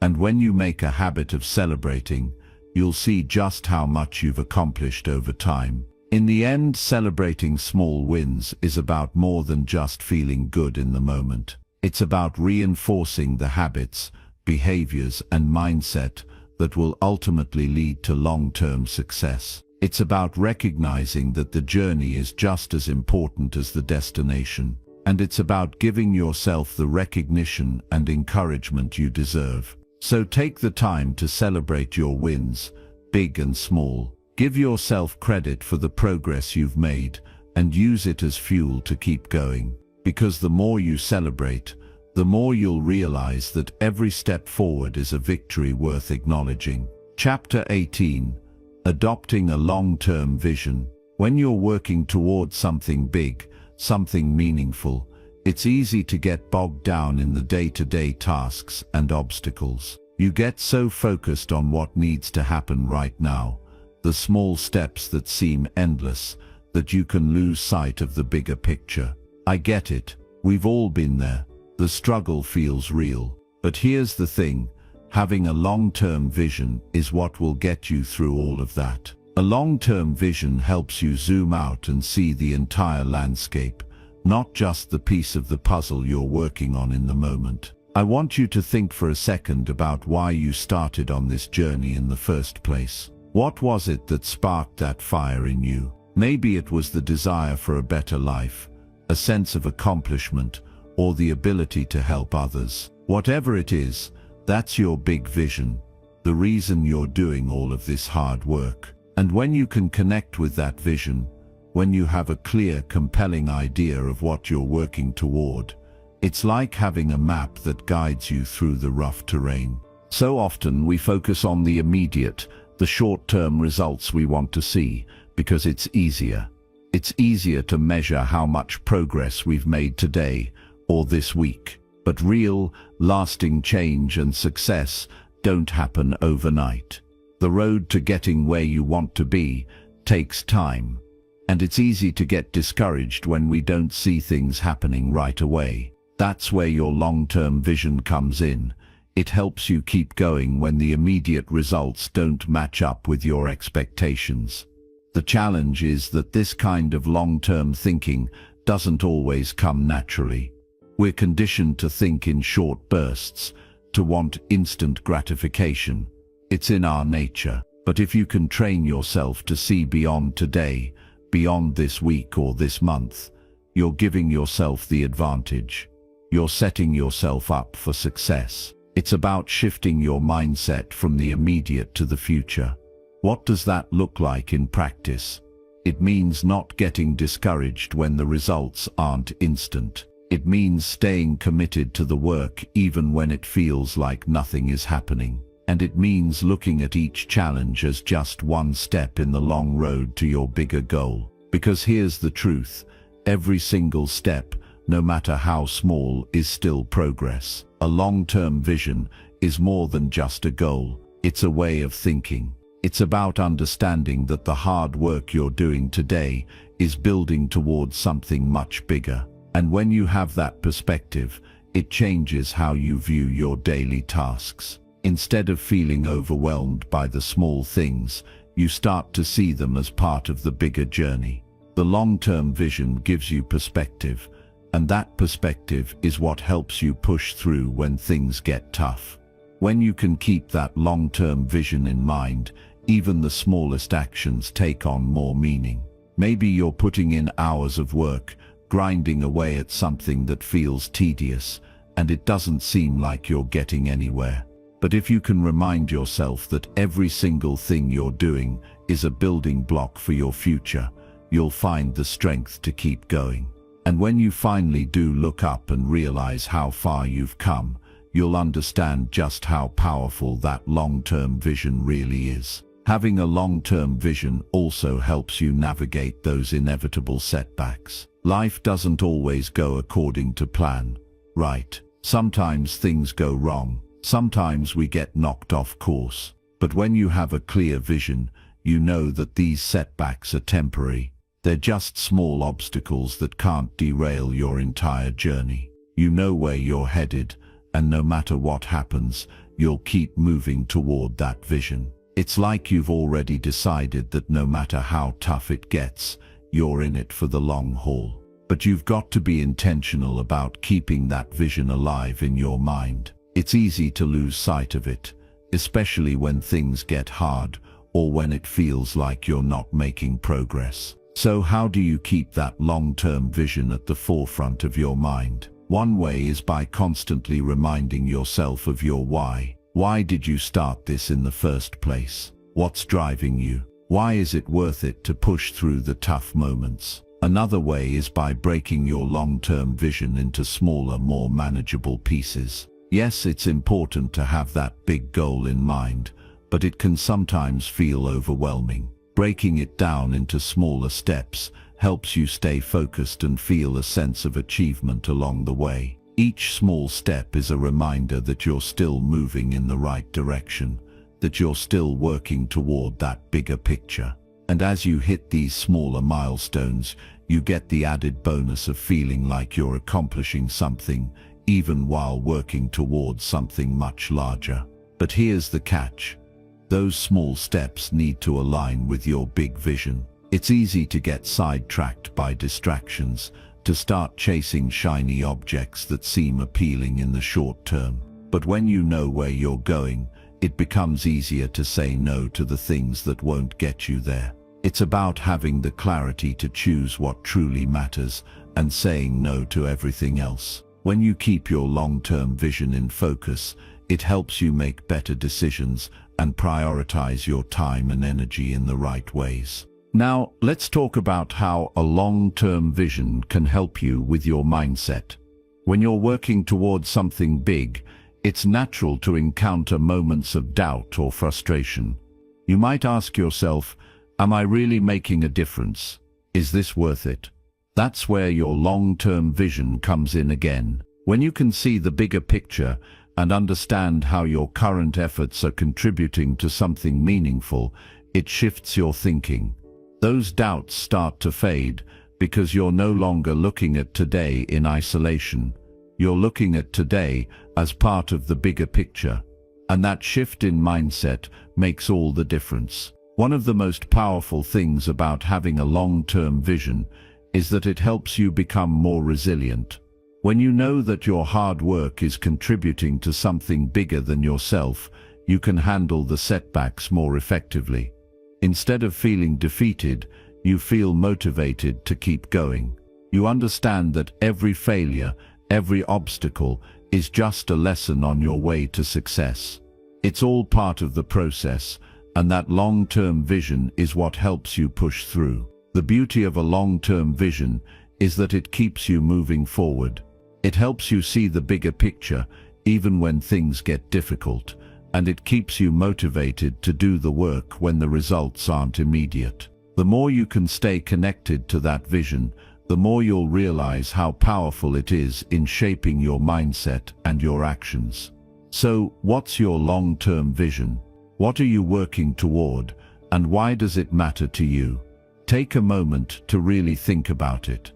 And when you make a habit of celebrating, you'll see just how much you've accomplished over time. In the end, celebrating small wins is about more than just feeling good in the moment. It's about reinforcing the habits, behaviors, and mindset that will ultimately lead to long-term success. It's about recognizing that the journey is just as important as the destination. And it's about giving yourself the recognition and encouragement you deserve. So take the time to celebrate your wins, big and small. Give yourself credit for the progress you've made and use it as fuel to keep going. Because the more you celebrate, the more you'll realize that every step forward is a victory worth acknowledging. Chapter 18. Adopting a long-term vision. When you're working towards something big, something meaningful, it's easy to get bogged down in the day-to-day tasks and obstacles. You get so focused on what needs to happen right now, the small steps that seem endless, that you can lose sight of the bigger picture. I get it. We've all been there. The struggle feels real. But here's the thing. Having a long-term vision is what will get you through all of that. A long-term vision helps you zoom out and see the entire landscape, not just the piece of the puzzle you're working on in the moment. I want you to think for a second about why you started on this journey in the first place. What was it that sparked that fire in you? Maybe it was the desire for a better life, a sense of accomplishment, or the ability to help others. Whatever it is, that's your big vision, the reason you're doing all of this hard work. And when you can connect with that vision, when you have a clear, compelling idea of what you're working toward, it's like having a map that guides you through the rough terrain. So often we focus on the immediate, the short-term results we want to see, because it's easier. It's easier to measure how much progress we've made today or this week. But real, lasting change and success don't happen overnight. The road to getting where you want to be takes time. And it's easy to get discouraged when we don't see things happening right away. That's where your long-term vision comes in. It helps you keep going when the immediate results don't match up with your expectations. The challenge is that this kind of long-term thinking doesn't always come naturally. We're conditioned to think in short bursts, to want instant gratification. It's in our nature. But if you can train yourself to see beyond today, beyond this week or this month, you're giving yourself the advantage. You're setting yourself up for success. It's about shifting your mindset from the immediate to the future. What does that look like in practice? It means not getting discouraged when the results aren't instant. It means staying committed to the work even when it feels like nothing is happening. And it means looking at each challenge as just one step in the long road to your bigger goal. Because here's the truth, every single step, no matter how small, is still progress. A long-term vision is more than just a goal. It's a way of thinking. It's about understanding that the hard work you're doing today is building towards something much bigger. And when you have that perspective, it changes how you view your daily tasks. Instead of feeling overwhelmed by the small things, you start to see them as part of the bigger journey. The long-term vision gives you perspective, and that perspective is what helps you push through when things get tough. When you can keep that long-term vision in mind, even the smallest actions take on more meaning. Maybe you're putting in hours of work, grinding away at something that feels tedious, and it doesn't seem like you're getting anywhere. But if you can remind yourself that every single thing you're doing is a building block for your future, you'll find the strength to keep going. And when you finally do look up and realize how far you've come, you'll understand just how powerful that long-term vision really is. Having a long-term vision also helps you navigate those inevitable setbacks. Life doesn't always go according to plan, right? Sometimes things go wrong. Sometimes we get knocked off course. But when you have a clear vision, you know that these setbacks are temporary. They're just small obstacles that can't derail your entire journey. You know where you're headed, and no matter what happens, you'll keep moving toward that vision. It's like you've already decided that no matter how tough it gets, you're in it for the long haul. But you've got to be intentional about keeping that vision alive in your mind. It's easy to lose sight of it, especially when things get hard or when it feels like you're not making progress. So how do you keep that long-term vision at the forefront of your mind? One way is by constantly reminding yourself of your why. Why did you start this in the first place? What's driving you? Why is it worth it to push through the tough moments? Another way is by breaking your long-term vision into smaller, more manageable pieces. Yes, it's important to have that big goal in mind, but it can sometimes feel overwhelming. Breaking it down into smaller steps helps you stay focused and feel a sense of achievement along the way. Each small step is a reminder that you're still moving in the right direction, that you're still working toward that bigger picture. And as you hit these smaller milestones, you get the added bonus of feeling like you're accomplishing something, even while working towards something much larger. But here's the catch. Those small steps need to align with your big vision. It's easy to get sidetracked by distractions, to start chasing shiny objects that seem appealing in the short term. But when you know where you're going, it becomes easier to say no to the things that won't get you there. It's about having the clarity to choose what truly matters and saying no to everything else. When you keep your long-term vision in focus, it helps you make better decisions and prioritize your time and energy in the right ways. Now, let's talk about how a long-term vision can help you with your mindset. When you're working towards something big, it's natural to encounter moments of doubt or frustration. You might ask yourself, am I really making a difference? Is this worth it? That's where your long-term vision comes in again. When you can see the bigger picture and understand how your current efforts are contributing to something meaningful, it shifts your thinking. Those doubts start to fade because you're no longer looking at today in isolation. You're looking at today as part of the bigger picture. And that shift in mindset makes all the difference. One of the most powerful things about having a long-term vision is that it helps you become more resilient. When you know that your hard work is contributing to something bigger than yourself, you can handle the setbacks more effectively. Instead of feeling defeated, you feel motivated to keep going. You understand that every failure, every obstacle, is just a lesson on your way to success. It's all part of the process, and that long-term vision is what helps you push through. The beauty of a long-term vision is that it keeps you moving forward. It helps you see the bigger picture, even when things get difficult, and it keeps you motivated to do the work when the results aren't immediate. The more you can stay connected to that vision, the more you'll realize how powerful it is in shaping your mindset and your actions. So, what's your long-term vision? What are you working toward, and why does it matter to you? Take a moment to really think about it.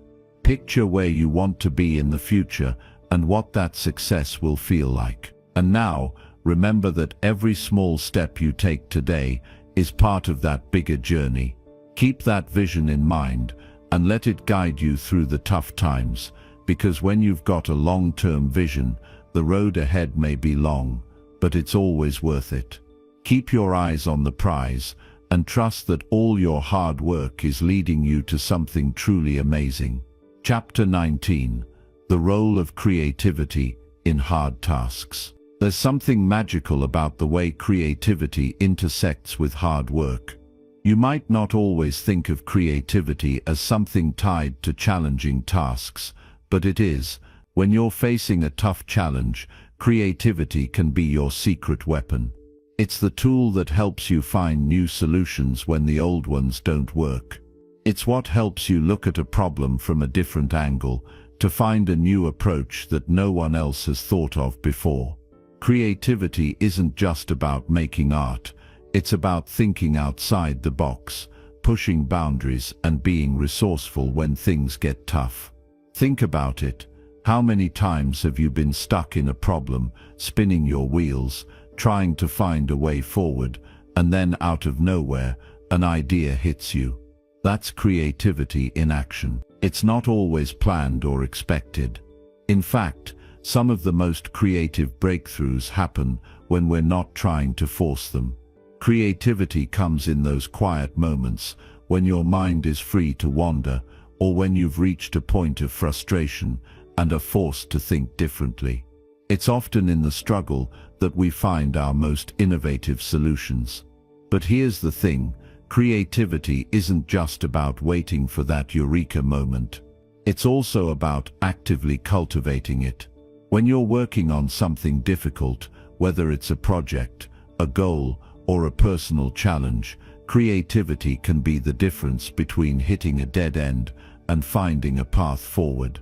Picture where you want to be in the future and what that success will feel like. And now, remember that every small step you take today is part of that bigger journey. Keep that vision in mind and let it guide you through the tough times, because when you've got a long-term vision, the road ahead may be long, but it's always worth it. Keep your eyes on the prize and trust that all your hard work is leading you to something truly amazing. Chapter 19. The role of creativity in hard tasks. There's something magical about the way creativity intersects with hard work. You might not always think of creativity as something tied to challenging tasks, but it is. When you're facing a tough challenge, creativity can be your secret weapon. It's the tool that helps you find new solutions when the old ones don't work. It's what helps you look at a problem from a different angle, to find a new approach that no one else has thought of before. Creativity isn't just about making art, it's about thinking outside the box, pushing boundaries and being resourceful when things get tough. Think about it. How many times have you been stuck in a problem, spinning your wheels, trying to find a way forward, and then out of nowhere, an idea hits you? That's creativity in action. It's not always planned or expected. In fact, some of the most creative breakthroughs happen when we're not trying to force them. Creativity comes in those quiet moments, when your mind is free to wander, or when you've reached a point of frustration and are forced to think differently. It's often in the struggle that we find our most innovative solutions. But here's the thing, creativity isn't just about waiting for that eureka moment. It's also about actively cultivating it. When you're working on something difficult, whether it's a project, a goal, or a personal challenge, creativity can be the difference between hitting a dead end and finding a path forward.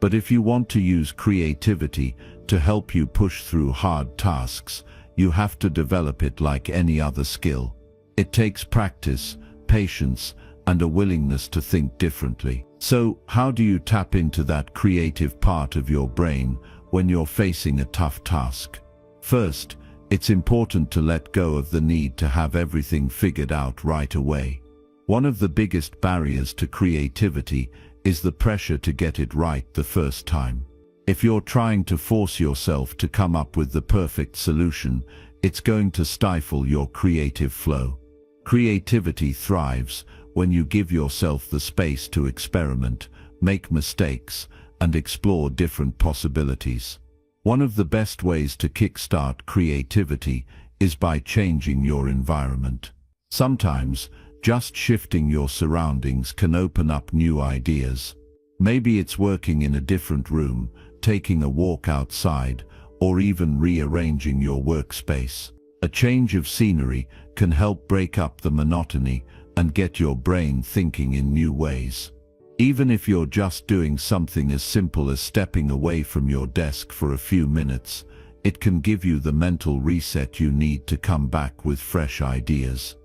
But if you want to use creativity to help you push through hard tasks, you have to develop it like any other skill. It takes practice, patience, and a willingness to think differently. So, how do you tap into that creative part of your brain when you're facing a tough task? First, it's important to let go of the need to have everything figured out right away. One of the biggest barriers to creativity is the pressure to get it right the first time. If you're trying to force yourself to come up with the perfect solution, it's going to stifle your creative flow. Creativity thrives when you give yourself the space to experiment, make mistakes, and explore different possibilities. One of the best ways to kickstart creativity is by changing your environment. Sometimes, just shifting your surroundings can open up new ideas. Maybe it's working in a different room, taking a walk outside, or even rearranging your workspace. A change of scenery can help break up the monotony and get your brain thinking in new ways. Even if you're just doing something as simple as stepping away from your desk for a few minutes, it can give you the mental reset you need to come back with fresh ideas.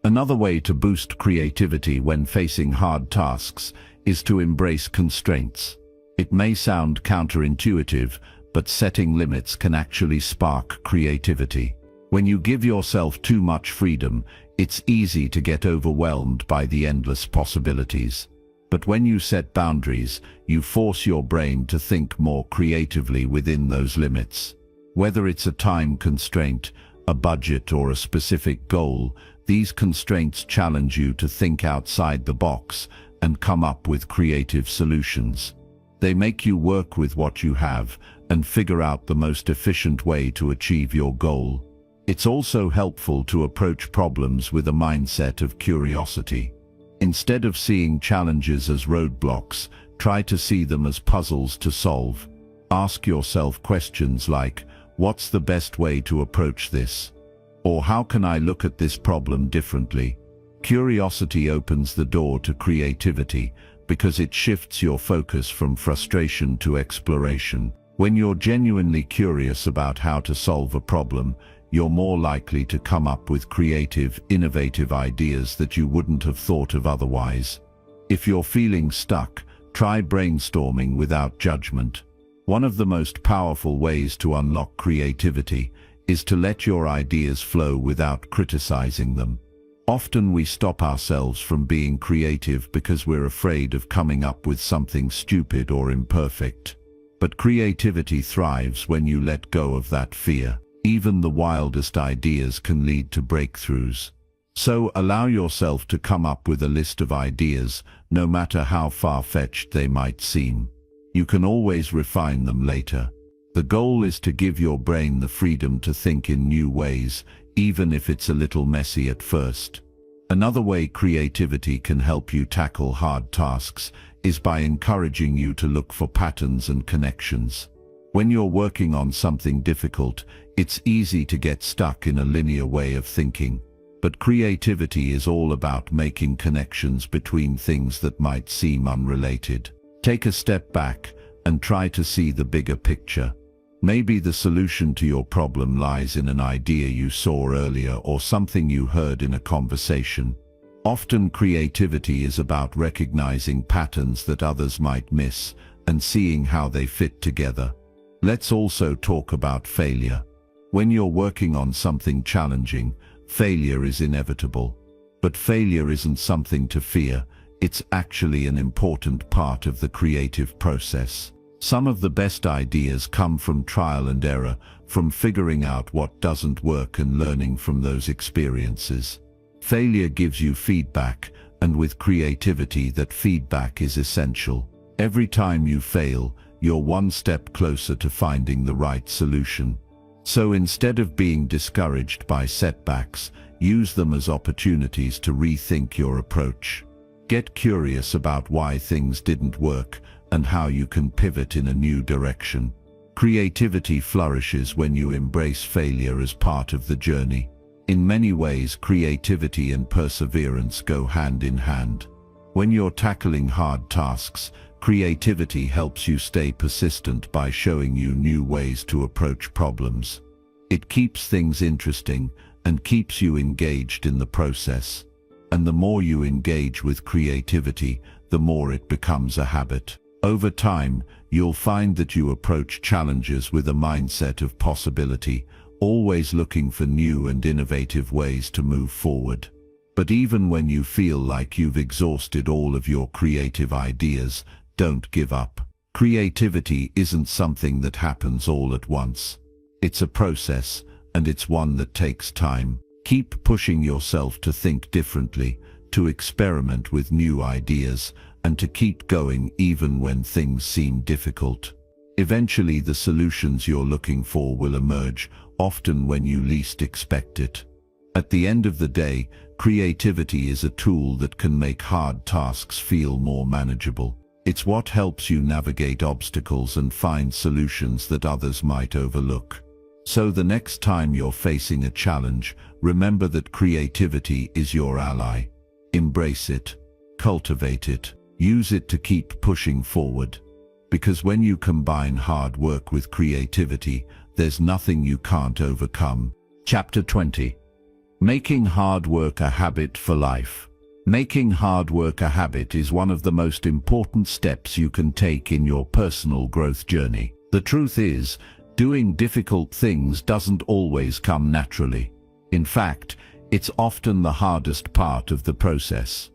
Another way to boost creativity when facing hard tasks is to embrace constraints. It may sound counterintuitive, but setting limits can actually spark creativity. When you give yourself too much freedom, it's easy to get overwhelmed by the endless possibilities. But when you set boundaries, you force your brain to think more creatively within those limits. Whether it's a time constraint, a budget, or a specific goal, these constraints challenge you to think outside the box and come up with creative solutions. They make you work with what you have and figure out the most efficient way to achieve your goal. It's also helpful to approach problems with a mindset of curiosity. Instead of seeing challenges as roadblocks, try to see them as puzzles to solve. Ask yourself questions like, what's the best way to approach this? Or how can I look at this problem differently? Curiosity opens the door to creativity because it shifts your focus from frustration to exploration. When you're genuinely curious about how to solve a problem, you're more likely to come up with creative, innovative ideas that you wouldn't have thought of otherwise. If you're feeling stuck, Try brainstorming without judgment. One of the most powerful ways to unlock creativity is to let your ideas flow without criticizing them. Often we stop ourselves from being creative because we're afraid of coming up with something stupid or imperfect. But creativity thrives when you let go of that fear. Even the wildest ideas can lead to breakthroughs. So allow yourself to come up with a list of ideas, no matter how far-fetched they might seem. You can always refine them later. The goal is to give your brain the freedom to think in new ways, even if it's a little messy at first. Another way creativity can help you tackle hard tasks is by encouraging you to look for patterns and connections. When you're working on something difficult, it's easy to get stuck in a linear way of thinking. But creativity is all about making connections between things that might seem unrelated. Take a step back and try to see the bigger picture. Maybe the solution to your problem lies in an idea you saw earlier or something you heard in a conversation. Often creativity is about recognizing patterns that others might miss and seeing how they fit together. Let's also talk about failure. When you're working on something challenging, failure is inevitable. But failure isn't something to fear. It's actually an important part of the creative process. Some of the best ideas come from trial and error, from figuring out what doesn't work and learning from those experiences. Failure gives you feedback, and with creativity that feedback is essential. Every time you fail, you're one step closer to finding the right solution. So instead of being discouraged by setbacks, use them as opportunities to rethink your approach. Get curious about why things didn't work and how you can pivot in a new direction. Creativity flourishes when you embrace failure as part of the journey. In many ways, creativity and perseverance go hand in hand. When you're tackling hard tasks, creativity helps you stay persistent by showing you new ways to approach problems. It keeps things interesting and keeps you engaged in the process. And the more you engage with creativity, the more it becomes a habit. Over time, you'll find that you approach challenges with a mindset of possibility, always looking for new and innovative ways to move forward. But even when you feel like you've exhausted all of your creative ideas, don't give up. Creativity isn't something that happens all at once. It's a process, and it's one that takes time. Keep pushing yourself to think differently, to experiment with new ideas, and to keep going even when things seem difficult. Eventually, the solutions you're looking for will emerge, often when you least expect it. At the end of the day, creativity is a tool that can make hard tasks feel more manageable. It's what helps you navigate obstacles and find solutions that others might overlook. So the next time you're facing a challenge, remember that creativity is your ally. Embrace it, cultivate it, use it to keep pushing forward. Because when you combine hard work with creativity, there's nothing you can't overcome. Chapter 20. Making hard work a habit for life. Making hard work a habit is one of the most important steps you can take in your personal growth journey. The truth is, doing difficult things doesn't always come naturally. In fact, it's often the hardest part of the process.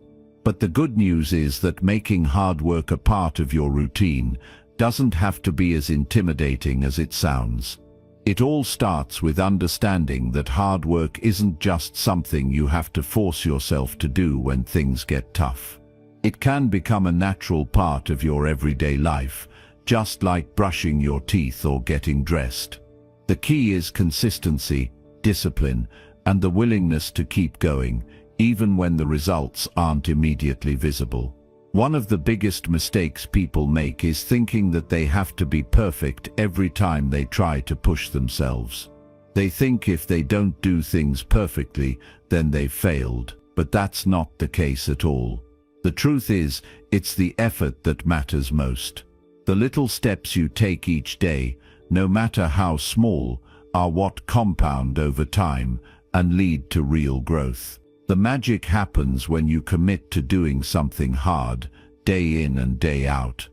But the good news is that making hard work a part of your routine doesn't have to be as intimidating as it sounds. It all starts with understanding that hard work isn't just something you have to force yourself to do when things get tough. It can become a natural part of your everyday life, just like brushing your teeth or getting dressed. The key is consistency, discipline, and the willingness to keep going, even when the results aren't immediately visible. One of the biggest mistakes people make is thinking that they have to be perfect every time they try to push themselves. They think if they don't do things perfectly, then they've failed. But that's not the case at all. The truth is, it's the effort that matters most. The little steps you take each day, no matter how small, are what compound over time and lead to real growth. The magic happens when you commit to doing something hard, day in and day out.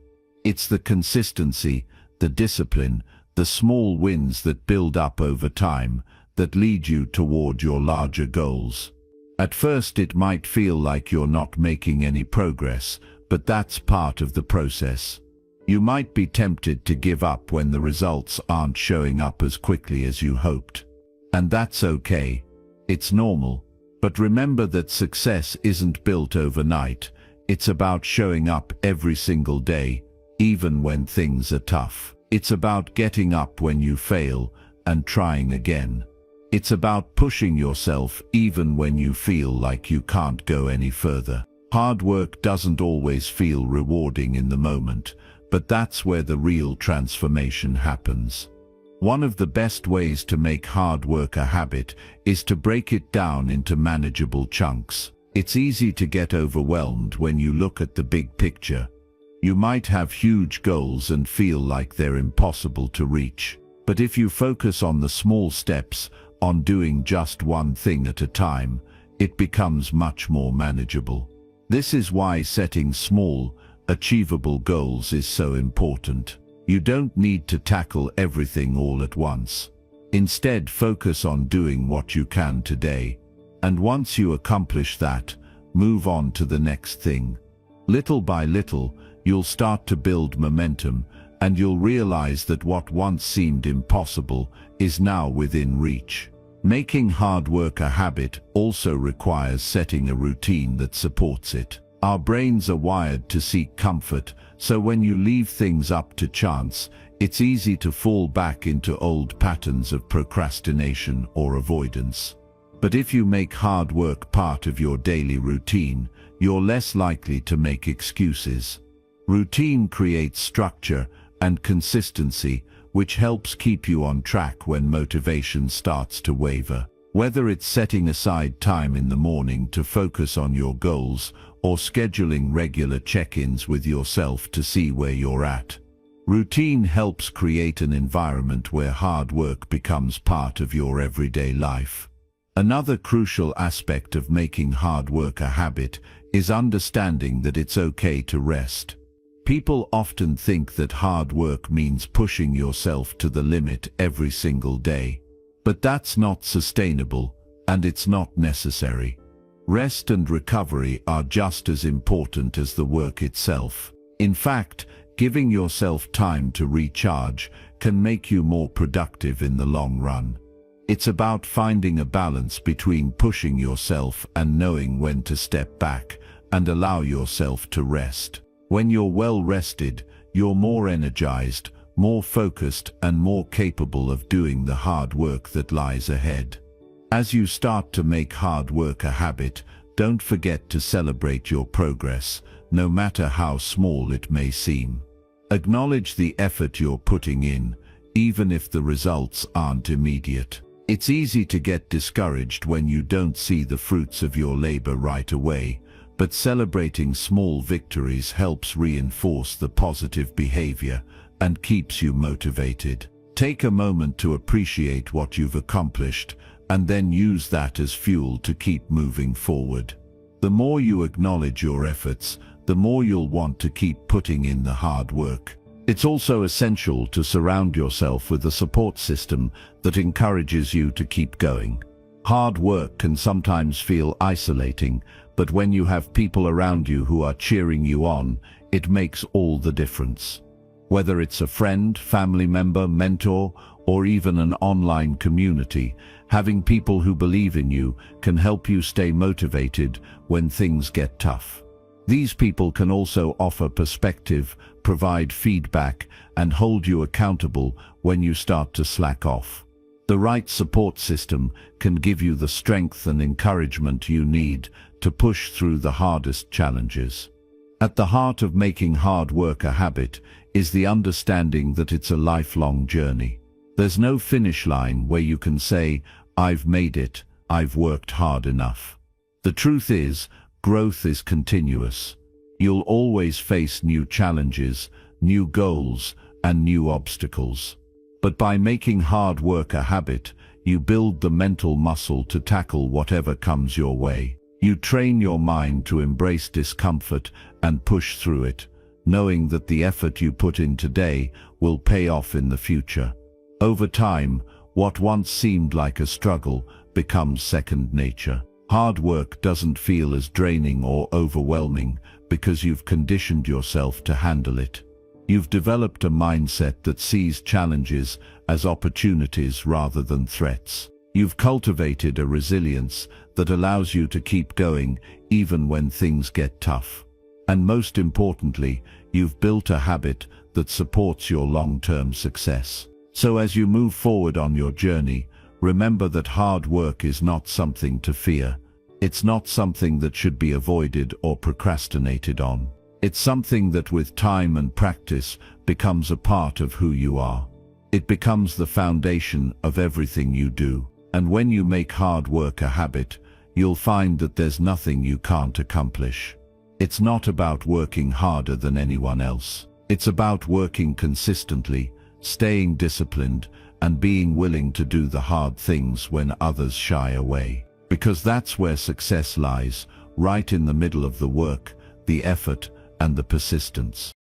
It's the consistency, the discipline, the small wins that build up over time that lead you toward your larger goals. At first it might feel like you're not making any progress, but that's part of the process. You might be tempted to give up when the results aren't showing up as quickly as you hoped. And that's okay. It's normal. But remember that success isn't built overnight. It's about showing up every single day, even when things are tough. It's about getting up when you fail and trying again. It's about pushing yourself even when you feel like you can't go any further. Hard work doesn't always feel rewarding in the moment, but that's where the real transformation happens. One of the best ways to make hard work a habit is to break it down into manageable chunks. It's easy to get overwhelmed when you look at the big picture. You might have huge goals and feel like they're impossible to reach. But if you focus on the small steps, on doing just one thing at a time, it becomes much more manageable. This is why setting small, achievable goals is so important. You don't need to tackle everything all at once. Instead, focus on doing what you can today. And once you accomplish that, move on to the next thing. Little by little, you'll start to build momentum, and you'll realize that what once seemed impossible is now within reach. Making hard work a habit also requires setting a routine that supports it. Our brains are wired to seek comfort, so when you leave things up to chance, it's easy to fall back into old patterns of procrastination or avoidance. But if you make hard work part of your daily routine, you're less likely to make excuses. Routine creates structure and consistency, which helps keep you on track when motivation starts to waver. Whether it's setting aside time in the morning to focus on your goals or scheduling regular check-ins with yourself to see where you're at, routine helps create an environment where hard work becomes part of your everyday life. Another crucial aspect of making hard work a habit is understanding that it's okay to rest. People often think that hard work means pushing yourself to the limit every single day. But that's not sustainable, and it's not necessary. Rest and recovery are just as important as the work itself. In fact, giving yourself time to recharge can make you more productive in the long run. It's about finding a balance between pushing yourself and knowing when to step back and allow yourself to rest. When you're well rested, you're more energized, more focused, and more capable of doing the hard work that lies ahead. As you start to make hard work a habit, don't forget to celebrate your progress, no matter how small it may seem. Acknowledge the effort you're putting in, even if the results aren't immediate. It's easy to get discouraged when you don't see the fruits of your labor right away, but celebrating small victories helps reinforce the positive behavior and keeps you motivated. Take a moment to appreciate what you've accomplished, and then use that as fuel to keep moving forward. The more you acknowledge your efforts, the more you'll want to keep putting in the hard work. It's also essential to surround yourself with a support system that encourages you to keep going. Hard work can sometimes feel isolating, but when you have people around you who are cheering you on, it makes all the difference. Whether it's a friend, family member, mentor, or even an online community, having people who believe in you can help you stay motivated when things get tough. These people can also offer perspective, provide feedback, and hold you accountable when you start to slack off. The right support system can give you the strength and encouragement you need to push through the hardest challenges. At the heart of making hard work a habit is the understanding that it's a lifelong journey. There's no finish line where you can say, "I've made it, I've worked hard enough." The truth is, growth is continuous. You'll always face new challenges, new goals, and new obstacles. But by making hard work a habit, you build the mental muscle to tackle whatever comes your way. You train your mind to embrace discomfort and push through it, knowing that the effort you put in today will pay off in the future. Over time, what once seemed like a struggle becomes second nature. Hard work doesn't feel as draining or overwhelming because you've conditioned yourself to handle it. You've developed a mindset that sees challenges as opportunities rather than threats. You've cultivated a resilience that allows you to keep going even when things get tough. And most importantly, you've built a habit that supports your long-term success. So as you move forward on your journey, remember that hard work is not something to fear. It's not something that should be avoided or procrastinated on. It's something that with time and practice becomes a part of who you are. It becomes the foundation of everything you do. And when you make hard work a habit, you'll find that there's nothing you can't accomplish. It's not about working harder than anyone else. It's about working consistently, staying disciplined, and being willing to do the hard things when others shy away. Because that's where success lies, right in the middle of the work, the effort, and the persistence.